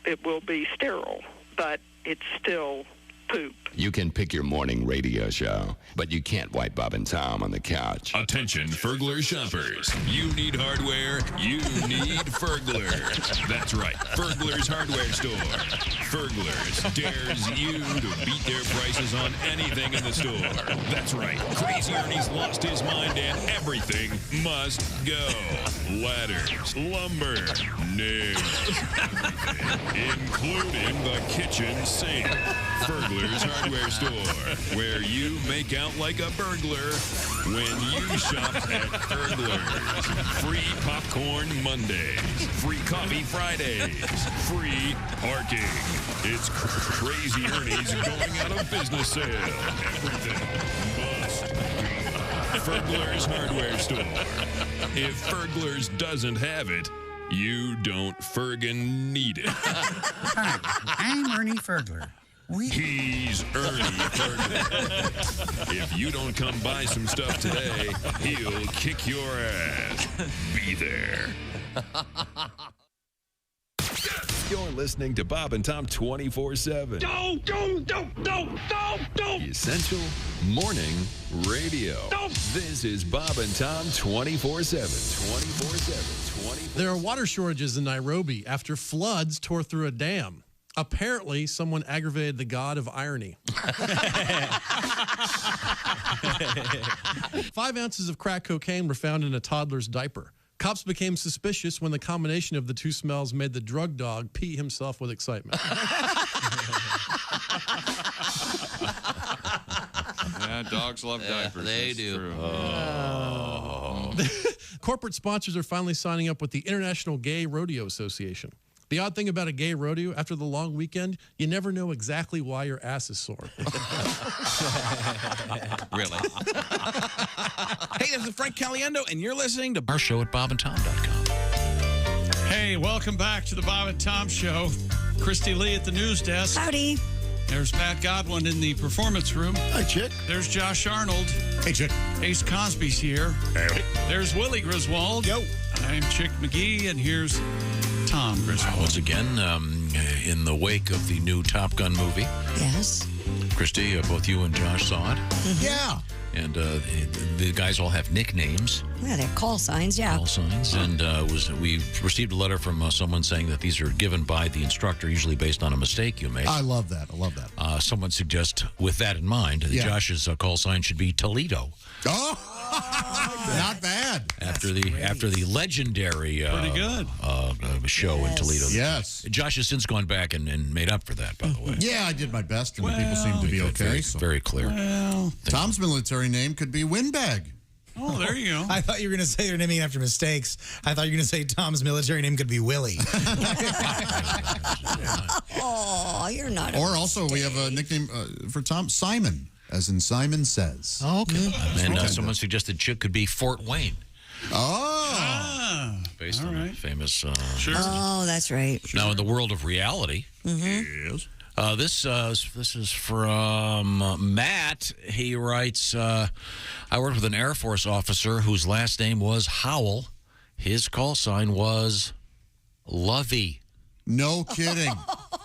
it will be sterile, but it's still poop. You can pick your morning radio show, but you can't wipe Bob and Tom on the couch. Attention, Fergler shoppers. You need hardware, you need Fergler. That's right, Fergler's hardware store. Fergler's dares you to beat their prices on anything in the store. That's right, Crazy Ernie's lost his mind and everything must go. Ladders, lumber, nails, including the kitchen sink. Fergler's hardware store, where you make out like a burglar when you shop at Fergler's. Free popcorn Mondays, free coffee Fridays, free parking. It's Crazy Ernie's going out of business sale. Everything must go. Fergler's hardware store. If Fergler's doesn't have it, you don't Fergin need it. Hi, I'm Ernie Fergler. He's Ernie Fergler. If you don't come buy some stuff today, he'll kick your ass. Be there. You're listening to Bob and Tom 24/7. Don't. The Essential Morning Radio. This is Bob and Tom 24/7. 24/7. There are water shortages in Nairobi after floods tore through a dam. Apparently, someone aggravated the god of irony. 5 ounces of crack cocaine were found in a toddler's diaper. Cops became suspicious when the combination of the two smells made the drug dog pee himself with excitement. Yeah, dogs love diapers. They do. Corporate sponsors are finally signing up with the International Gay Rodeo Association. The odd thing about a gay rodeo, after the long weekend, you never know exactly why your ass is sore. Really? Hey, this is Frank Caliendo, and you're listening to Our show at bobandtom.com. Hey, welcome back to the Bob and Tom Show. Christy Lee at the news desk. Howdy. There's Pat Godwin in the performance room. Hi, Chick. There's Josh Arnold. Hey, Chick. Ace Cosby's here. Hey. There's Willie Griswold. Yo. I'm Chick McGee, and here's Tom Griswold. Once again, in the wake of the new Top Gun movie. Yes. Christy, both you and Josh saw it. Mm-hmm. Yeah. And the guys all have nicknames. Yeah, they're call signs, yeah. Call signs. And we received a letter from someone saying that these are given by the instructor, usually based on a mistake you made. I love that. Someone suggests, with that in mind, that Josh's call sign should be Toledo. Oh, not bad. After the legendary Pretty good. Show in Toledo. Yes. Josh has since gone back and made up for that, by the way. Yeah, I did my best, and the people seem to be okay. Very, very clear. Well, Tom's military name could be Windbag. oh, there you go. I thought you were going to say your name after mistakes. I thought you were going to say Tom's military name could be Willie. Oh, you're not. Or also, we have a nickname for Tom, Simon, as in Simon Says. Oh, okay. And someone suggested Chick could be Fort Wayne. Oh. Based on a famous... Sure. Oh, that's right. Now, in the world of reality... Yes. This is from Matt. He writes, I worked with an Air Force officer whose last name was Howell. His call sign was Lovey. No kidding.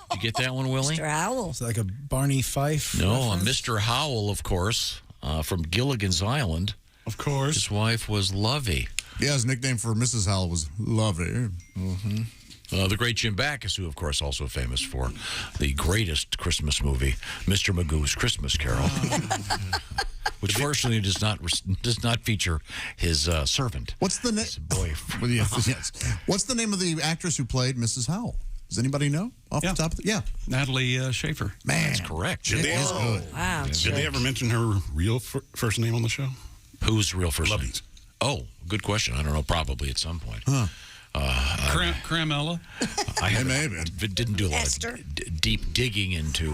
Did you get that one, Willie? Mr. Howell. It's like a Barney Fife. No, Mr. Howell, of course, from Gilligan's Island. Of course. His wife was Lovey. Yeah, his nickname for Mrs. Howell was Lovey. Mm-hmm. The great Jim Backus, who, of course, also famous for the greatest Christmas movie, Mr. Magoo's Christmas Carol, which fortunately does not feature his servant. What's the name? Boy. Yes. What's the name of the actress who played Mrs. Howell? Does anybody know off the top of the... Yeah. Natalie Schaefer. Man. That's correct. It is good. Wow. Did they ever mention her real first name on the show? Whose real first name? Lovey's. Oh, good question. I don't know. Probably at some point. Huh. Cramella. I didn't do a lot of deep digging into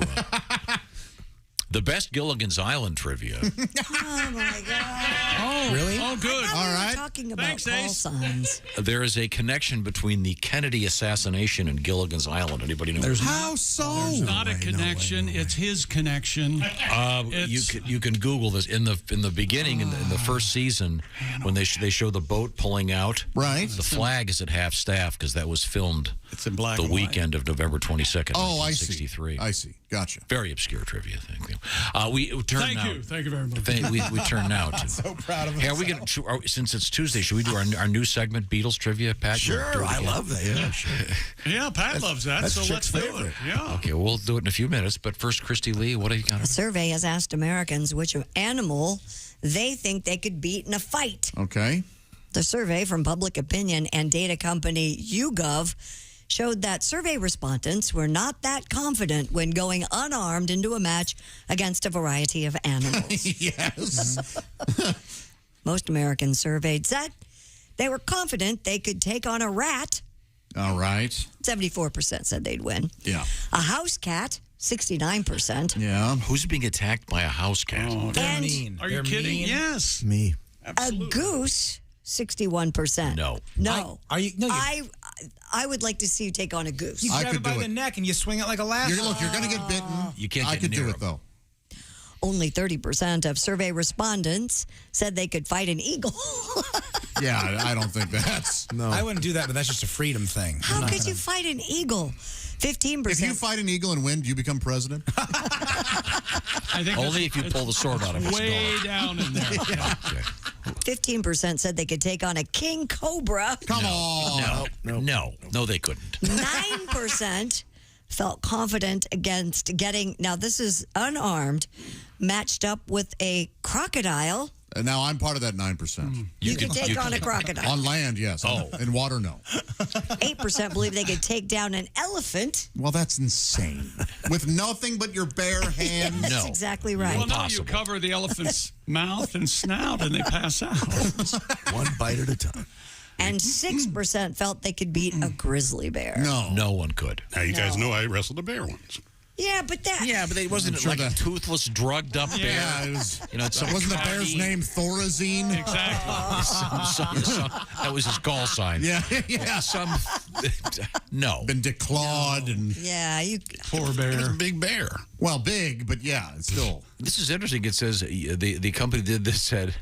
the best Gilligan's Island trivia. Oh, my God. Oh, really? Oh, good. All right. Talking about Thanks, call Ace. signs. There is a connection between the Kennedy assassination and Gilligan's Island. Anybody know? How so? There's not a connection. It's his connection. You can Google this in the beginning in the first season when they show the boat pulling out. Right. The flag is at half staff because that was filmed. It's in black the and weekend of November 22nd. Oh, 1963. I see. Gotcha. Very obscure trivia. Thank you. We turn Thank now. you. Thank you very much. We turn now to. So proud of Hey, are we going to? Since it's Tuesday, should we do our new segment, Beatles trivia? Pat, you wanna do Sure, it I again? love that. Yeah, sure. Yeah, Pat loves that, that's so Chick's let's do favorite. it. Yeah. Okay, we'll do it in a few minutes. But first, Christy Lee, what have you got? A survey has asked Americans which animal they think they could beat in a fight. Okay. The survey from public opinion and data company YouGov showed that survey respondents were not that confident when going unarmed into a match against a variety of animals. Yes. Most Americans surveyed said they were confident they could take on a rat. All right. 74% said they'd win. Yeah. A house cat, 69%. Yeah. Who's being attacked by a house cat? Oh, They're And mean. are you They're kidding? mean. Yes. Me. Absolutely. A goose, 61%. No. No. You I would like to see you take on a goose. grab could it by do the it. neck and you swing it like a lasso. You're going to get bitten. You can't I get could near do him. it, though. only 30% of survey respondents said they could fight an eagle. Yeah, I don't think that's... No. I wouldn't do that, but that's just a freedom thing. How could you fight an eagle? 15%. If you fight an eagle and win, do you become president? I think Only if you pull the sword out of its way skull. down in there. Yeah. 15% said they could take on a king cobra. Come on. No, they couldn't. 9% felt confident against getting, now this is unarmed, matched up with a crocodile. And now I'm part of that 9%. You could take on a crocodile. On land, yes. Oh. In water, no. 8% believe they could take down an elephant. Well, that's insane. With nothing but your bare hands? That's exactly right. Well, no, you cover the elephant's mouth and snout and they pass out. One bite at a time. And 6% felt they could beat a grizzly bear. No one could. Now, you guys know I wrestled a bear once. Yeah, but that... Yeah, but it wasn't like a toothless, drugged up bear. Yeah, it was... You know, some wasn't the bear's name Thorazine? Exactly. That was his call sign. Yeah. No. Been declawed and... Yeah, you... Poor bear. It's a big bear. Well, big, but yeah, it's still... This is interesting. It says the company did this, said...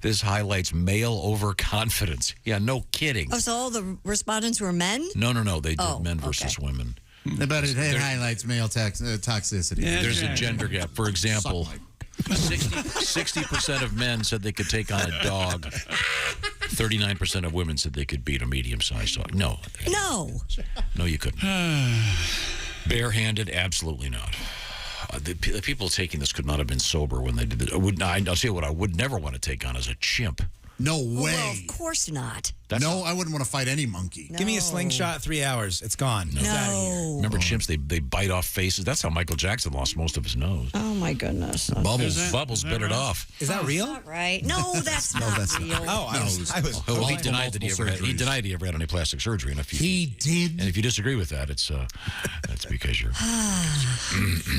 This highlights male overconfidence. Yeah, no kidding. Oh, so all the respondents were men? No. They did men versus women. But it highlights male toxicity. Yeah, there's a gender gap. For example, 60% of men said they could take on a dog. 39% of women said they could beat a medium-sized dog. No, you couldn't. Barehanded, absolutely not. The people taking this could not have been sober when they did it. I'll tell you what I would never want to take on is a chimp. No way. Well, of course not. I wouldn't want to fight any monkey. Give me a slingshot, 3 hours. It's gone. No. It's out of here. Remember chimps? They bite off faces. That's how Michael Jackson lost most of his nose. Oh, my goodness. Bubbles bit it off. Is that real? Not right. No, that's not real. Oh, I was He denied that he ever had any plastic surgery. And if he did. And if you disagree with that, it's that's because you're.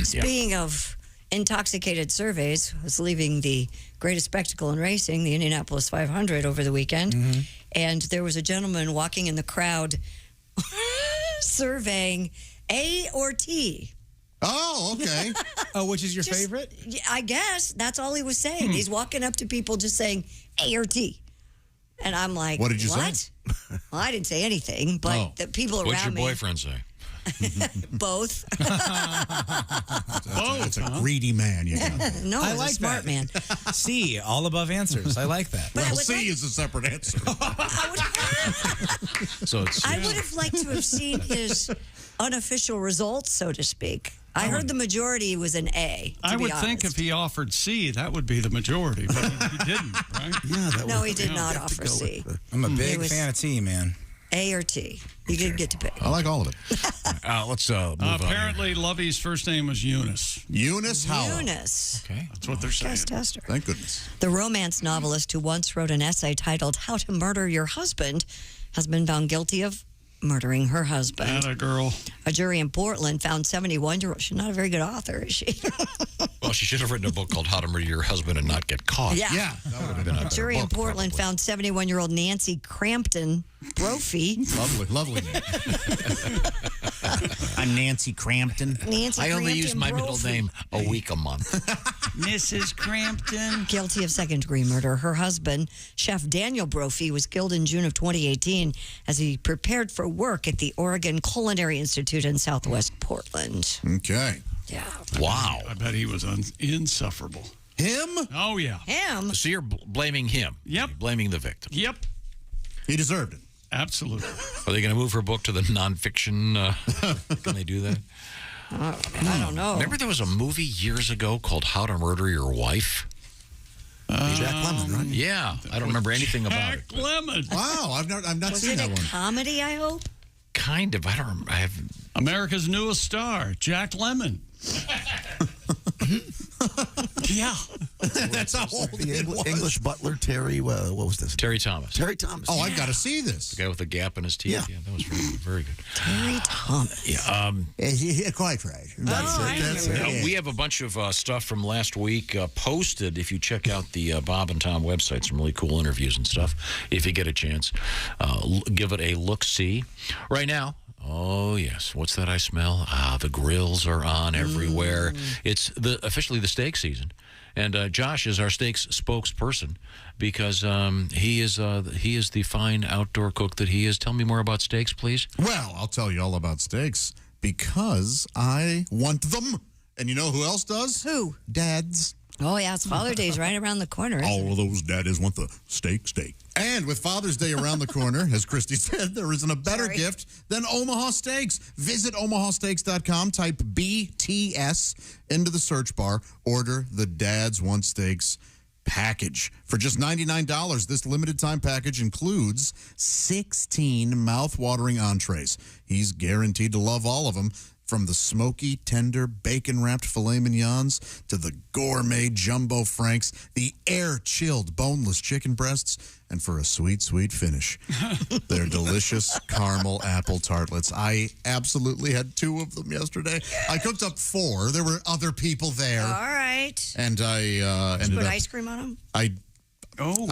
Speaking of intoxicated surveys, I was leaving the greatest spectacle in racing, the Indianapolis 500, over the weekend, and there was a gentleman walking in the crowd surveying A or T. Oh, okay. Oh, which is your favorite? I guess that's all he was saying. He's walking up to people just saying A or T. And I'm like, what did you say? Well, I didn't say anything, but the people around me. What's your boyfriend say? Both. It's a greedy man. No, I he's like a smart man. C, all above answers. I like that. Well, C is a separate answer. I would have liked to have seen his unofficial results, so to speak. I heard the majority was an A. I would think if he offered C, that would be the majority, but he didn't, right? No, he did not offer C. I'm a big fan of T, man. A or T. You did get to pick. I like all of it. Let's move on. Apparently, Lovey's first name was Eunice. Eunice Howell. Eunice. Okay. That's what they're saying. Guest tester. Thank goodness. The romance novelist who once wrote an essay titled How to Murder Your Husband has been found guilty of murdering her husband. Atta girl. A jury in Portland found 71-year-old. She's not a very good author, is she? Well, she should have written a book called How to Murder Your Husband and Not Get Caught. Yeah. That would have been A jury in Portland found 71-year-old Nancy Crampton Brophy. Lovely name. I'm Nancy Crampton. I only use my middle Brophy. name a week a month. Mrs. Crampton. Guilty of second-degree murder. Her husband, Chef Daniel Brophy, was killed in June of 2018 as he prepared for work at the Oregon Culinary Institute in Southwest Portland. Okay. Yeah. Wow. I bet he was insufferable. Him? Oh, yeah. Him? So you're blaming him. Yep. You're blaming the victim. Yep. He deserved it. Absolutely. Are they going to move her book to the nonfiction? Can they do that? I don't know. Remember there was a movie years ago called How to Murder Your Wife? Jack Lemmon, right? Yeah. I don't remember anything about it. Jack Lemmon. Wow, I've not Was seen it that a one. comedy, I hope? Kind of. I don't remember. I have. America's newest star, Jack Lemmon. Yeah. That's how old The it was. English butler, Terry, what was this? Terry Thomas. Terry Thomas. Oh, I've got to see this. The guy with the gap in his teeth. Yeah. That was very, very good. Terry Thomas. Yeah. Quite right. That's it. We have a bunch of stuff from last week posted. If you check out the Bob and Tom website, some really cool interviews and stuff. If you get a chance, give it a look-see. Right now, Oh, yes. What's that I smell? The grills are on everywhere. It's officially the steak season. And Josh is our steaks spokesperson because he is the fine outdoor cook that he is. Tell me more about steaks, please. Well, I'll tell you all about steaks because I want them. And you know who else does? Who? Dads. Oh, yeah, it's Father's Day's right around the corner. All of those daddies want the steak. And with Father's Day around the corner, as Christy said, there isn't a better gift than Omaha Steaks. Visit omahasteaks.com, type BTS into the search bar, order the Dads Want Steaks package. For just $99, this limited time package includes 16 mouth-watering entrees. He's guaranteed to love all of them. From the smoky, tender, bacon-wrapped filet mignons to the gourmet jumbo franks, the air-chilled, boneless chicken breasts, and for a sweet, sweet finish, they're delicious caramel apple tartlets. I absolutely had 2 of them yesterday. I cooked up 4. There were other people there. All right. And I Did you ended put up... ice cream on them?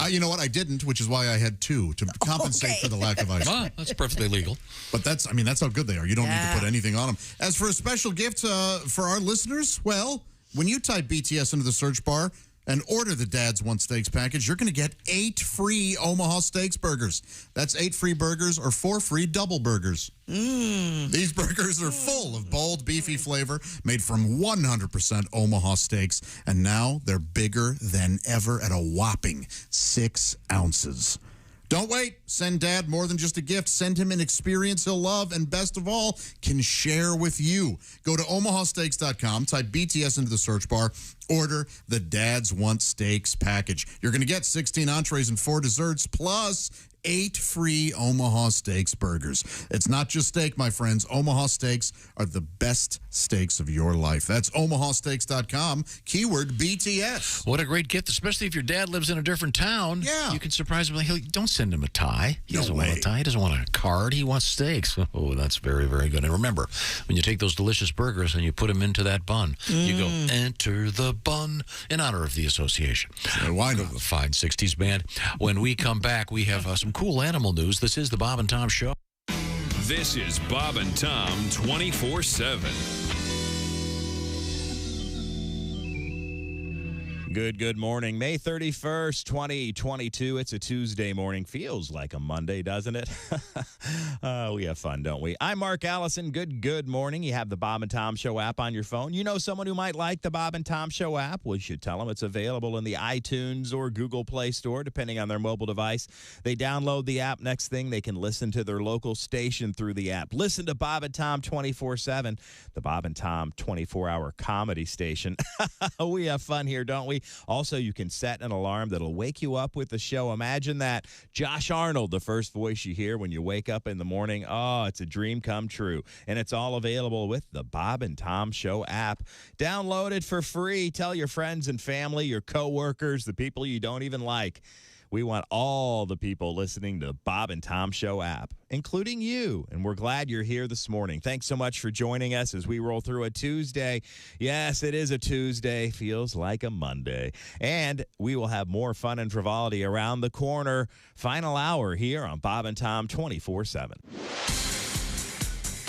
you know what? I didn't, which is why I had 2 to compensate for the lack of ice cream. That's perfectly legal. But that's how good they are. You don't need to put anything on them. As for a special gift for our listeners, well, when you type BTS into the search bar and order the Dads Want Steaks package, you're going to get 8 free Omaha Steaks burgers. That's 8 free burgers or 4 free double burgers. These burgers are full of bold, beefy flavor, made from 100% Omaha steaks, and now they're bigger than ever at a whopping 6 ounces. Don't wait. Send Dad more than just a gift. Send him an experience he'll love, and best of all, can share with you. Go to omahasteaks.com, type BTS into the search bar, order the Dads Want Steaks package. You're going to get 16 entrees and 4 desserts, plus 8 free Omaha Steaks burgers. It's not just steak, my friends. Omaha Steaks are the best steaks of your life. That's omahasteaks.com, keyword BTS. What a great gift, especially if your dad lives in a different town. Yeah. You can surprise him. Don't send him a tie. He doesn't want a tie. He doesn't want a card. He wants steaks. Oh, that's very, very good. And remember, when you take those delicious burgers and you put them into that bun, you go, enter the bun, in honor of the association. Why not? The fine 60s band. When we come back, we have some cool animal news. This is the Bob and Tom Show. This is Bob and Tom 24/7. Good morning. May 31st, 2022. It's a Tuesday morning. Feels like a Monday, doesn't it? We have fun, don't we? I'm Mark Allison. Good morning. You have the Bob and Tom Show app on your phone. You know someone who might like the Bob and Tom Show app? Well, you should tell them it's available in the iTunes or Google Play Store, depending on their mobile device. They download the app. Next thing, they can listen to their local station through the app. Listen to Bob and Tom 24/7, the Bob and Tom 24-hour comedy station. We have fun here, don't we? Also, you can set an alarm that'll wake you up with the show. Imagine that. Josh Arnold, the first voice you hear when you wake up in the morning. Oh, it's a dream come true. And it's all available with the Bob and Tom Show app. Download it for free. Tell your friends and family, your coworkers, the people you don't even like. We want all the people listening to Bob and Tom Show app, including you. And we're glad you're here this morning. Thanks so much for joining us as we roll through a Tuesday. Yes, it is a Tuesday. Feels like a Monday. And we will have more fun and frivolity around the corner. Final hour here on Bob and Tom 24/7.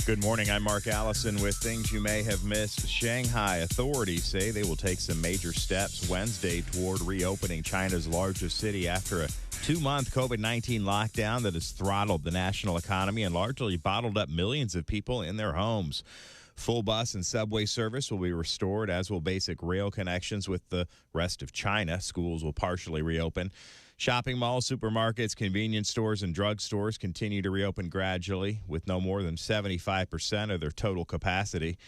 Good morning. I'm Mark Allison with things you may have missed. Shanghai authorities say they will take some major steps Wednesday toward reopening China's largest city after a 2-month COVID-19 lockdown that has throttled the national economy and largely bottled up millions of people in their homes. Full bus and subway service will be restored, as will basic rail connections with the rest of China. Schools will partially reopen. Shopping malls, supermarkets, convenience stores, and drugstores continue to reopen gradually with no more than 75% of their total capacity.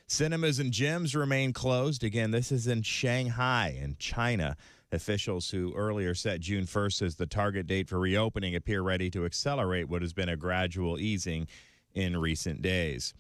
Cinemas and gyms remain closed. Again, this is in Shanghai in China. Officials who earlier set June 1st as the target date for reopening appear ready to accelerate what has been a gradual easing in recent days.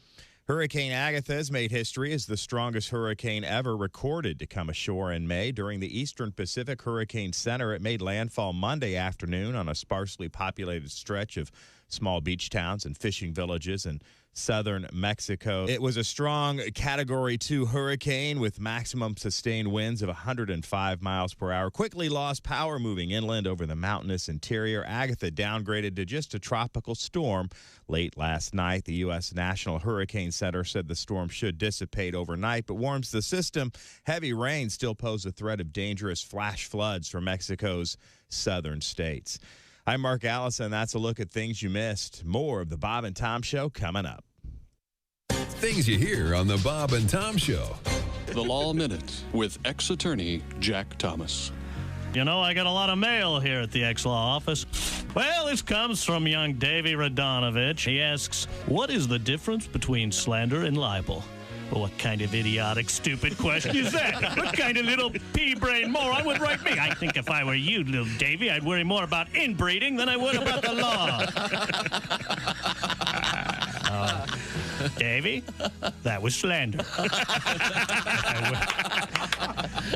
Hurricane Agatha has made history as the strongest hurricane ever recorded to come ashore in May. During the Eastern Pacific Hurricane Center, it made landfall Monday afternoon on a sparsely populated stretch of small beach towns and fishing villages and southern Mexico. It was a strong Category 2 hurricane with maximum sustained winds of 105 miles per hour. Quickly lost power moving inland over the mountainous interior. Agatha downgraded to just a tropical storm late last night. The U.S. National Hurricane Center said the storm should dissipate overnight, but warns the system. Heavy rain still pose a threat of dangerous flash floods for Mexico's southern states. I'm Mark Allison. That's a look at things you missed. More of the Bob and Tom Show coming up. Things you hear on the Bob and Tom Show. The Law Minute with ex-attorney Jack Thomas. You know, I got a lot of mail here at the ex-law office. Well, this comes from young Davy Radonovich. He asks, what is the difference between slander and libel? Well, what kind of idiotic, stupid question is that? What kind of little pea-brain moron would write me? I think if I were you, little Davy, I'd worry more about inbreeding than I would about the law. Davy, that was slander.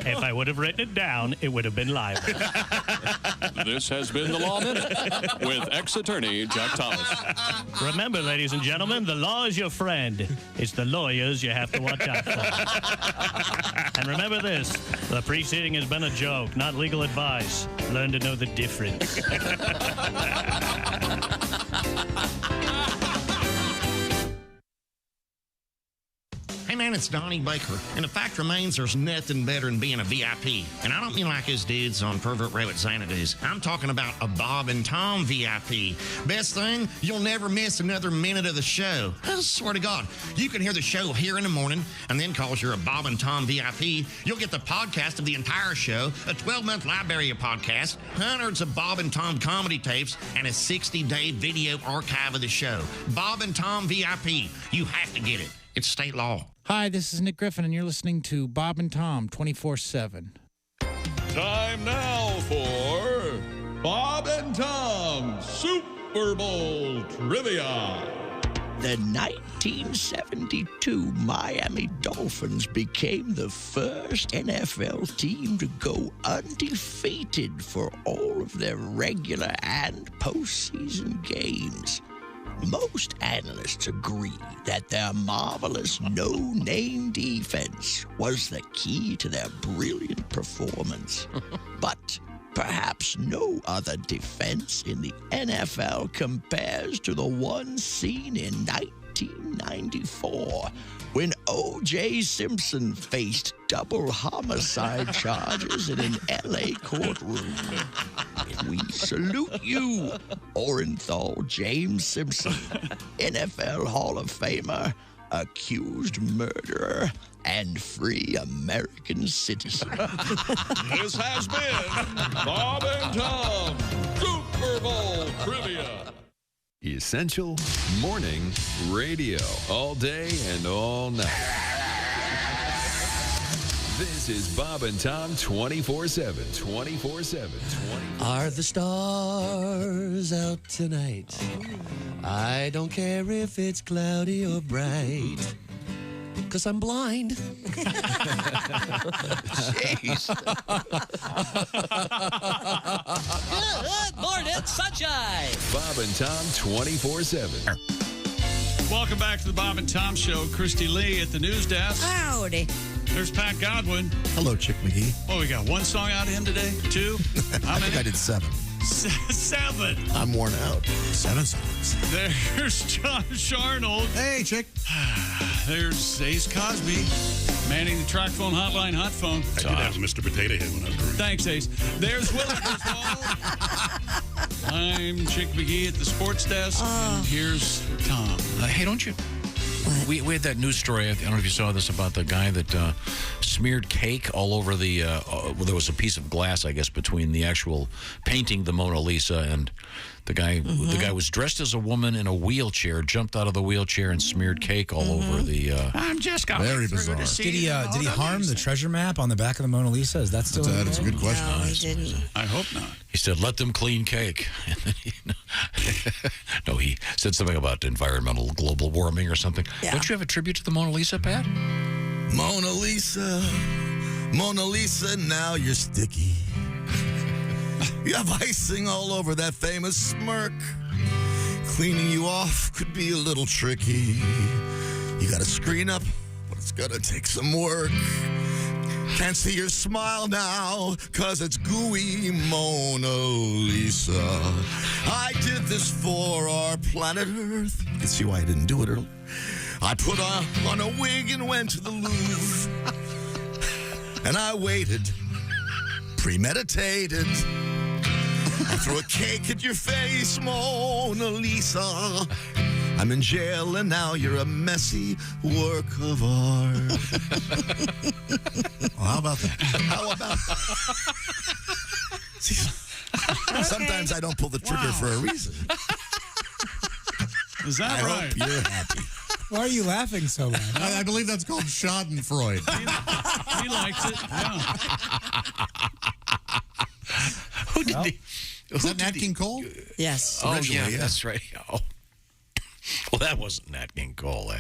If I would have written it down, it would have been libel. This has been the Law Minute with ex-attorney Jack Thomas. Remember, ladies and gentlemen, the law is your friend. It's the lawyers you have to watch out for. And remember this, the preceding has been a joke, not legal advice. Learn to know the difference. Hey man, it's Donnie Baker, and the fact remains there's nothing better than being a VIP. And I don't mean like his dudes on Pervert Rabbit Xanadu's. I'm talking about a Bob and Tom VIP. Best thing, you'll never miss another minute of the show. I swear to God, you can hear the show here in the morning, and then cause you're a Bob and Tom VIP, you'll get the podcast of the entire show, a 12-month library of podcasts, hundreds of Bob and Tom comedy tapes, and a 60-day video archive of the show. Bob and Tom VIP. You have to get it. It's state law. Hi, this is Nick Griffin, and you're listening to Bob and Tom 24/7. Time now for Bob and Tom Super Bowl Trivia. The 1972 Miami Dolphins became the first NFL team to go undefeated for all of their regular and postseason games. Most analysts agree that their marvelous no-name defense was the key to their brilliant performance. But perhaps no other defense in the NFL compares to the one seen in 1994 when O.J. Simpson faced double homicide charges in an L.A. courtroom. We salute you, Orenthal James Simpson, NFL Hall of Famer, accused murderer, and free American citizen. This has been Bob and Tom Super Bowl Trivia. Essential morning radio. All day and all night. This is Bob and Tom 24/7. 24/7. Are the stars out tonight? I don't care if it's cloudy or bright, 'cause I'm blind. Jeez. Good morning, sunshine. Bob and Tom 24/7. Welcome back to the Bob and Tom Show. Christy Lee at the news desk. Howdy. There's Pat Godwin. Hello, Chick McGee. Oh, we got one song out of him today? Two? How I many? think I did 7. 7. I'm worn out. 7 songs. There's John Sharnold. Hey, Chick. There's Ace Cosby, manning the track phone hotline, hot phone. I did have Mr. Potato Head when I was growing up. Thanks, Ace. There's Willie Griswold. I'm Chick McGee at the sports desk, and here's Tom. Hey, don't you? We had that news story, I don't know if you saw this, about the guy that smeared cake all over the, well, there was a piece of glass, I guess, between the actual painting, the Mona Lisa, and the guy. The guy was dressed as a woman in a wheelchair, jumped out of the wheelchair and smeared cake all over the... I'm just going Very through bizarre. to see Did he harm the treasure map on the back of the Mona Lisa? Is that still... That's a good question. No, he didn't. I hope not. He said, let them clean cake. No, he said something about environmental global warming or something. Yeah. Don't you have a tribute to the Mona Lisa, Pat? Mona Lisa, now you're sticky. You have icing all over that famous smirk. Cleaning you off could be a little tricky. You got a screen up, but it's gonna take some work. Can't see your smile now, cause it's gooey Mona Lisa. I did this for our planet Earth. You can see why I didn't do it earlier. I put on a wig and went to the Louvre. And I waited, premeditated. I threw a cake at your face, Mona Lisa. I'm in jail and now you're a messy work of art. Well, how about that? How about See, sometimes I don't pull the trigger for a reason. Is that I right? hope you're happy. Why are you laughing so loud? I believe that's called Schadenfreude. He likes it. Yeah. Who did he? Is that Nat King Cole? Yes. Oh, Originally, yeah, that's right. Oh. Well, that wasn't Nat King Cole.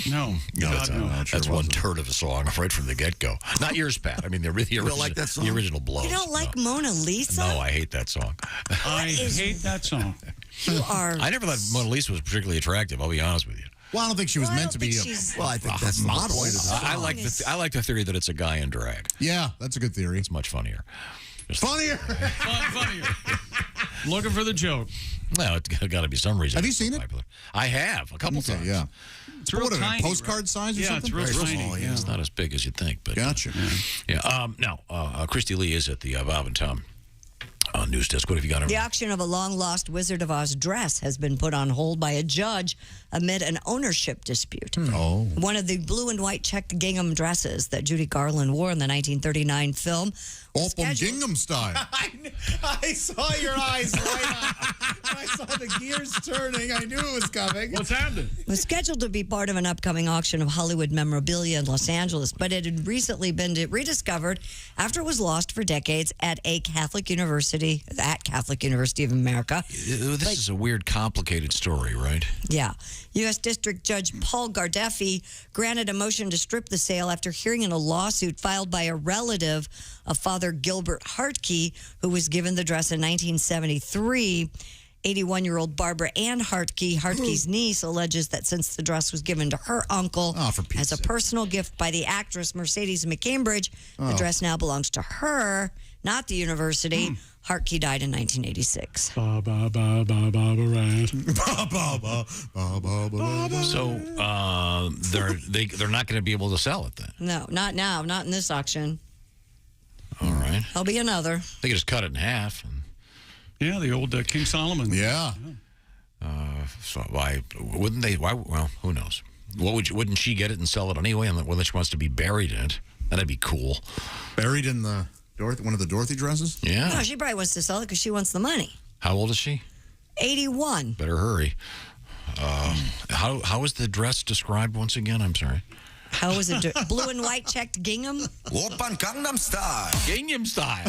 No. That's, God, no. that's one third of a song right from the get-go. Not yours, Pat. I mean, the original, like that song? the original blows. You don't like Mona Lisa? No, I hate that song. I hate that song. You are. I never thought Mona Lisa was particularly attractive, I'll be honest with you. Well, I don't think she was Well, I meant to don't be think a she's- Well, I think that's the model. point of the song. I like the theory that it's a guy in drag. Yeah, that's a good theory. It's much funnier. Funnier. Funnier. Looking for the joke. Well, it's got to be some reason. Have you it's so seen it? popular. I have a couple times. Yeah. It's real What, a tiny. postcard right? size or Yeah, something? it's real Very tiny. small, Yeah. It's not as big as you'd think. But Gotcha. Now, Christy Lee is at the Bob and Tom news desk. What have you got? The auction of a long-lost Wizard of Oz dress has been put on hold by a judge amid an ownership dispute. Oh. One of the blue and white checked gingham dresses that Judy Garland wore in the 1939 film. Open gingham style. I saw your eyes light up. I saw the gears turning. I knew it was coming. What's happening? Was scheduled to be part of an upcoming auction of Hollywood memorabilia in Los Angeles, but it had recently been rediscovered after it was lost for decades at Catholic University of America. This is a weird, complicated story, right? Yeah. U.S. District Judge Paul Gardeffi granted a motion to strip the sale after hearing in a lawsuit filed by a relative of Father Gilbert Hartke, who was given the dress in 1973. 81-year-old Barbara Ann Hartke, Hartke's niece, alleges that since the dress was given to her uncle as a personal gift by the actress Mercedes McCambridge, the dress now belongs to her, not the university. Hartke died in 1986. So they're not going to be able to sell it then. No, not now, not in this auction. All right. There'll be another. They could just cut it in half. Yeah, the old King Solomon. Yeah. So why wouldn't they? Why? Well, who knows? Wouldn't she get it and sell it anyway? Unless she wants to be buried in it, that'd be cool. Buried in the one of the Dorothy dresses? Yeah. No, she probably wants to sell it because she wants the money. How old is she? 81. Better hurry. How is the dress described once again? I'm sorry. How was it? Blue and white checked gingham? Open Gangnam Style. Gingham style.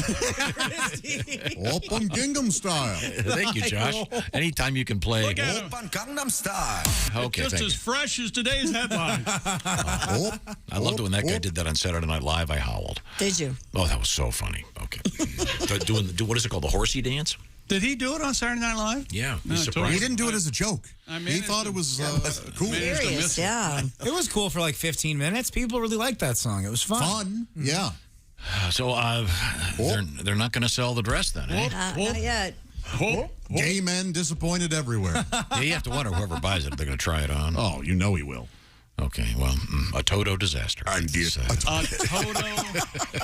Open gingham style. Thank you, Josh. Anytime you can play. Open Gangnam Style. Okay, Just thank as you. fresh as today's headline. I loved it when that guy did that on Saturday Night Live. I howled. Did you? Oh, that was so funny. Okay. What is it called? The horsey dance? Did he do it on Saturday Night Live? Yeah. No, He's surprised. He didn't do it as a joke. He thought it was cool. Serious, yeah. It was cool for like 15 minutes. People really liked that song. It was fun. Yeah. So they're not going to sell the dress then, eh? Not yet. Gay men disappointed everywhere. Yeah, you have to wonder whoever buys it, they're going to try it on. Oh, you know he will. Okay, well, a Toto disaster. A Toto.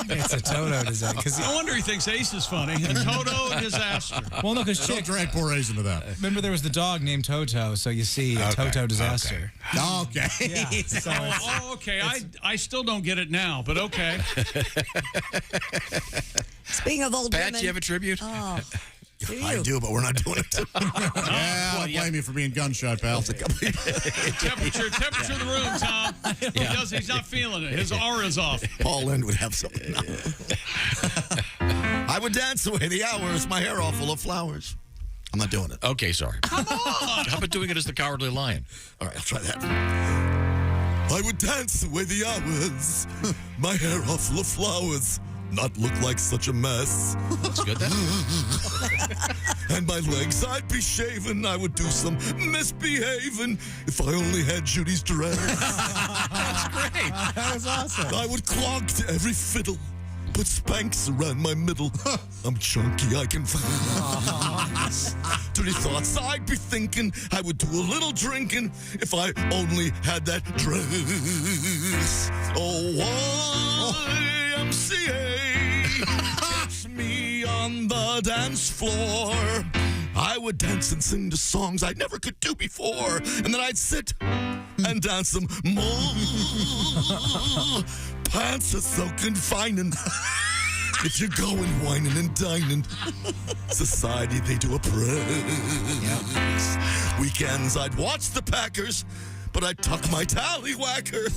It's a Toto disaster. No wonder he thinks Ace is funny. A Toto disaster. Well, no, because Don't drag poor Ace into that. Remember, there was the dog named Toto, so you see a Toto disaster. Okay. Yeah. So Okay. I still don't get it now, but okay. Speaking of old Pat, women. do you have a tribute? Oh, do you? I do, but we're not doing it. Yeah, I blame you for being gun-shy, pal. Temperature of the room, Tom. He's not feeling it. His aura's off. Paul Lynde would have something. I would dance away the hours, my hair all full of flowers. I'm not doing it. Okay, sorry. Come on. How about doing it as the Cowardly Lion? All right, I'll try that. I would dance away the hours, my hair all full of flowers, not look like such a mess. That's good, then. and my legs I'd be shaven. I would do some misbehaving if I only had Judy's dress. That's great. That was awesome. I would clog to every fiddle, put Spanx around my middle. I'm chunky, I can dirty thoughts I'd be thinking. I would do a little drinking if I only had that dress. Oh, YMCA, catch me on the dance floor. I would dance and sing the songs I never could do before, and then I'd sit and dance them more. Pants are so confining. If you're going whining and dining, society, they do a praise. Weekends, I'd watch the Packers, but I'd tuck my tallywhacker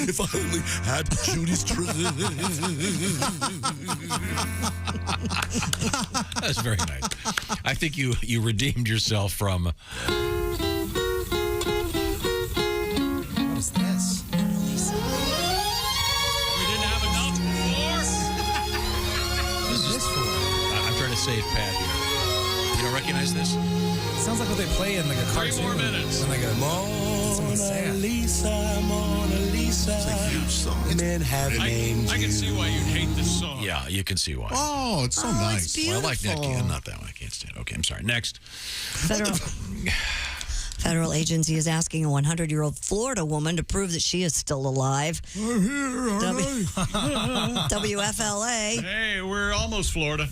if I only had Judy's dress. That's very nice. I think you redeemed yourself from... What is this? I'm trying to save Pat here. You don't recognize this? Sounds like what they play in like a cartoon. 3 more minutes. And like a Mona Lisa, Mona Lisa. It's a huge song. Men have named I can see why you'd hate this song. Yeah, you can see why. Oh, it's so nice. It's Well, I like that. beautiful. Not that one. I can't stand it. Okay, I'm sorry. Next. Federal agency is asking a 100-year-old Florida woman to prove that she is still alive. WFLA. Hey, we're almost Florida.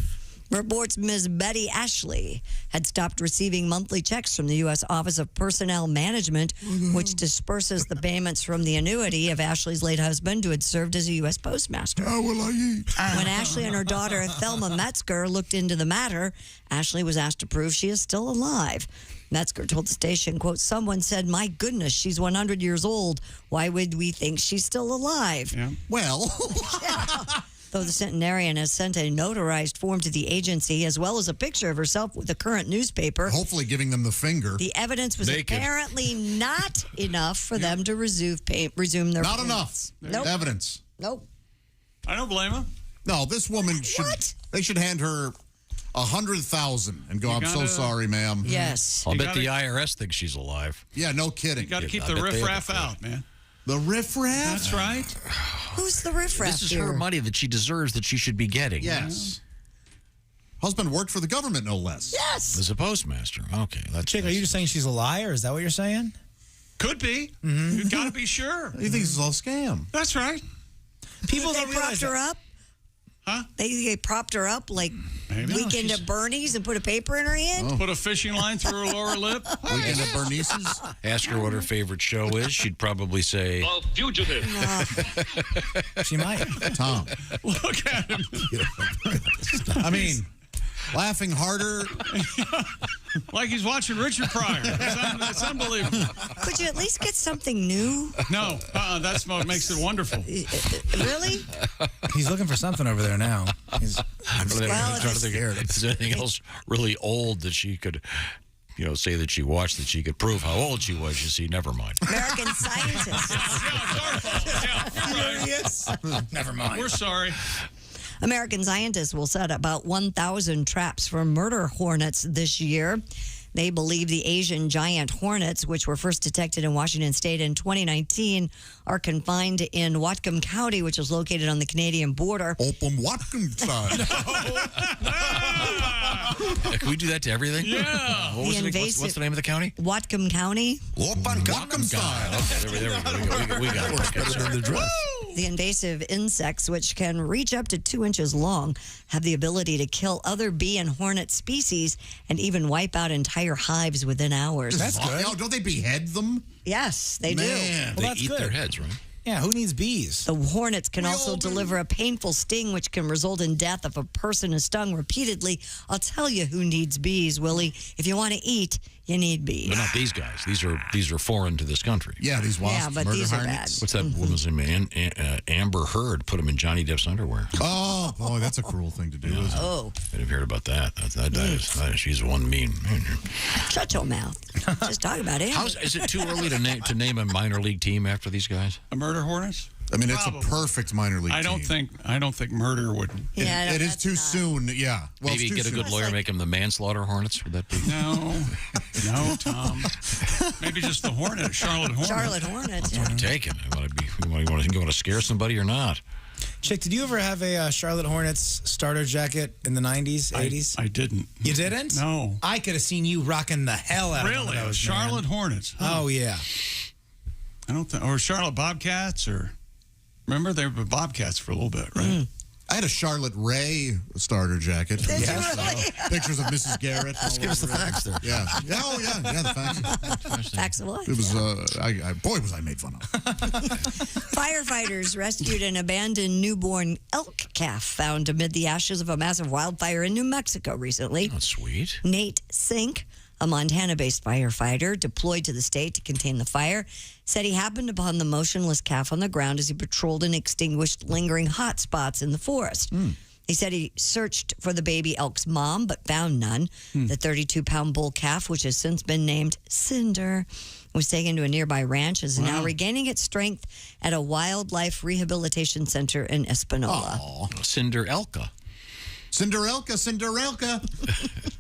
Reports Ms. Betty Ashley had stopped receiving monthly checks from the U.S. Office of Personnel Management, which disperses the payments from the annuity of Ashley's late husband, who had served as a U.S. postmaster. How will I eat? When Ashley and her daughter, Thelma Metzger, looked into the matter, Ashley was asked to prove she is still alive. Metzger told the station, quote, "Someone said, my goodness, she's 100 years old. Why would we think she's still alive?" Yeah. Well, Though the centenarian has sent a notarized form to the agency, as well as a picture of herself with the current newspaper. Hopefully giving them the finger. The evidence was Naked. apparently not enough for them to resume their Not payments. enough. Nope. Evidence. Nope. I don't blame him. No, this woman should. What? They should hand her 100,000 and go. You I'm so gotta- sorry, ma'am. Yes. I'll You bet gotta- the IRS thinks she's alive. Yeah, no kidding. You got to keep I the bet they riffraff have it. out, man. The riffraff. That's right. Who's the riffraff This is here? her money that she deserves, that she should be getting. Yes. Husband worked for the government, no less. Yes. As a postmaster. Okay. That's Chick, are you just saying she's a liar? Is that what you're saying? Could be. You got to be sure. He thinks it's all scam. That's right. People They don't realize propped her that. up? Huh? They propped her up like Maybe. Weekend She's- at Bernie's and put a paper in her hand? Put a fishing line through her lower lip. Weekend at Bernice's. Ask her what her favorite show is. She'd probably say, A fugitive. She might. Tom. Look at him. I mean, laughing harder. Like he's watching Richard Pryor. It's unbelievable. Could you at least get something new? No, that's what makes it wonderful. Really? He's looking for something over there now. He's I'm trying Well, to think if there's anything else really old that she could, say that she watched, that she could prove how old she was. You see, never mind. American scientists. furious. Never mind. We're sorry. American scientists will set about 1,000 traps for murder hornets this year. They believe the Asian giant hornets, which were first detected in Washington State in 2019, are confined in Whatcom County, which is located on the Canadian border. Open Whatcom side. Can we do that to everything? Yeah. What was what's the name of the county? Whatcom County. Whatcom style. Okay, there we go. We got it. Okay, Better than the dress. The invasive insects, which can reach up to 2 inches long, have the ability to kill other bee and hornet species and even wipe out entire hives within hours. That's good. Oh, don't they behead them? Yes, they do. Man. They that's eat good. their heads, right? Yeah, who needs bees? The hornets can We also all do. deliver a painful sting, which can result in death if a person is stung repeatedly. I'll tell you who needs bees, Willie. If you want to eat, you need bees. But not these guys. These are foreign to this country. Yeah, these wasps. Yeah, but murder these are hornets. What's that woman's name? Amber Heard put them in Johnny Depp's underwear. Oh, boy, that's a cruel thing to do, isn't it? Oh, I've heard about that. That is, she's one mean. shut your mouth. Just talk about it. Is it too early to name a minor league team after these guys? A murder hornets? I mean, it's Probably. a perfect minor league I don't team. think murder would. Yeah, It is that's too not- soon. Yeah. Well, Maybe it's too get a good soon. lawyer, make him the manslaughter Hornets. Would that be? No, Tom. Maybe just the Hornet, Charlotte Hornet. Charlotte Hornets. That's what I'm taking. You want to scare somebody or not? Chick, did you ever have a Charlotte Hornets starter jacket in the 90s, 80s? I didn't. You didn't? No. I could have seen you rocking the hell out of one Really? of those, Charlotte man. Hornets? Oh, yeah. I don't think. Or Charlotte Bobcats, or. Remember, they were Bobcats for a little bit, right? I had a Charlotte Ray starter jacket. Did you really? Pictures of Mrs. Garrett. Just give us the facts there. Yeah. Oh, yeah, the facts. Facts of life. It was, boy, was I made fun of. Firefighters rescued an abandoned newborn elk calf found amid the ashes of a massive wildfire in New Mexico recently. That's sweet. Nate Sink, a Montana-based firefighter deployed to the state to contain the fire, said he happened upon the motionless calf on the ground as he patrolled and extinguished lingering hot spots in the forest. He said he searched for the baby elk's mom, but found none. The 32-pound bull calf, which has since been named Cinder, was taken to a nearby ranch, is now regaining its strength at a wildlife rehabilitation center in Espanola. Cinderelka. Cinderelka.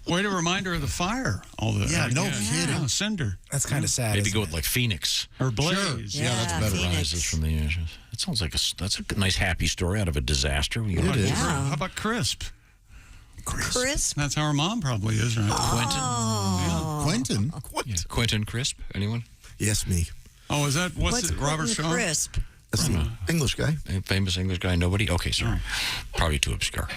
What a reminder of the fire. All the kidding. Oh, Cinder. That's kind of sad. Maybe isn't go it? with like Phoenix. Or Blaze. Sure. Yeah, that's better. Phoenix. Rises from the ashes. That sounds like that's a nice happy story out of a disaster. It is. How about Crisp? Crisp? That's how her mom probably is, right? Quentin. Yeah. Quentin Crisp. Anyone? Yes, me. Oh, is that what's it? Robert Quentin Shaw? Crisp? That's the English guy. A famous English guy? Nobody? Okay, sorry. Probably too obscure.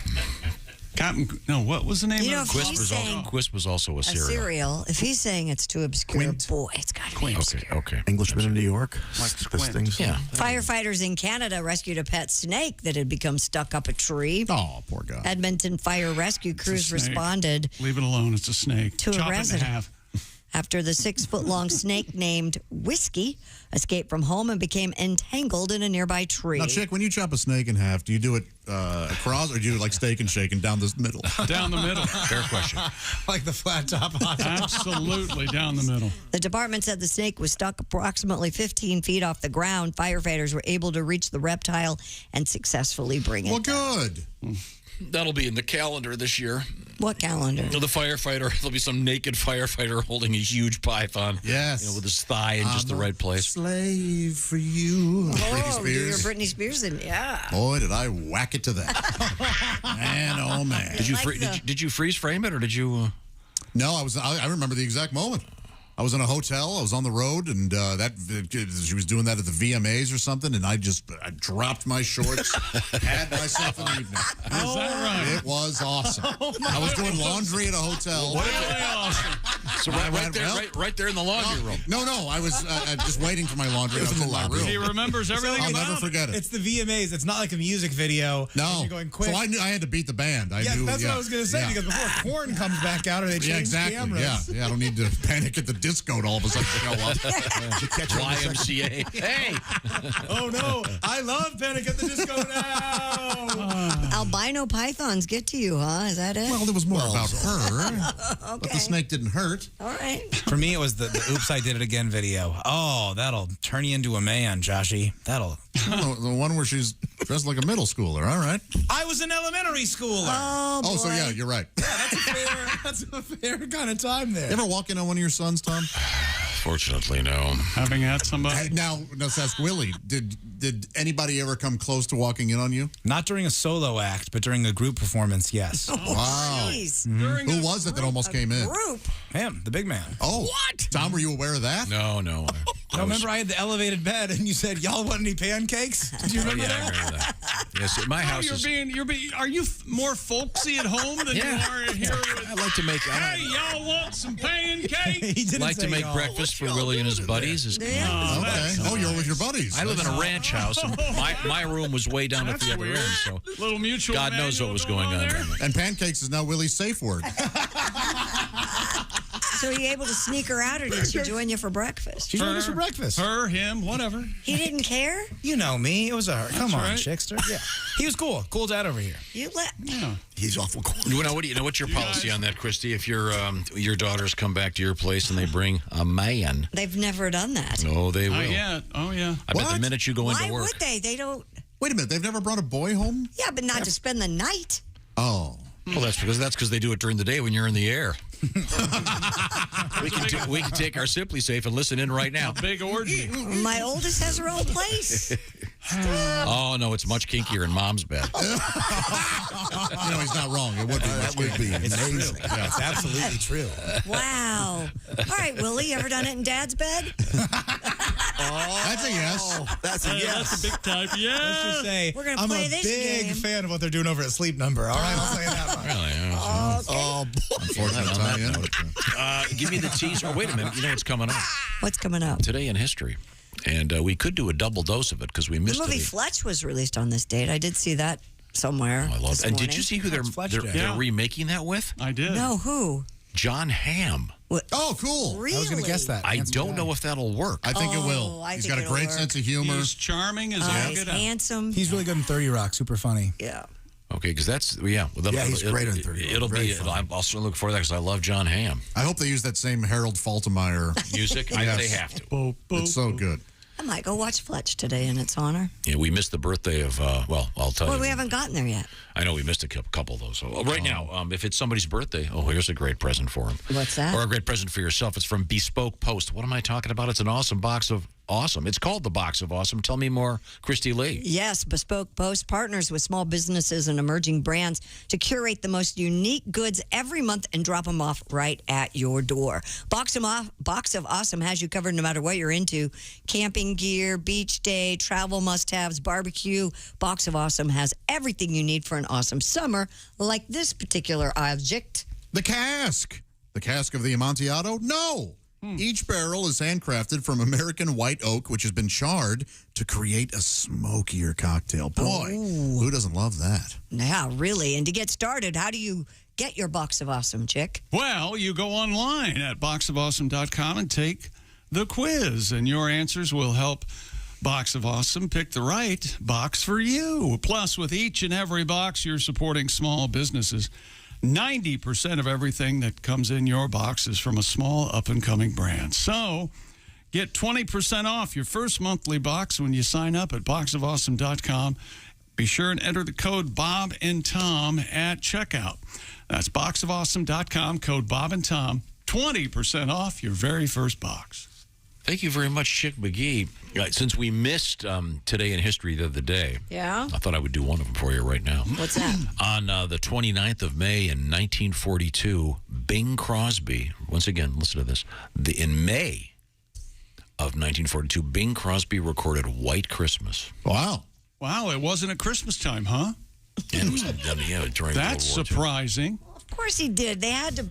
Captain. No, what was the name You know, of if it? he's saying Quisp was also a a cereal. cereal, if he's saying it's too obscure, Quint. boy, it's got to be obscure. Okay. Englishman in New York. Like This Squint. thing's- Yeah. Firefighters in Canada rescued a pet snake that had become stuck up a tree. Oh, poor guy. Edmonton fire rescue crews snake. responded Leave it alone. It's a snake. To a Chop it in resident. half. after the 6-foot-long snake named Whiskey escaped from home and became entangled in a nearby tree. Now, Chick, when you chop a snake in half, do you do it across or do you do it like steak and shake and down the middle? Down the middle. Fair question. Like the flat top hot dog. Absolutely down the middle. The department said the snake was stuck approximately 15 feet off the ground. Firefighters were able to reach the reptile and successfully bring it. Well, good. That'll be in the calendar this year. What calendar? The firefighter, there'll be some naked firefighter holding a huge python. Yes. With his thigh in just the right place. Slave for you. Oh, do your Britney Spears and yeah. Boy, did I whack it to that. Man, oh man. Did you freeze frame it or did you? No, I remember the exact moment. I was in a hotel. I was on the road, and she was doing that at the VMAs or something, and I dropped my shorts, had myself an evening. Is that right? It was awesome. I was doing laundry at a hotel. Really awesome. So right there in the laundry room. No, I was just waiting for my laundry. I was in my room. He remembers everything. I'll about never forget it. It's the VMAs. It's not like a music video. No. You're going quick. So I knew I had to beat the band. I knew. That's what I was going to say, because before Korn comes back out or they change cameras. Yeah, I don't need to panic at the disco to all of a sudden show up. YMCA. Hey. Oh, no. I love Panic at the Disco now. Albino pythons get to you, huh? Is that it? Well, there was more about her. But the snake didn't hurt. All right. For me, it was the Oops, I Did It Again video. Oh, that'll turn you into a man, Joshy. That'll. The one where she's dressed like a middle schooler. All right. I was an elementary schooler. Oh, so yeah, you're right. That's a fair kind of time there. You ever walk in on one of your sons, Tom? Fortunately, no. Having had somebody. Hey, now, let's ask Willie. Did anybody ever come close to walking in on you? Not during a solo act, but during a group performance, yes. Wow. Jeez. Who was it that almost came in? Group. Him, the big man. Oh. What? Tom, were you aware of that? No. No, remember I had the elevated bed and you said, y'all want any pancakes? Did you remember I that? remember that. Yes, at my house is... Are you more folksy at home than you are here? I like to make... Hey, y'all want some pancakes? I like to make breakfast for Willie and his buddies. Okay. Oh, you're with your buddies. I live in a ranch house, and my room was way down at the other end, so little mutual God knows what was going on. And pancakes is now Willie's safe word. So are you able to sneak her out, or did she join you for breakfast? She joined us for breakfast. Her, him, whatever. He didn't care? You know me. It was a her. Come on, right. Chickster. Yeah. He was cool. Cool dad over here. You let... Yeah. He's awful cool. What's your policy on that, Christy? If your daughters come back to your place and they bring a man, They've never done that. no, they will. Not yet. Oh, yeah. I bet the minute you go Why into work, would they? They don't... Wait a minute. They've never brought a boy home? Yeah, but not to spend the night. Oh. well, that's because they do it during the day when you're in the air. we can take our SimpliSafe and listen in right now. Big orgy. My oldest has her own place. Oh no, it's much kinkier in Mom's bed. He's not wrong. It would be. That would be amazing. Yeah, it's absolutely true. Wow. All right, Willie, you ever done it in Dad's bed? That's a yes. That's a yes. That's a big type. Let's Yeah. just say We're gonna I'm play a this big game. fan of what they're doing over at Sleep Number. All right, I'll say that much. Really? Oh, boy. Unfortunate On that tie-in. note, give me the teaser. Oh, wait a minute. You know what's coming up What's coming up? today in history, and we could do a double dose of it because we The missed movie it. Fletch was released on this date. I did see that somewhere. I love this it. And did morning. you see who they're Yeah. remaking that with? I did. No, who? John Hamm. Oh, cool. Really? I was going to guess that. I Handsome don't guy. know if that'll work. I think it will. I He's think got a it'll great work. sense of humor. He's charming as He's get out. handsome. He's really good in 30 Rock. Super funny. Yeah. Okay, because that's well, he's great on 30. It'll Very be. fun. I'll certainly look forward to that because I love John Hamm. I hope they use that same Harold Faltermeyer Music, Yes. they have to. It's so good. I might go watch Fletch today in its honor. Yeah, we missed the birthday of. I'll tell Well, you. we haven't gotten there yet. I know we missed a couple of those. So right now, if it's somebody's birthday, here's a great present for him. What's that? Or a great present for yourself. It's from Bespoke Post. What am I talking about? It's an awesome box of awesome. It's called the Box of Awesome. Tell me more, Christy Lee. Yes, Bespoke Post partners with small businesses and emerging brands to curate the most unique goods every month and drop them off right at your door. Box of Awesome has you covered no matter what you're into. Camping gear, beach day, travel must-haves, barbecue. Box of Awesome has everything you need for an awesome summer, like this particular object. The cask. The cask of the Amontillado? No. Each barrel is handcrafted from American white oak, which has been charred to create a smokier cocktail. Boy, who doesn't love that? Yeah, really. And to get started, how do you get your Box of Awesome, Chick? Well, you go online at boxofawesome.com and take the quiz, and your answers will help Box of Awesome pick the right box for you. Plus, with each and every box, you're supporting small businesses. 90% of everything that comes in your box is from a small up-and-coming brand. So get 20% off your first monthly box when you sign up at boxofawesome.com. Be sure and enter the code Bob and Tom at checkout. That's boxofawesome.com, code Bob and Tom, 20% off your very first box. Thank you very much, Chick McGee. Since we missed Today in History the other day, Yeah? I thought I would do one of them for you right now. What's that? On the 29th of May in 1942, Bing Crosby, once again, listen to this, in May of 1942, Bing Crosby recorded White Christmas. Wow. Wow, it wasn't at Christmas time, huh? And it was during That's World War II. surprising. Of course he did. They had to...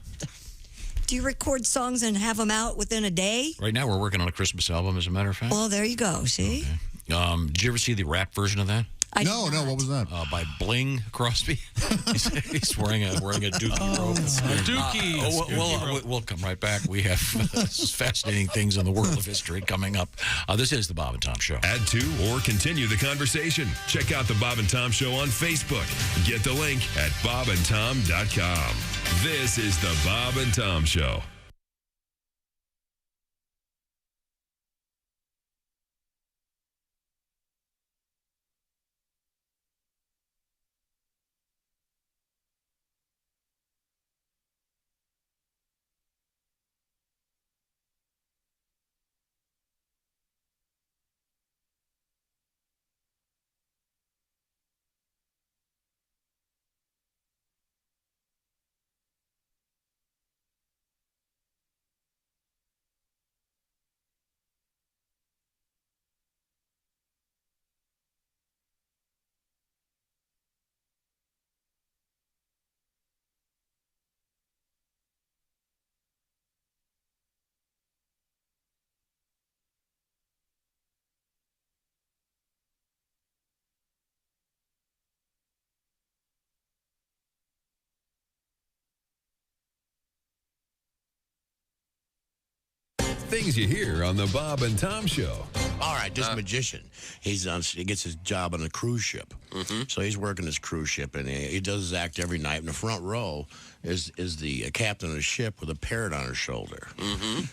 Do you record songs and have them out within a day? Right now, we're working on a Christmas album, as a matter of fact. Well, there you go. See? Did you ever see the rap version of that? No, what was that? By Bling Crosby. he's wearing a dookie robe. A dookie. We'll come right back. We have fascinating things in the world of history coming up. This is the Bob and Tom Show. Add to or continue the conversation. Check out the Bob and Tom Show on Facebook. Get the link at bobandtom.com. This is the Bob and Tom Show. Things you hear on the Bob and Tom Show. All right, this magician, he gets his job on a cruise ship. So he's working his cruise ship, and he does his act every night. In the front row is the captain of the ship with a parrot on her shoulder.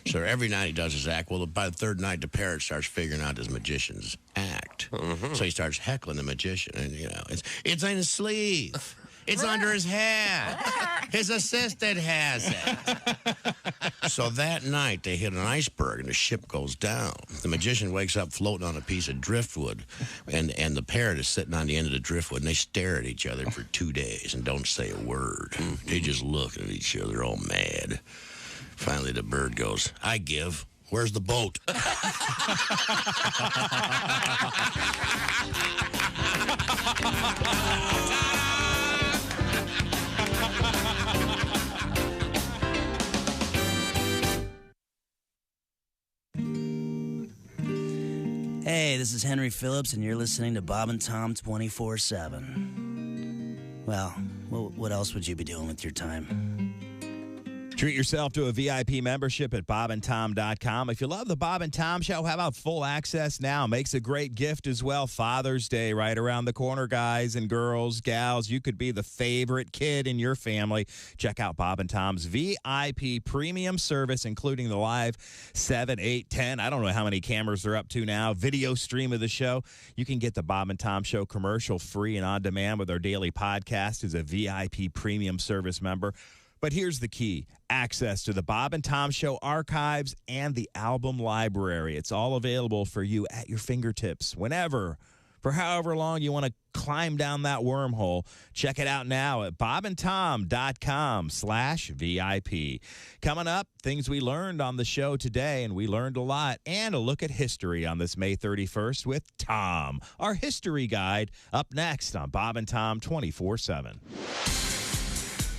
So every night he does his act. Well, by the third night, the parrot starts figuring out his magician's act. So he starts heckling the magician, and it's in his sleeve. It's under his hat. His assistant has it. So that night, they hit an iceberg, and the ship goes down. The magician wakes up floating on a piece of driftwood, and the parrot is sitting on the end of the driftwood, and they stare at each other for 2 days and don't say a word. They just look at each other all mad. Finally, the bird goes, "I give. Where's the boat?" Hey, this is Henry Phillips, and you're listening to Bob and Tom 24/7. Well, what else would you be doing with your time? Treat yourself to a VIP membership at bobandtom.com. If you love the Bob and Tom Show, how about full access now? Makes a great gift as well. Father's Day right around the corner, guys and girls, gals. You could be the favorite kid in your family. Check out Bob and Tom's VIP premium service, including the live 7, 8, 10. I don't know how many cameras they're up to now. Video stream of the show. You can get the Bob and Tom Show commercial free and on demand with our daily podcast as a VIP premium service member. But here's the key: access to the Bob and Tom Show archives and the album library. It's all available for you at your fingertips whenever, for however long you want to climb down that wormhole. Check it out now at bobandtom.com/VIP. Coming up, things we learned on the show today, and we learned a lot, and a look at history on this May 31st with Tom, our history guide, up next on Bob and Tom 24/7.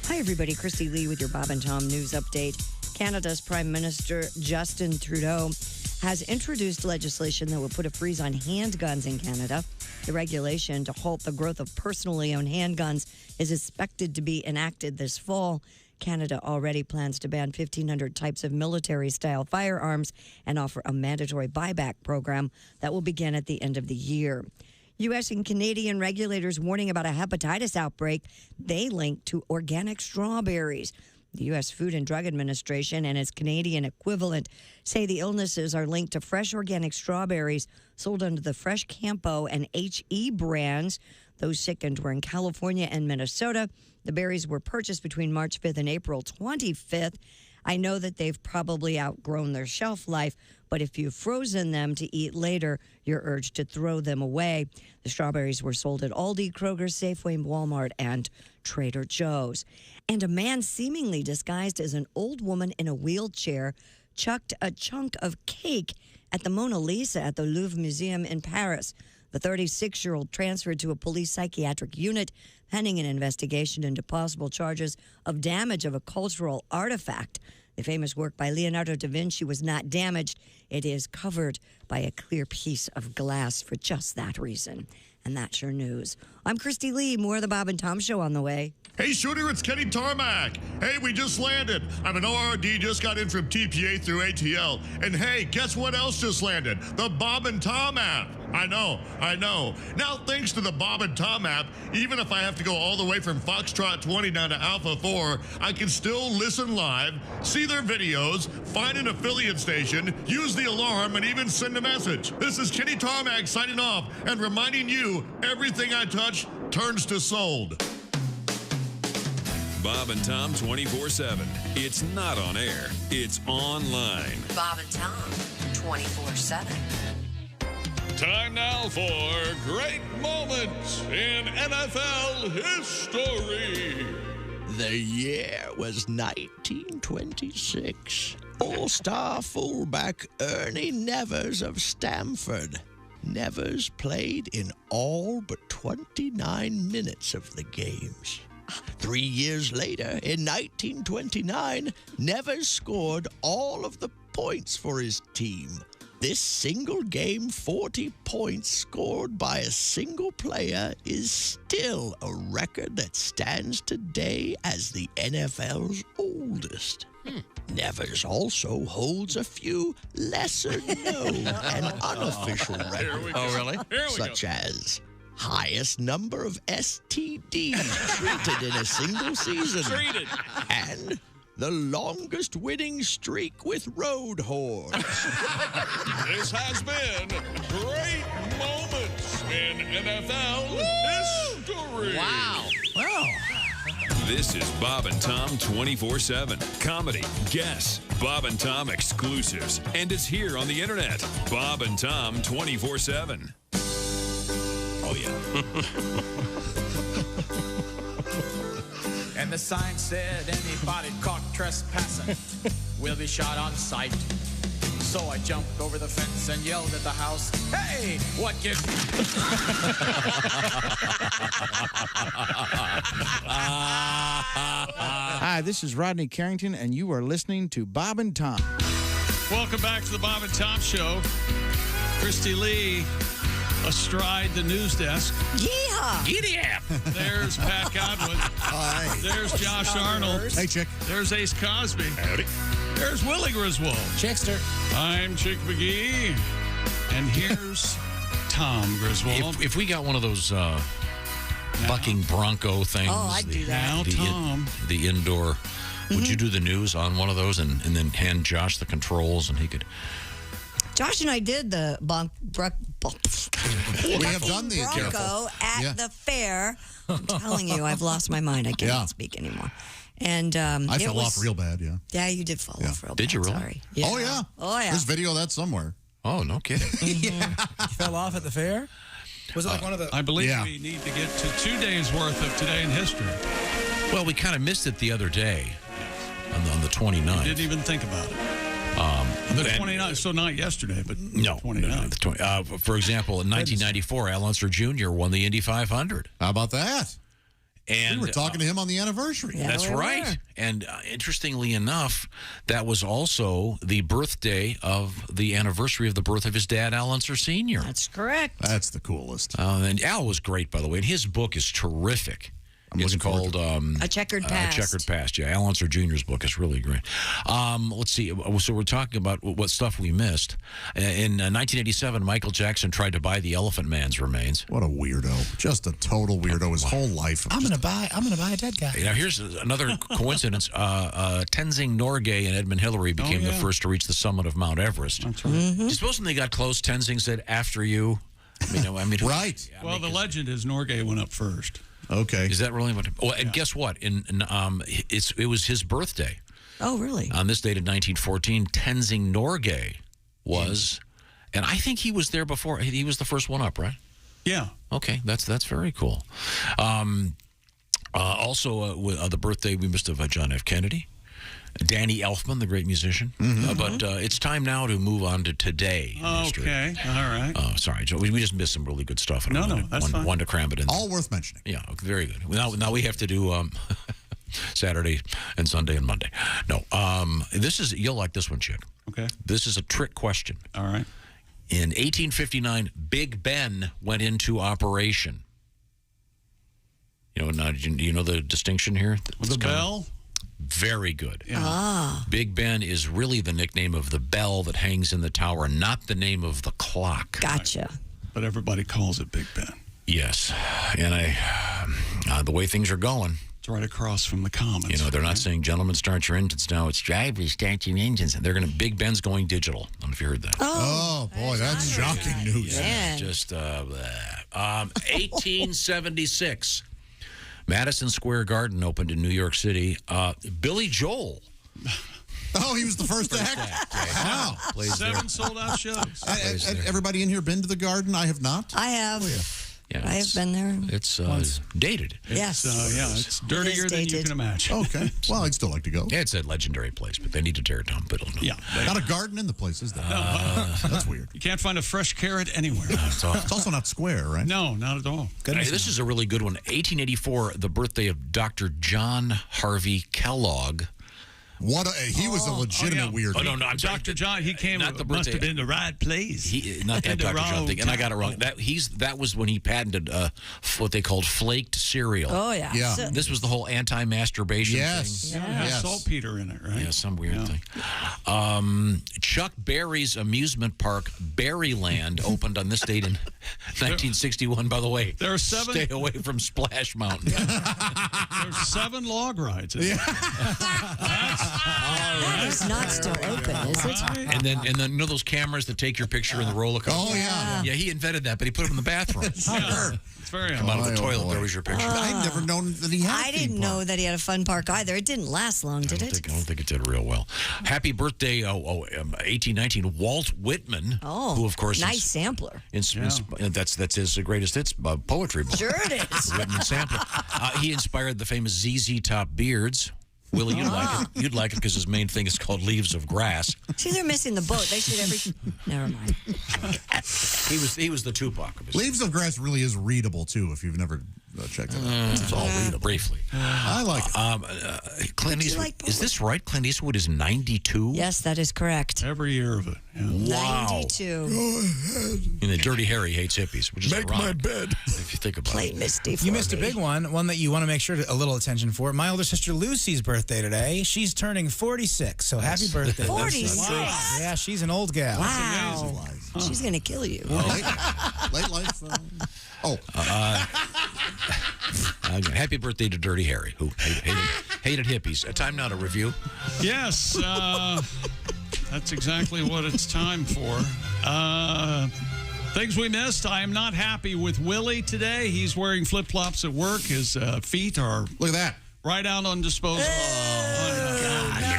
Hi, everybody. Christy Lee with your Bob and Tom News Update. Canada's Prime Minister Justin Trudeau has introduced legislation that will put a freeze on handguns in Canada. The regulation to halt the growth of personally owned handguns is expected to be enacted this fall. Canada already plans to ban 1,500 types of military-style firearms and offer a mandatory buyback program that will begin at the end of the year. U.S. and Canadian regulators warning about a hepatitis outbreak they link to organic strawberries. The U.S. Food and Drug Administration and its Canadian equivalent say the illnesses are linked to fresh organic strawberries sold under the Fresh Campo and HE brands. Those sickened were in California and Minnesota. The berries were purchased between March 5th and April 25th. I know that they've probably outgrown their shelf life, but if you've frozen them to eat later, you're urged to throw them away. The strawberries were sold at Aldi, Kroger, Safeway, Walmart, and Trader Joe's. And a man seemingly disguised as an old woman in a wheelchair chucked a chunk of cake at the Mona Lisa at the Louvre Museum in Paris. The 36-year-old transferred to a police psychiatric unit pending an investigation into possible charges of damage of a cultural artifact. The famous work by Leonardo da Vinci was not damaged. It is covered by a clear piece of glass for just that reason. And that's your news. I'm Christy Lee. More of the Bob and Tom Show on the way. Hey, Shooter, it's Kenny Tarmac. Hey, we just landed. I'm an ORD, just got in from TPA through ATL. And hey, guess what else just landed? The Bob and Tom app. I know. Now, thanks to the Bob and Tom app, even if I have to go all the way from Foxtrot 20 down to Alpha 4, I can still listen live, see their videos, find an affiliate station, use the alarm, and even send a message. This is Kenny Tarmac signing off and reminding you, everything I touch turns to sold. Bob and Tom 24/7. It's not on air. It's online. Bob and Tom 24/7. Time now for great moments in NFL history. The year was 1926. All-star fullback Ernie Nevers of Stanford. Nevers played in all but 29 minutes of the games. 3 years later, in 1929, Nevers scored all of the points for his team. this single game 40 points scored by a single player is still a record that stands today as the NFL's oldest. Nevers also holds a few lesser-known and unofficial records. Oh, really? Such as highest number of STDs treated in a single season. Treated. And the longest winning streak with road horse. This has been great moments in NFL history. Wow. This is Bob and Tom 24/7. Comedy, guests, Bob and Tom exclusives. And it's here on the internet. Bob and Tom 24/7. Oh, yeah. And the sign said anybody caught trespassing will be shot on sight. So I jumped over the fence and yelled at the house, "Hey, what gives..." Hi, this is Rodney Carrington, and you are listening to Bob and Tom. Welcome back to the Bob and Tom Show. Christy Lee astride the news desk. Yeehaw! Giddy up! There's Pat Godwin. Hi. There's Josh Arnold. Hey, Chick. There's Ace Cosby. Howdy. There's Willie Griswold. Chickster. I'm Chick McGee. And here's Tom Griswold. If we got one of those bucking bronco things. Oh, I'd do that. Now, Tom. The indoor. Would you do the news on one of those and then hand Josh the controls and he could... Josh and I did the We have done these. Bronco at the fair. I'm telling you, I've lost my mind. I can't speak anymore. And I fell off real bad, yeah. Yeah, you did fall off real bad. Did you really? Sorry. Yeah. Oh, yeah. Oh, yeah. There's video of that somewhere. Oh, no kidding. You fell off at the fair? Was it like one of the... I believe we need to get to 2 days worth of Today in History. Well, we kind of missed it the other day on the 29th. I didn't even think about it. The 29th, so not yesterday, but no, 29th. For example, in 1994, Al Unser Jr. won the Indy 500. How about that? And we were talking to him on the anniversary. Yeah, that's right. Were. And interestingly enough, that was also the birthday of the anniversary of the birth of his dad, Al Unser Sr. That's correct. That's the coolest. And Al was great, by the way. And his book is terrific. It's called A Checkered Past. A Checkered Past, yeah. Al Unser Jr.'s book is really great. Let's see. So we're talking about what stuff we missed. In 1987, Michael Jackson tried to buy the Elephant Man's remains. What a weirdo. Just a total weirdo his whole life. I'm gonna buy a dead guy. Now, here's another coincidence. Tenzing Norgay and Edmund Hillary became the first to reach the summit of Mount Everest. That's right. Mm-hmm. You suppose when they got close, Tenzing said, "After you." I mean, right. Well, the legend is Norgay went up first. Okay. Is that really what? Oh, and guess what? It was his birthday. Oh, really? On this date in 1914, Tenzing Norgay was, and I think he was there before. He was the first one up, right? Yeah. Okay, that's very cool. Also, the birthday we missed of John F. Kennedy. Danny Elfman, the great musician. But it's time now to move on to today. Okay, all right. Oh, sorry, Joe. We just missed some really good stuff. No, that's fine. One to cram it in. All worth mentioning. Yeah, very good. Now we have to do Saturday and Sunday and Monday. No, you'll like this one, Chick. Okay. This is a trick question. All right. In 1859, Big Ben went into operation. Do you know the distinction here? The bell? Very good. Yeah. Ah. Big Ben is really the nickname of the bell that hangs in the tower, not the name of the clock. Gotcha. But everybody calls it Big Ben. Yes. And the way things are going. It's right across from the Commons. They're not saying, gentlemen, start your engines now. It's drivers, start your engines. And Big Ben's going digital. I don't know if you heard that. Oh boy, that's shocking news. Yeah, just 1876. Madison Square Garden opened in New York City. Billy Joel. Oh, he was the first act? Wow. 7 sold-out shows. Everybody in here been to the Garden? I have not. I have. Oh, yeah. Yeah, I have been there. It's dated. Yes. It's dirtier than you can imagine. Okay. Well, I'd still like to go. Yeah, it's a legendary place, but they need to tear it down. Yeah. Not a garden in the place, is there? That's weird. You can't find a fresh carrot anywhere. It's also not square, right? No, not at all. Hey, this is a really good one. 1884, the birthday of Dr. John Harvey Kellogg. He was a legitimate weird. Oh no, I'm sorry. Dr. John, he came. Not the must birthday. have been the right place. Not that In the Dr. John wrong thing, and I got it wrong. time. That was when he patented what they called flaked cereal. Oh, yeah. Yeah. So- This was the whole anti-masturbation Yes. thing. Yeah, it has saltpeter in it, right? Yeah, some weird thing. Chuck Berry's amusement park, Berryland, opened on this date in 1961. By the way, there are 7. Stay away from Splash Mountain. There's 7 log rides. That is not still open, is it? And then you know those cameras that take your picture in the roller coaster? Oh, yeah. Yeah, he invented that, but he put them in the bathroom. Sure. It's very Come out of the toilet, boy. there was your picture. I'd never known that he had a I theme didn't park. know that he had a fun park either. It didn't last long, did it? I don't think it did real well. Happy birthday, 1819, Walt Whitman, Oh, who of course nice sampler. That's his greatest hits poetry book. Sure it is. Whitman sampler. He inspired the famous ZZ Top Beards. Willie, you'd like it. You'd like it because his main thing is called Leaves of Grass. See, they're missing the boat. They should Never mind. He was the Tupac of his. Leaves of Grass really is readable too. If you've never checked it out, it's all readable. Briefly, I like it. Clint Eastwood. Is this right? Clint Eastwood is 92. Yes, that is correct. Every year of it. Yeah. Wow. 92. And the Dirty Harry hates hippies, which is Make my ironic, bed. if you think about Play it. Misty for You missed a me. big one that you want to make sure a little attention for. My older sister Lucy's birthday today. She's turning 46, so happy birthday. 46? Lucy. Yeah, she's an old gal. Wow. She's going to kill you. Late life. Happy birthday to Dirty Harry, who hated hippies. Time now to review. Yes, that's exactly what it's time for. Things we missed. I am not happy with Willie today. He's wearing flip-flops at work. His feet are Look at that. right out on disposal.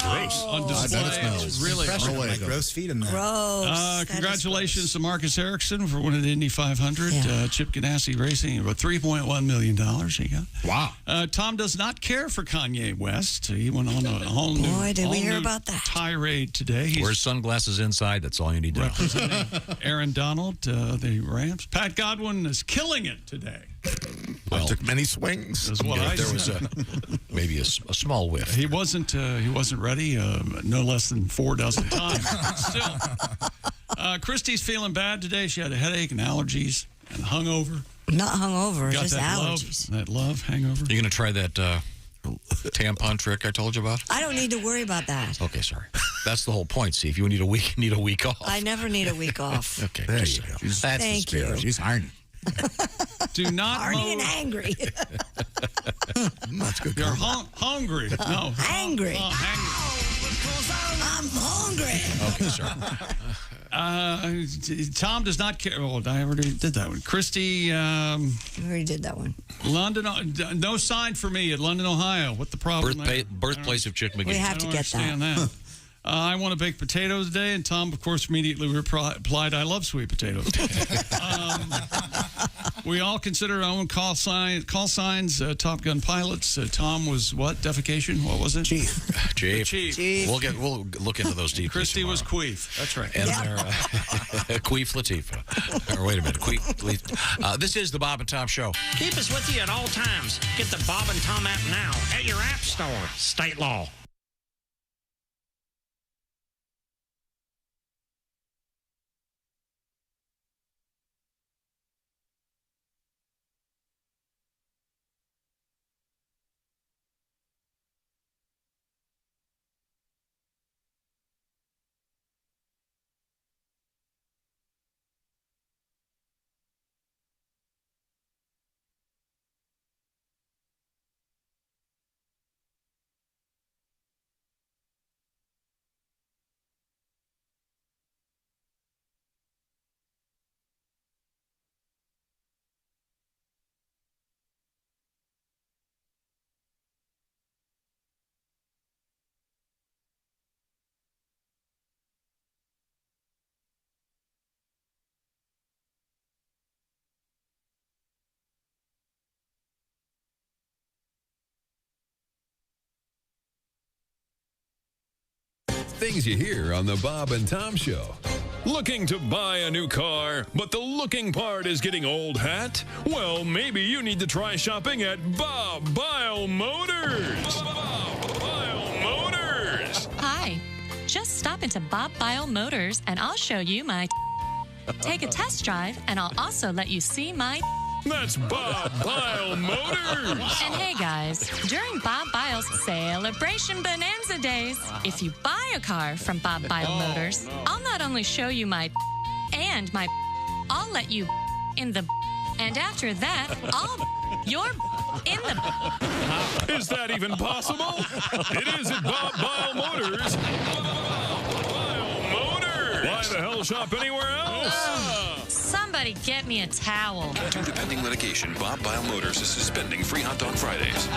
Gross. On I bet it display. smells. It's really Fresh No way, like though. gross feet in there. Gross. That is congratulations to Marcus Erickson for winning the Indy 500. Yeah. Chip Ganassi Racing, about $3.1 million he got. Wow. Tom does not care for Kanye West. He went on a whole new, Boy, did we hear all-new about that. tirade today. He's Wear sunglasses inside. That's all you need to know. representing Aaron Donald, the Rams. Pat Godwin is killing it today. Well, Took many swings. Is what I there was said. maybe a small whiff. He wasn't ready. No less than 4 dozen times. Still, Christy's feeling bad today. She had a headache and allergies and hungover. Not hungover, Got just that allergies. love hangover. You going to try that tampon trick I told you about? I don't need to worry about that. Okay, sorry. That's the whole point. See, if you need a week off. I never need a week off. Okay, There just you go. saying. That's Thank the spirit. you. She's ironing. Do not Arnie and mow. angry. That's good. You're hungry. No. Angry. Hungry. I'm hungry. Okay, sorry. Tom does not care. Oh, I already did that one. Christy, We already did that one. London, no sign for me at London, Ohio. What the problem there? Birthplace of Chick McGee. We have I to don't get that. understand that. I want to bake potatoes today, and Tom, of course, immediately replied, I love sweet potatoes. We all consider our own call signs Top Gun pilots. Tom was what? Defecation? What was it? Chief. Chief. We'll look into those deep. Christy was queef. That's right. And they're Queef Latifah. Or wait a minute. Queef. This is the Bob and Tom Show. Keep us with you at all times. Get the Bob and Tom app now at your app store. State law. Things you hear on the Bob and Tom Show. Looking to buy a new car, but the looking part is getting old hat? Well, maybe you need to try shopping at Bob Bile Motors. Bob Bile Motors. Stop into Bob Bile Motors and I'll show you my Take a test drive and I'll also let you see my That's Bob Bile Motors. And hey guys, during Bob Bile's Celebration Bonanza Days, if you buy a car from Bob Bile Motors, I'll not only show you my and my I'll let you in the and after that, you're in the Is that even possible? It is at Bob Bile Motors. Bob Bile Motors. Why the hell shop anywhere else? Somebody get me a towel. Due to pending litigation, Bob Bile Motors is suspending free hot dog Fridays.